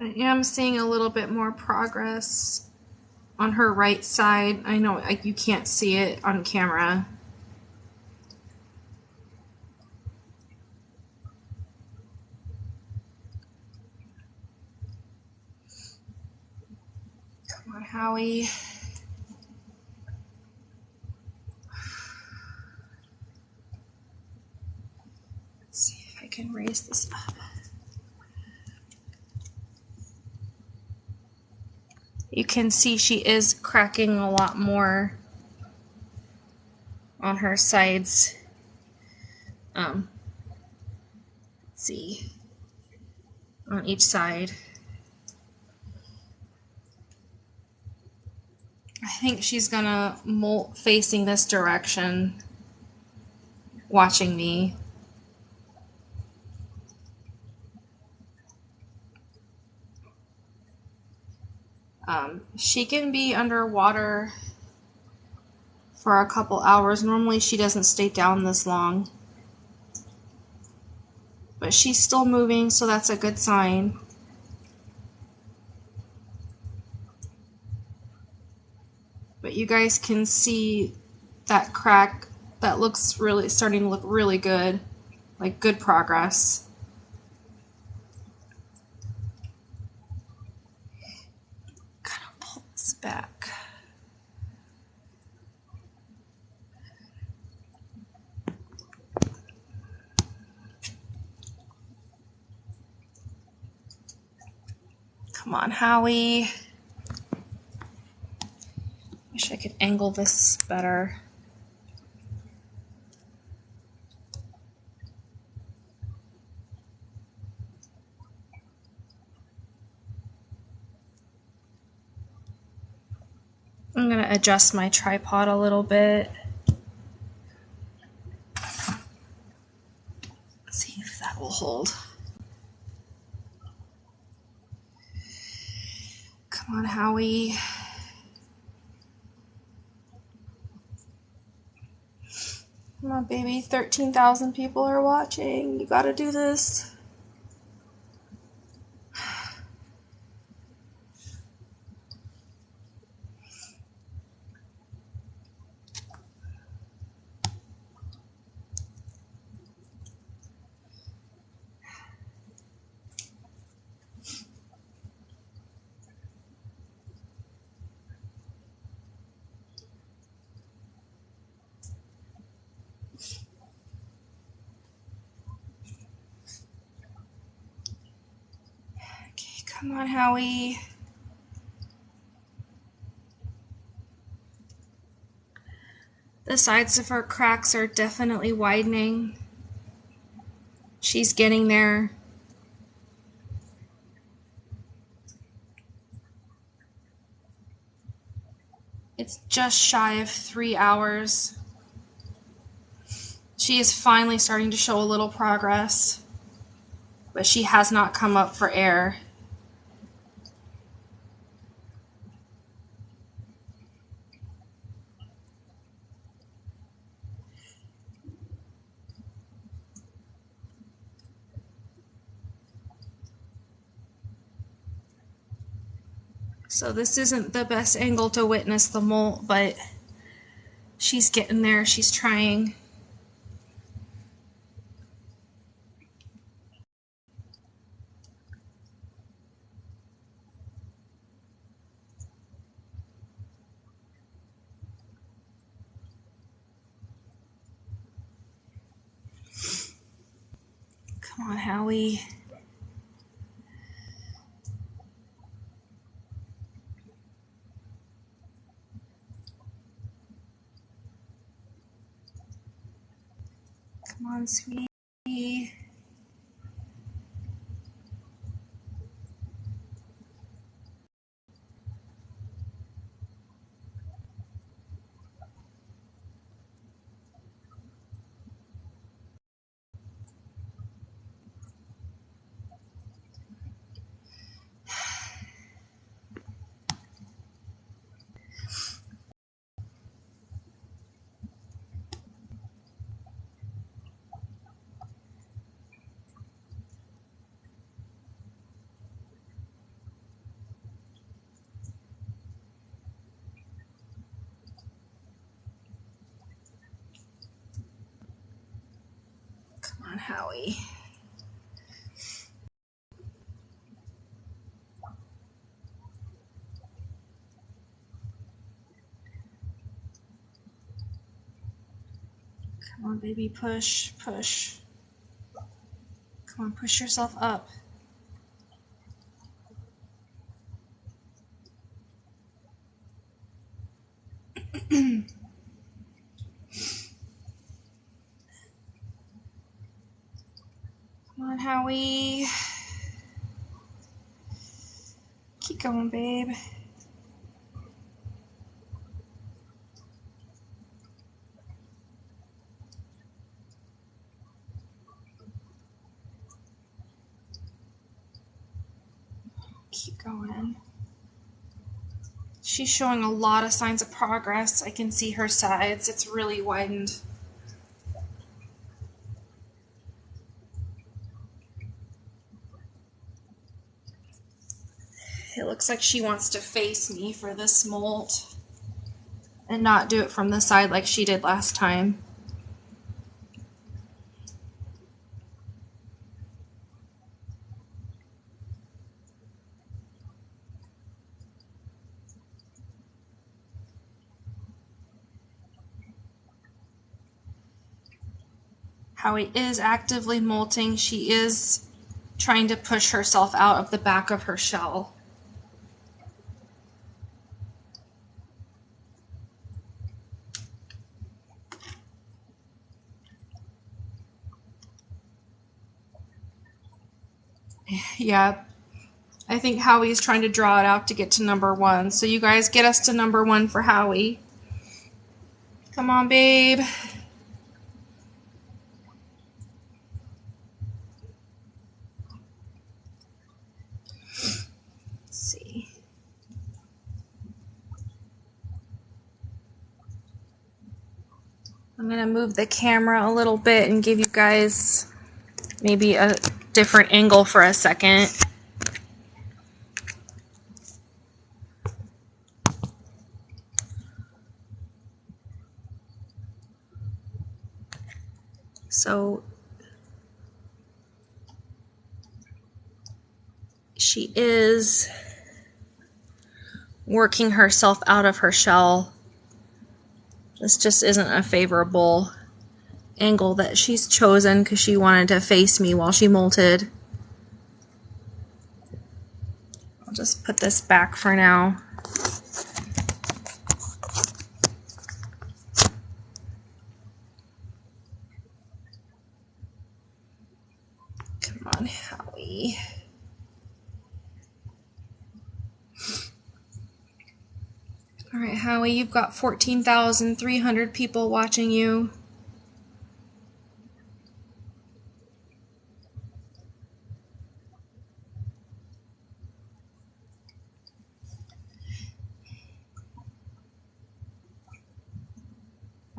I am seeing a little bit more progress on her right side. I know you can't see it on camera. Come on, Howie. Let's see if I can raise this up. You can see she is cracking a lot more on her sides. Let's see, on each side. I think she's gonna molt facing this direction, watching me. She can be underwater for a couple hours. Normally she doesn't stay down this long. But she's still moving, so that's a good sign. But you guys can see that crack. That looks really starting to look really good. Like good progress. Kind of pull this back. Come on, Howie. Wish I could angle this better. I'm going to adjust my tripod a little bit. See if that will hold. Come on, Howie. Come on, baby. 13,000 people are watching. You gotta do this. Come on, Howie. The sides of her cracks are definitely widening. She's getting there. It's just shy of 3 hours. She is finally starting to show a little progress. but she has not come up for air. So this isn't the best angle to witness the molt, but she's getting there. She's trying. Come on, Howie. Come on, sweetie. Come on, Howie. Come on, baby, push, push. Come on, push yourself up. Come on, Howie. Keep going, babe. Keep going. She's showing a lot of signs of progress. I can see her sides. It's really widened. It looks like she wants to face me for this molt and not do it from the side like she did last time. Howie is actively molting. She is trying to push herself out of the back of her shell. Yeah, I think Howie's trying to draw it out to get to number 1. So you guys get us to number 1 for Howie. Come on, babe. I'm going to move the camera a little bit and give you guys maybe a different angle for a second. So she is working herself out of her shell. This just isn't a favorable angle that she's chosen because she wanted to face me while she molted. I'll just put this back for now. Come on, Howie. All right, Howie, you've got 14,300 people watching you.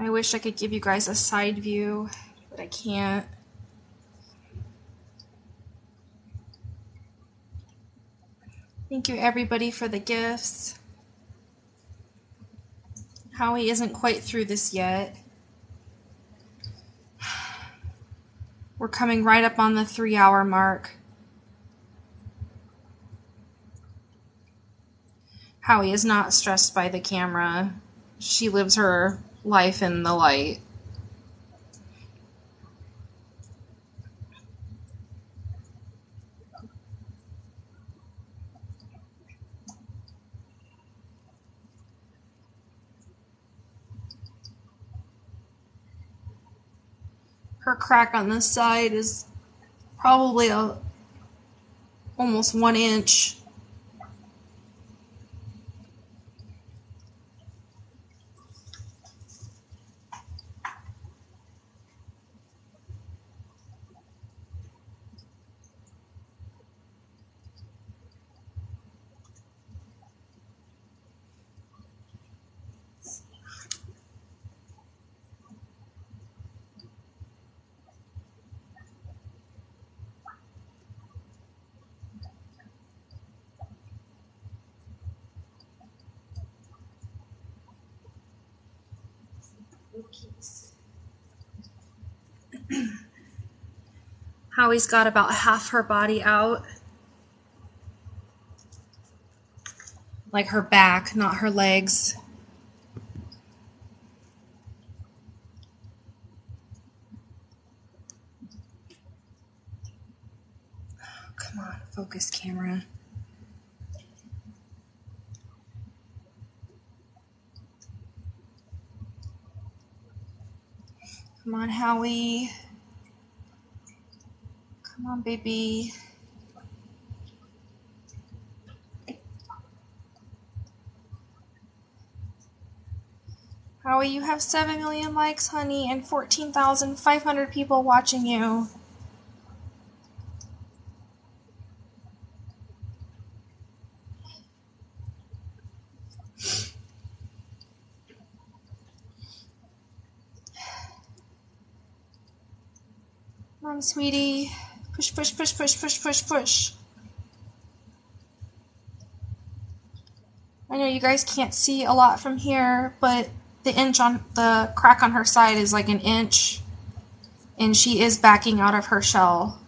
I wish I could give you guys a side view, but I can't. Thank you everybody for the gifts. Howie isn't quite through this yet. We're coming right up on the 3-hour mark. Howie is not stressed by the camera. She lives her life in the light. Her crack on this side is probably almost 1 inch. Howie's got about half her body out. Like her back, not her legs. Come on, focus camera. Come on, Howie. Come on, baby. Howie, you have 7 million likes, honey, and 14,500 people watching you. Come on, sweetie. Push, push, push, push, push, push, push. I know you guys can't see a lot from here, but the crack on her side is like 1 inch, and she is backing out of her shell.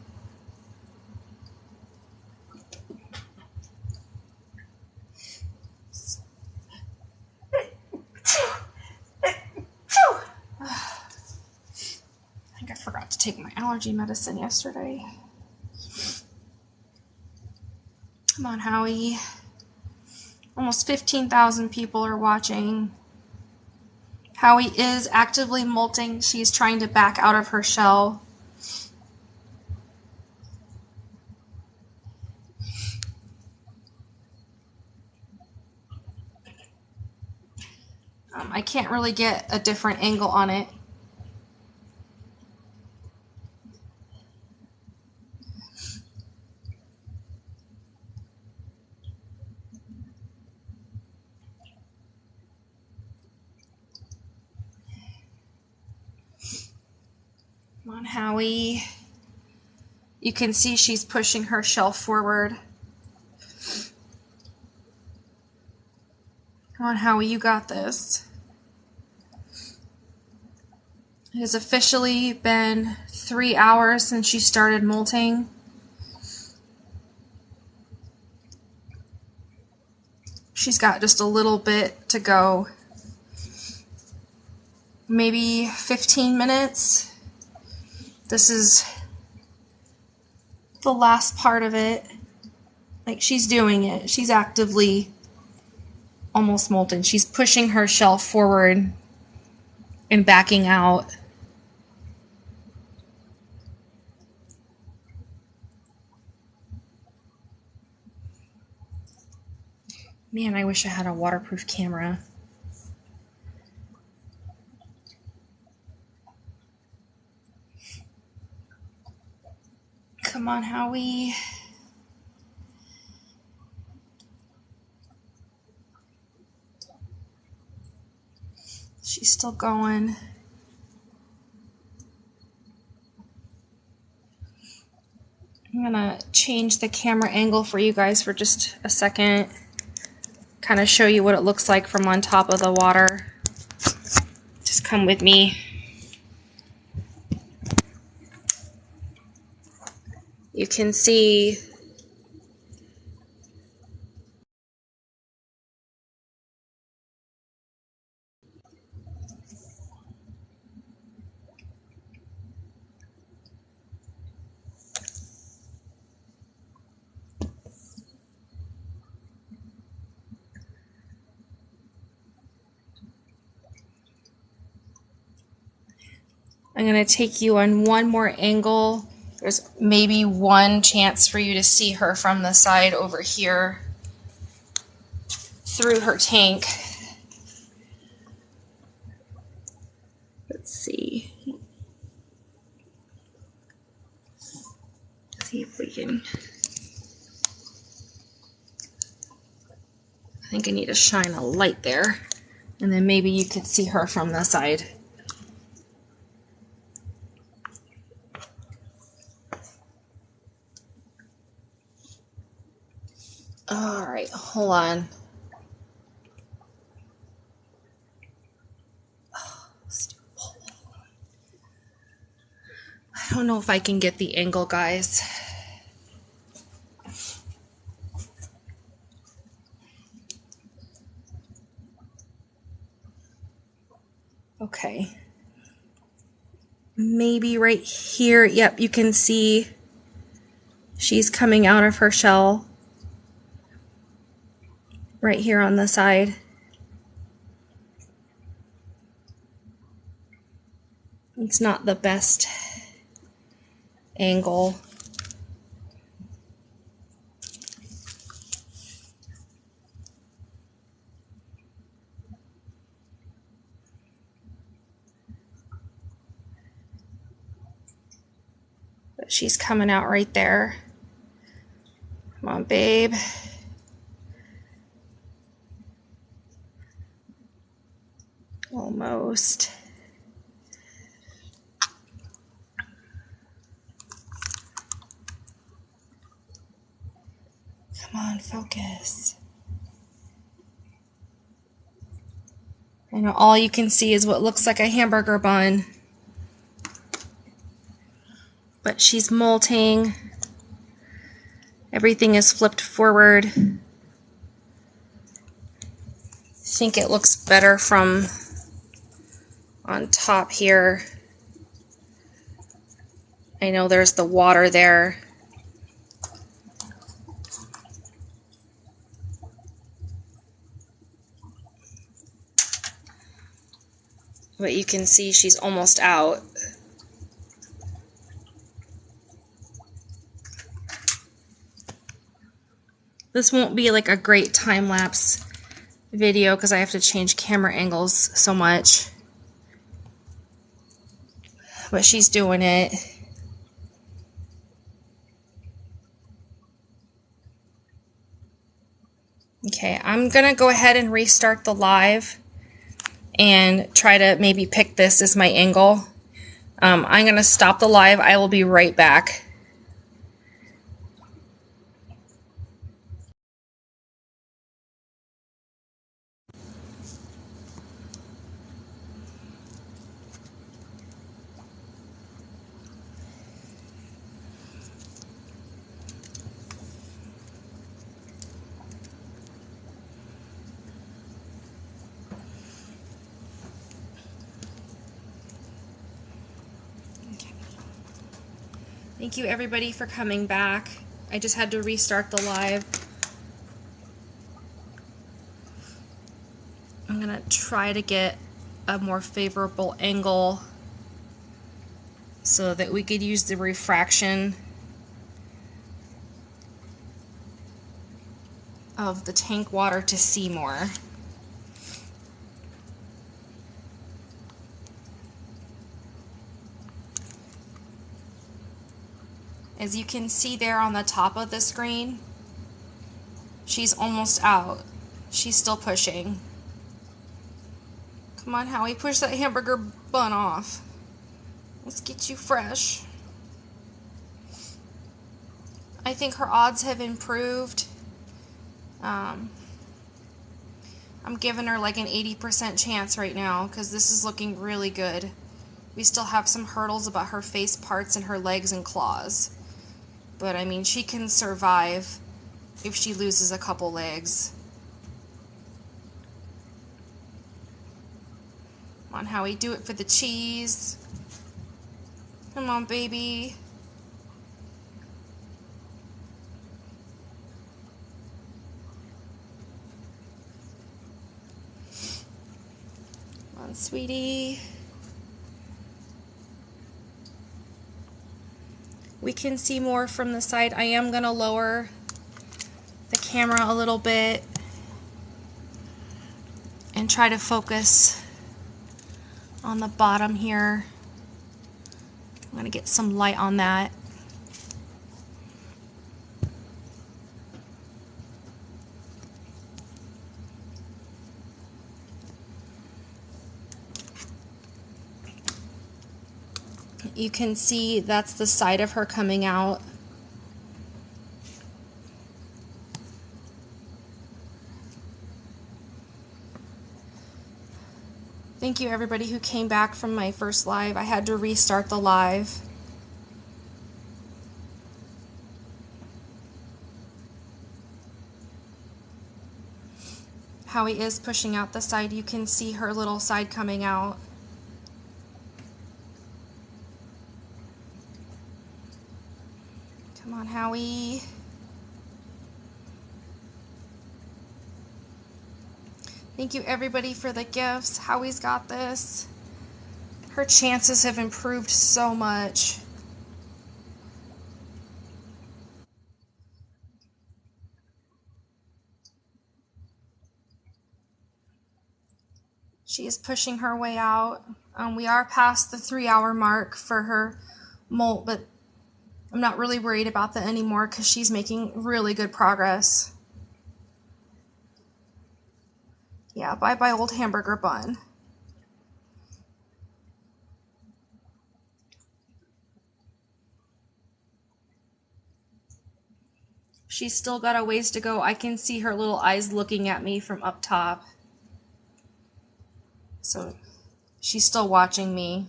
I think I forgot to take my allergy medicine yesterday. Come on, Howie. Almost 15,000 people are watching. Howie is actively molting. She's trying to back out of her shell. I can't really get a different angle on it. Come on, Howie. You can see she's pushing her shell forward. Come on, Howie, you got this. It has officially been 3 hours since she started molting. She's got just a little bit to go. Maybe 15 minutes. This is the last part of it. Like, she's doing it. She's actively almost molten. She's pushing her shell forward and backing out. Man, I wish I had a waterproof camera. Come on, Howie. She's still going. I'm gonna change the camera angle for you guys for just a second. Kind of show you what it looks like from on top of the water. Just come with me. You can see I'm going to take you on one more angle. There's maybe one chance for you to see her from the side over here through her tank. Let's see. See if we can. I think I need to shine a light there, and then maybe you could see her from the side. All right, hold on. I don't know if I can get the angle, guys. Okay. Maybe right here. Yep, you can see she's coming out of her shell. Right here on the side. It's not the best angle. But she's coming out right there. Come on, babe. Almost. Come on, focus. I know all you can see is what looks like a hamburger bun. But she's molting. Everything is flipped forward. I think it looks better from on top here. I know there's the water there. But you can see she's almost out. This won't be like a great time-lapse video because I have to change camera angles so much. But she's doing it. Okay, I'm gonna go ahead and restart the live and try to maybe pick this as my angle. I'm gonna stop the live. I will be right back. Thank you everybody for coming back. I just had to restart the live. I'm gonna try to get a more favorable angle so that we could use the refraction of the tank water to see more. As you can see there on the top of the screen, she's almost out. She's still pushing. Come on, Howie, push that hamburger bun off. Let's get you fresh. I think her odds have improved. I'm giving her like an 80% chance right now because this is looking really good. We still have some hurdles about her face parts and her legs and claws. But I mean, she can survive if she loses a couple legs. Come on, Howie, do it for the cheese. Come on, baby. Come on, sweetie. We can see more from the side. I am going to lower the camera a little bit and try to focus on the bottom here. I'm going to get some light on that. You can see that's the side of her coming out. Thank you everybody who came back from my first live. I had to restart the live. Howie is pushing out the side. You can see her little side coming out. Come on, Howie. Thank you everybody for the gifts. Howie's got this. Her chances have improved so much. She is pushing her way out. We are past the 3-hour mark for her molt, but I'm not really worried about that anymore because she's making really good progress. Yeah, bye-bye old hamburger bun. She's still got a ways to go. I can see her little eyes looking at me from up top. So she's still watching me.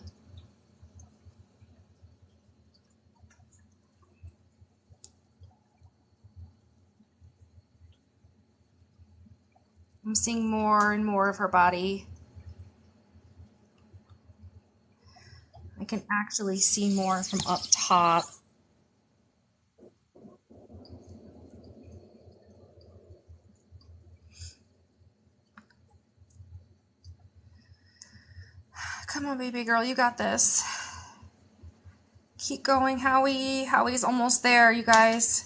I'm seeing more and more of her body. I can actually see more from up top. Come on, baby girl, you got this. Keep going, Howie. Howie's almost there, you guys.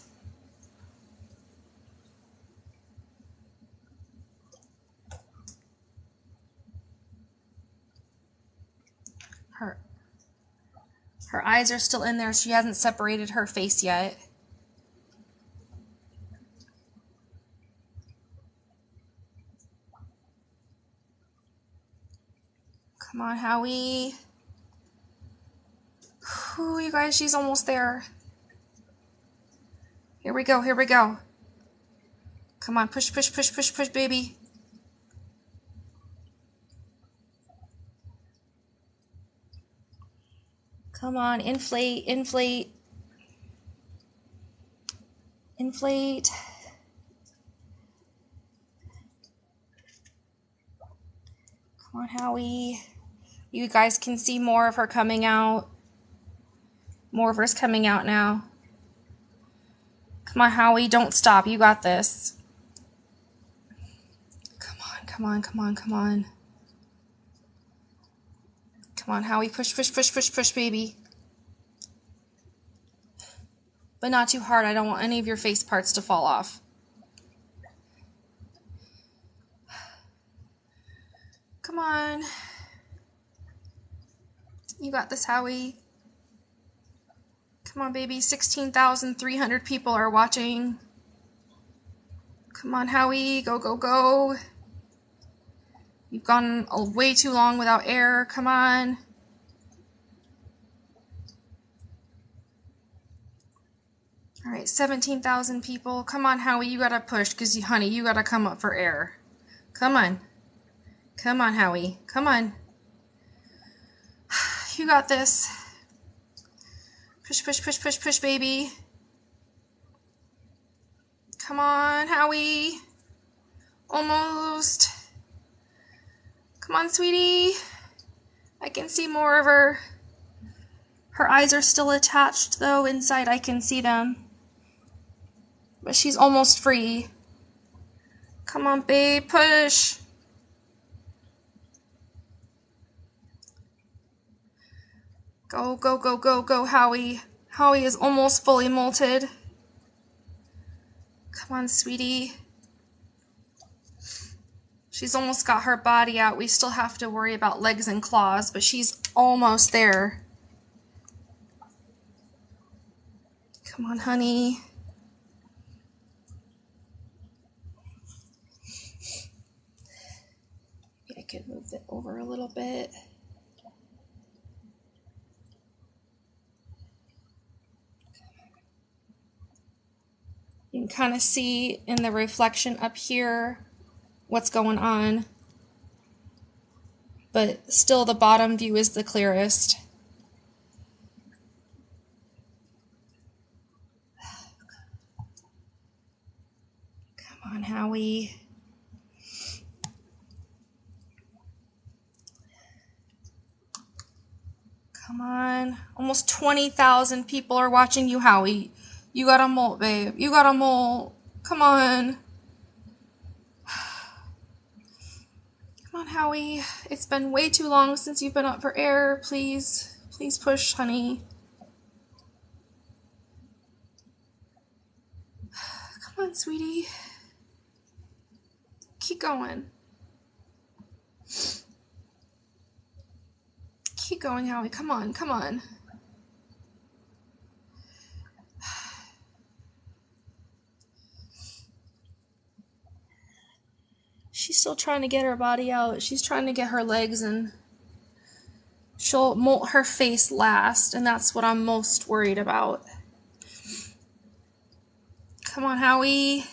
Her eyes are still in there. She hasn't separated her face yet. Come on, Howie. Whew, you guys, she's almost there. Here we go, here we go. Come on, push, push, push, push, push, baby. Come on, inflate, inflate. Inflate. Come on, Howie. You guys can see more of her coming out. More of her's coming out now. Come on, Howie, don't stop. You got this. Come on, come on, come on, come on. Come on, Howie, push, push, push, push, push, baby. But not too hard. I don't want any of your face parts to fall off. Come on. You got this, Howie. Come on, baby. 16,300 people are watching. Come on, Howie. Go, go, go. You've gone way too long without air. Come on. All right, 17,000 people. Come on, Howie, you gotta push, because, honey, you gotta come up for air. Come on. Come on, Howie. Come on. You got this. Push, push, push, push, push, baby. Come on, Howie. Almost. Come on, sweetie. I can see more of her. Her eyes are still attached, though. Inside, I can see them. But she's almost free. Come on, babe. Push. Go, go, go, go, go, Howie. Howie is almost fully molted. Come on, sweetie. She's almost got her body out. We still have to worry about legs and claws, but she's almost there. Come on, honey. Maybe I could move it over a little bit. You can kind of see in the reflection up here what's going on, but still the bottom view is the clearest. Come on, Howie. Come on. Almost 20,000 people are watching you, Howie. You got a molt, babe. You got a molt. Come on. Come on, Howie. It's been way too long since you've been up for air. Please. Please push, honey. Come on, sweetie. Keep going. Keep going, Howie. Come on, come on. She's still trying to get her body out. She's trying to get her legs, and she'll molt her face last, and that's what I'm most worried about. Come on, Howie.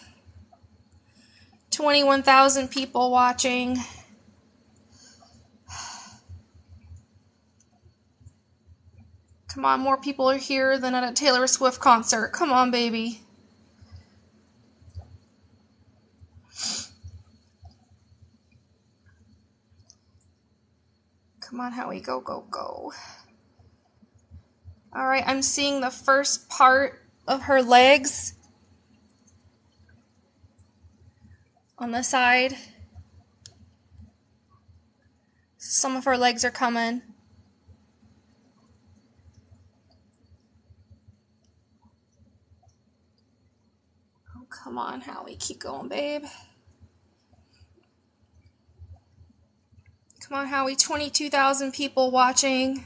21,000 people watching. Come on, more people are here than at a Taylor Swift concert. Come on, baby. Come on, Howie, go, go, go. All right, I'm seeing the first part of her legs on the side. Some of her legs are coming. Oh, come on, Howie, keep going, babe. Come on, Howie, 22,000 people watching.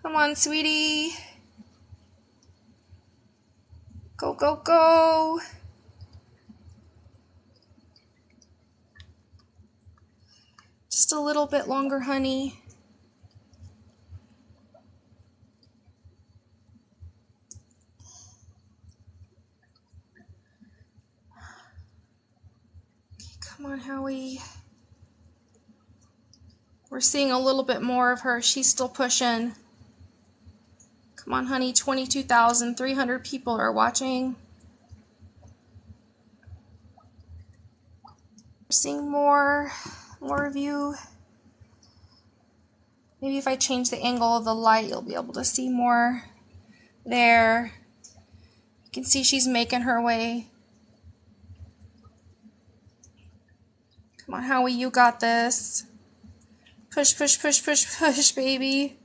Come on, sweetie. Go, go, go. Just a little bit longer, honey. Come on, Howie. We're seeing a little bit more of her. She's still pushing. Come on, honey. 22,300 people are watching. We're seeing more of you. Maybe if I change the angle of the light, you'll be able to see more. There. You can see she's making her way. Come on, Howie, you got this. Push, push, push, push, push, baby.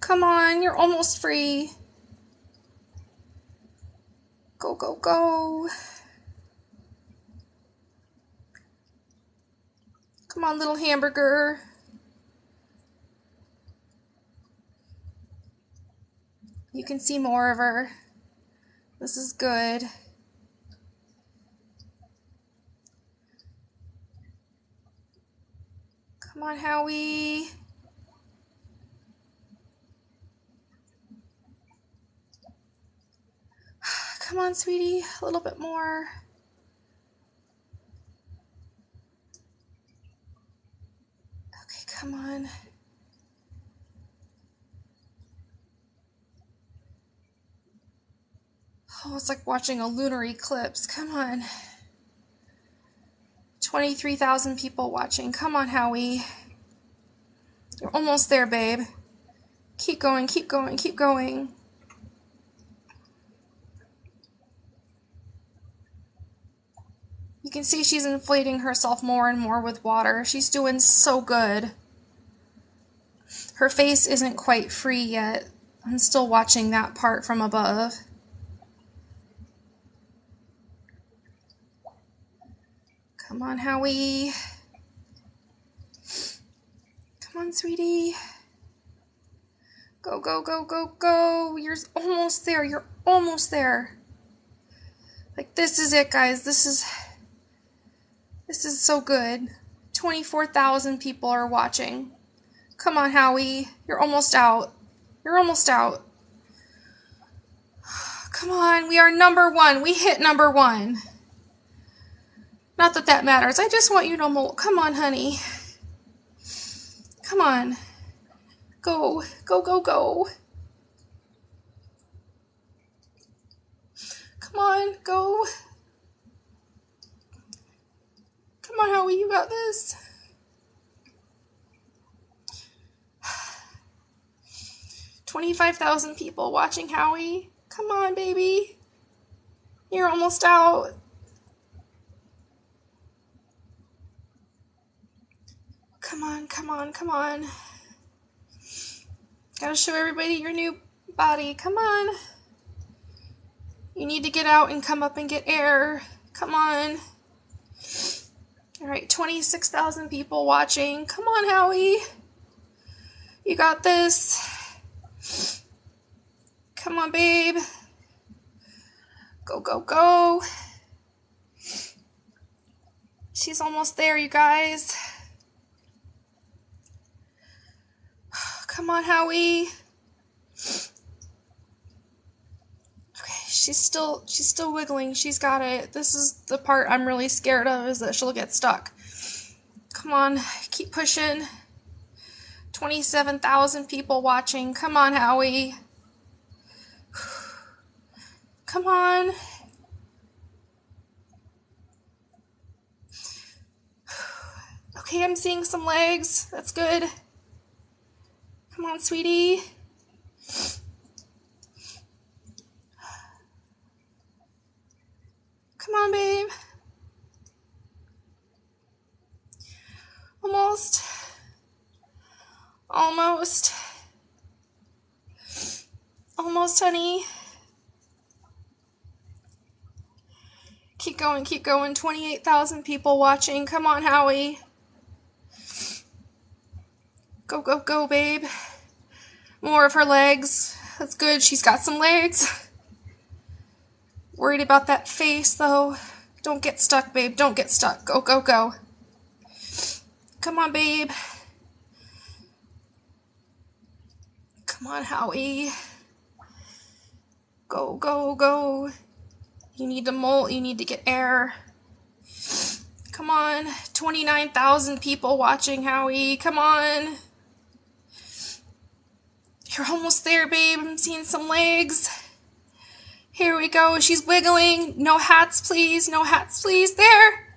Come on, you're almost free. Go, go, go. Come on, little hamburger. You can see more of her. This is good. Come on, Howie. Come on, sweetie. A little bit more. Okay, come on. Oh, it's like watching a lunar eclipse. Come on. 23,000 people watching. Come on, Howie. You're almost there, babe. Keep going, keep going, keep going. You can see she's inflating herself more and more with water. She's doing so good. Her face isn't quite free yet. I'm still watching that part from above. Come on, Howie. Come on, sweetie. Go, go, go, go, go. You're almost there. You're almost there. Like, this is it, guys. This is so good. 24,000 people are watching. Come on, Howie. You're almost out. You're almost out. Come on. We are number one. We hit number one. Not that that matters. I just want you to molt. Come on, honey. Come on. Go. Go, go, go. Come on. Go. Come on, Howie. You got this. $25,000 people watching, Howie. Come on, baby. You're almost out. Come on, come on, come on. Gotta show everybody your new body. Come on. You need to get out and come up and get air. Come on. All right, 26,000 people watching. Come on, Howie. You got this. Come on, babe. Go, go, go. She's almost there, you guys. Come on, Howie. Okay, she's still wiggling. She's got it. This is the part I'm really scared of, is that she'll get stuck. Come on, keep pushing. 27,000 people watching. Come on, Howie. Come on. Okay, I'm seeing some legs. That's good. Come on, sweetie. Come on, babe. Almost. Almost. Almost, honey. Keep going, keep going. 28,000 people watching. Come on, Howie. Go, go, go, babe. More of her legs. That's good. She's got some legs. Worried about that face, though. Don't get stuck, babe. Don't get stuck. Go, go, go. Come on, babe. Come on, Howie. Go, go, go. You need to molt. You need to get air. Come on. 29,000 people watching, Howie. Come on. You're almost there, babe. I'm seeing some legs. Here we go. She's wiggling. No hats, please. No hats, please. There.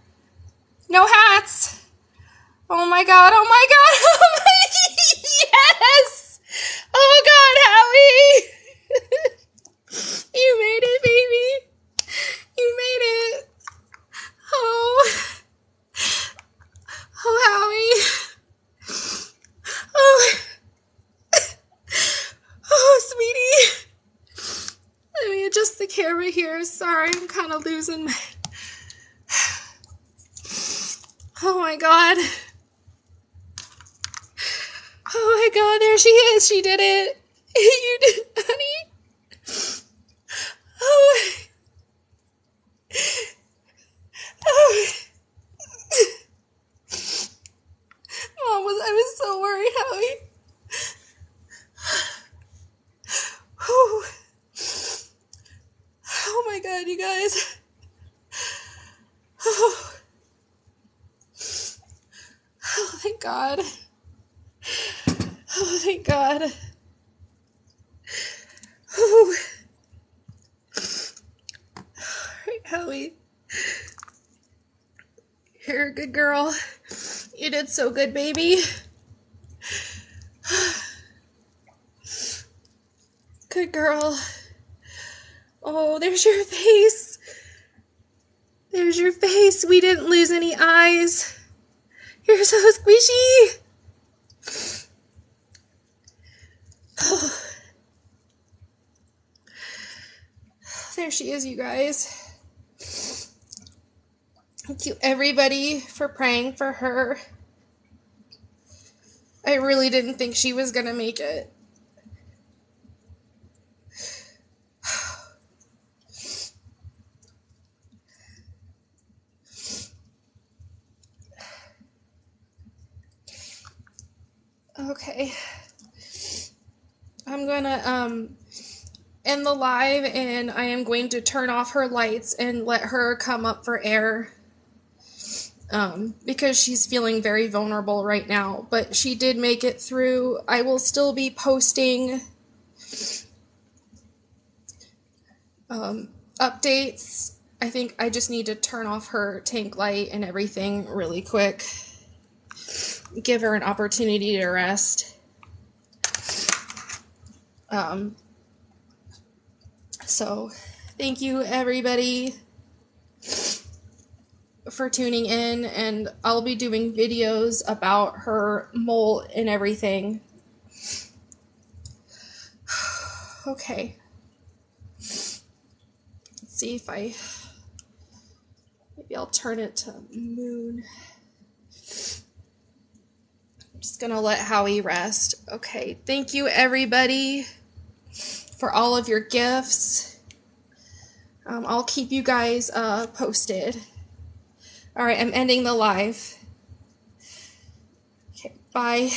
No hats. Oh my God. Oh my God. Oh my. Yes. Oh God, Howie. You made it, baby. You made it. Oh. Oh, Howie. Oh. Oh, sweetie. Let me adjust the camera here. Sorry, I'm kind of losing my... Oh my God. Oh my God, there she is. She did it. You did, honey. Oh. Oh. Mom was God. Oh, thank God. Oh. All right, Howie. You're a good girl. You did so good, baby. Good girl. Oh, there's your face. There's your face. We didn't lose any eyes. You're so squishy. Oh. There she is, you guys. Thank you, everybody, for praying for her. I really didn't think she was going to make it. Okay. I'm going to end the live, and I am going to turn off her lights and let her come up for air. Because she's feeling very vulnerable right now, but she did make it through. I will still be posting updates. I think I just need to turn off her tank light and everything really quick. Give her an opportunity to rest. So thank you, everybody, for tuning in, and I'll be doing videos about her molt and everything. Okay. Let's see if maybe I'll turn it to moon. I'm just gonna let Howie rest. Okay, thank you, everybody, for all of your gifts. I'll keep you guys posted. All right, I'm ending the live. Okay, bye.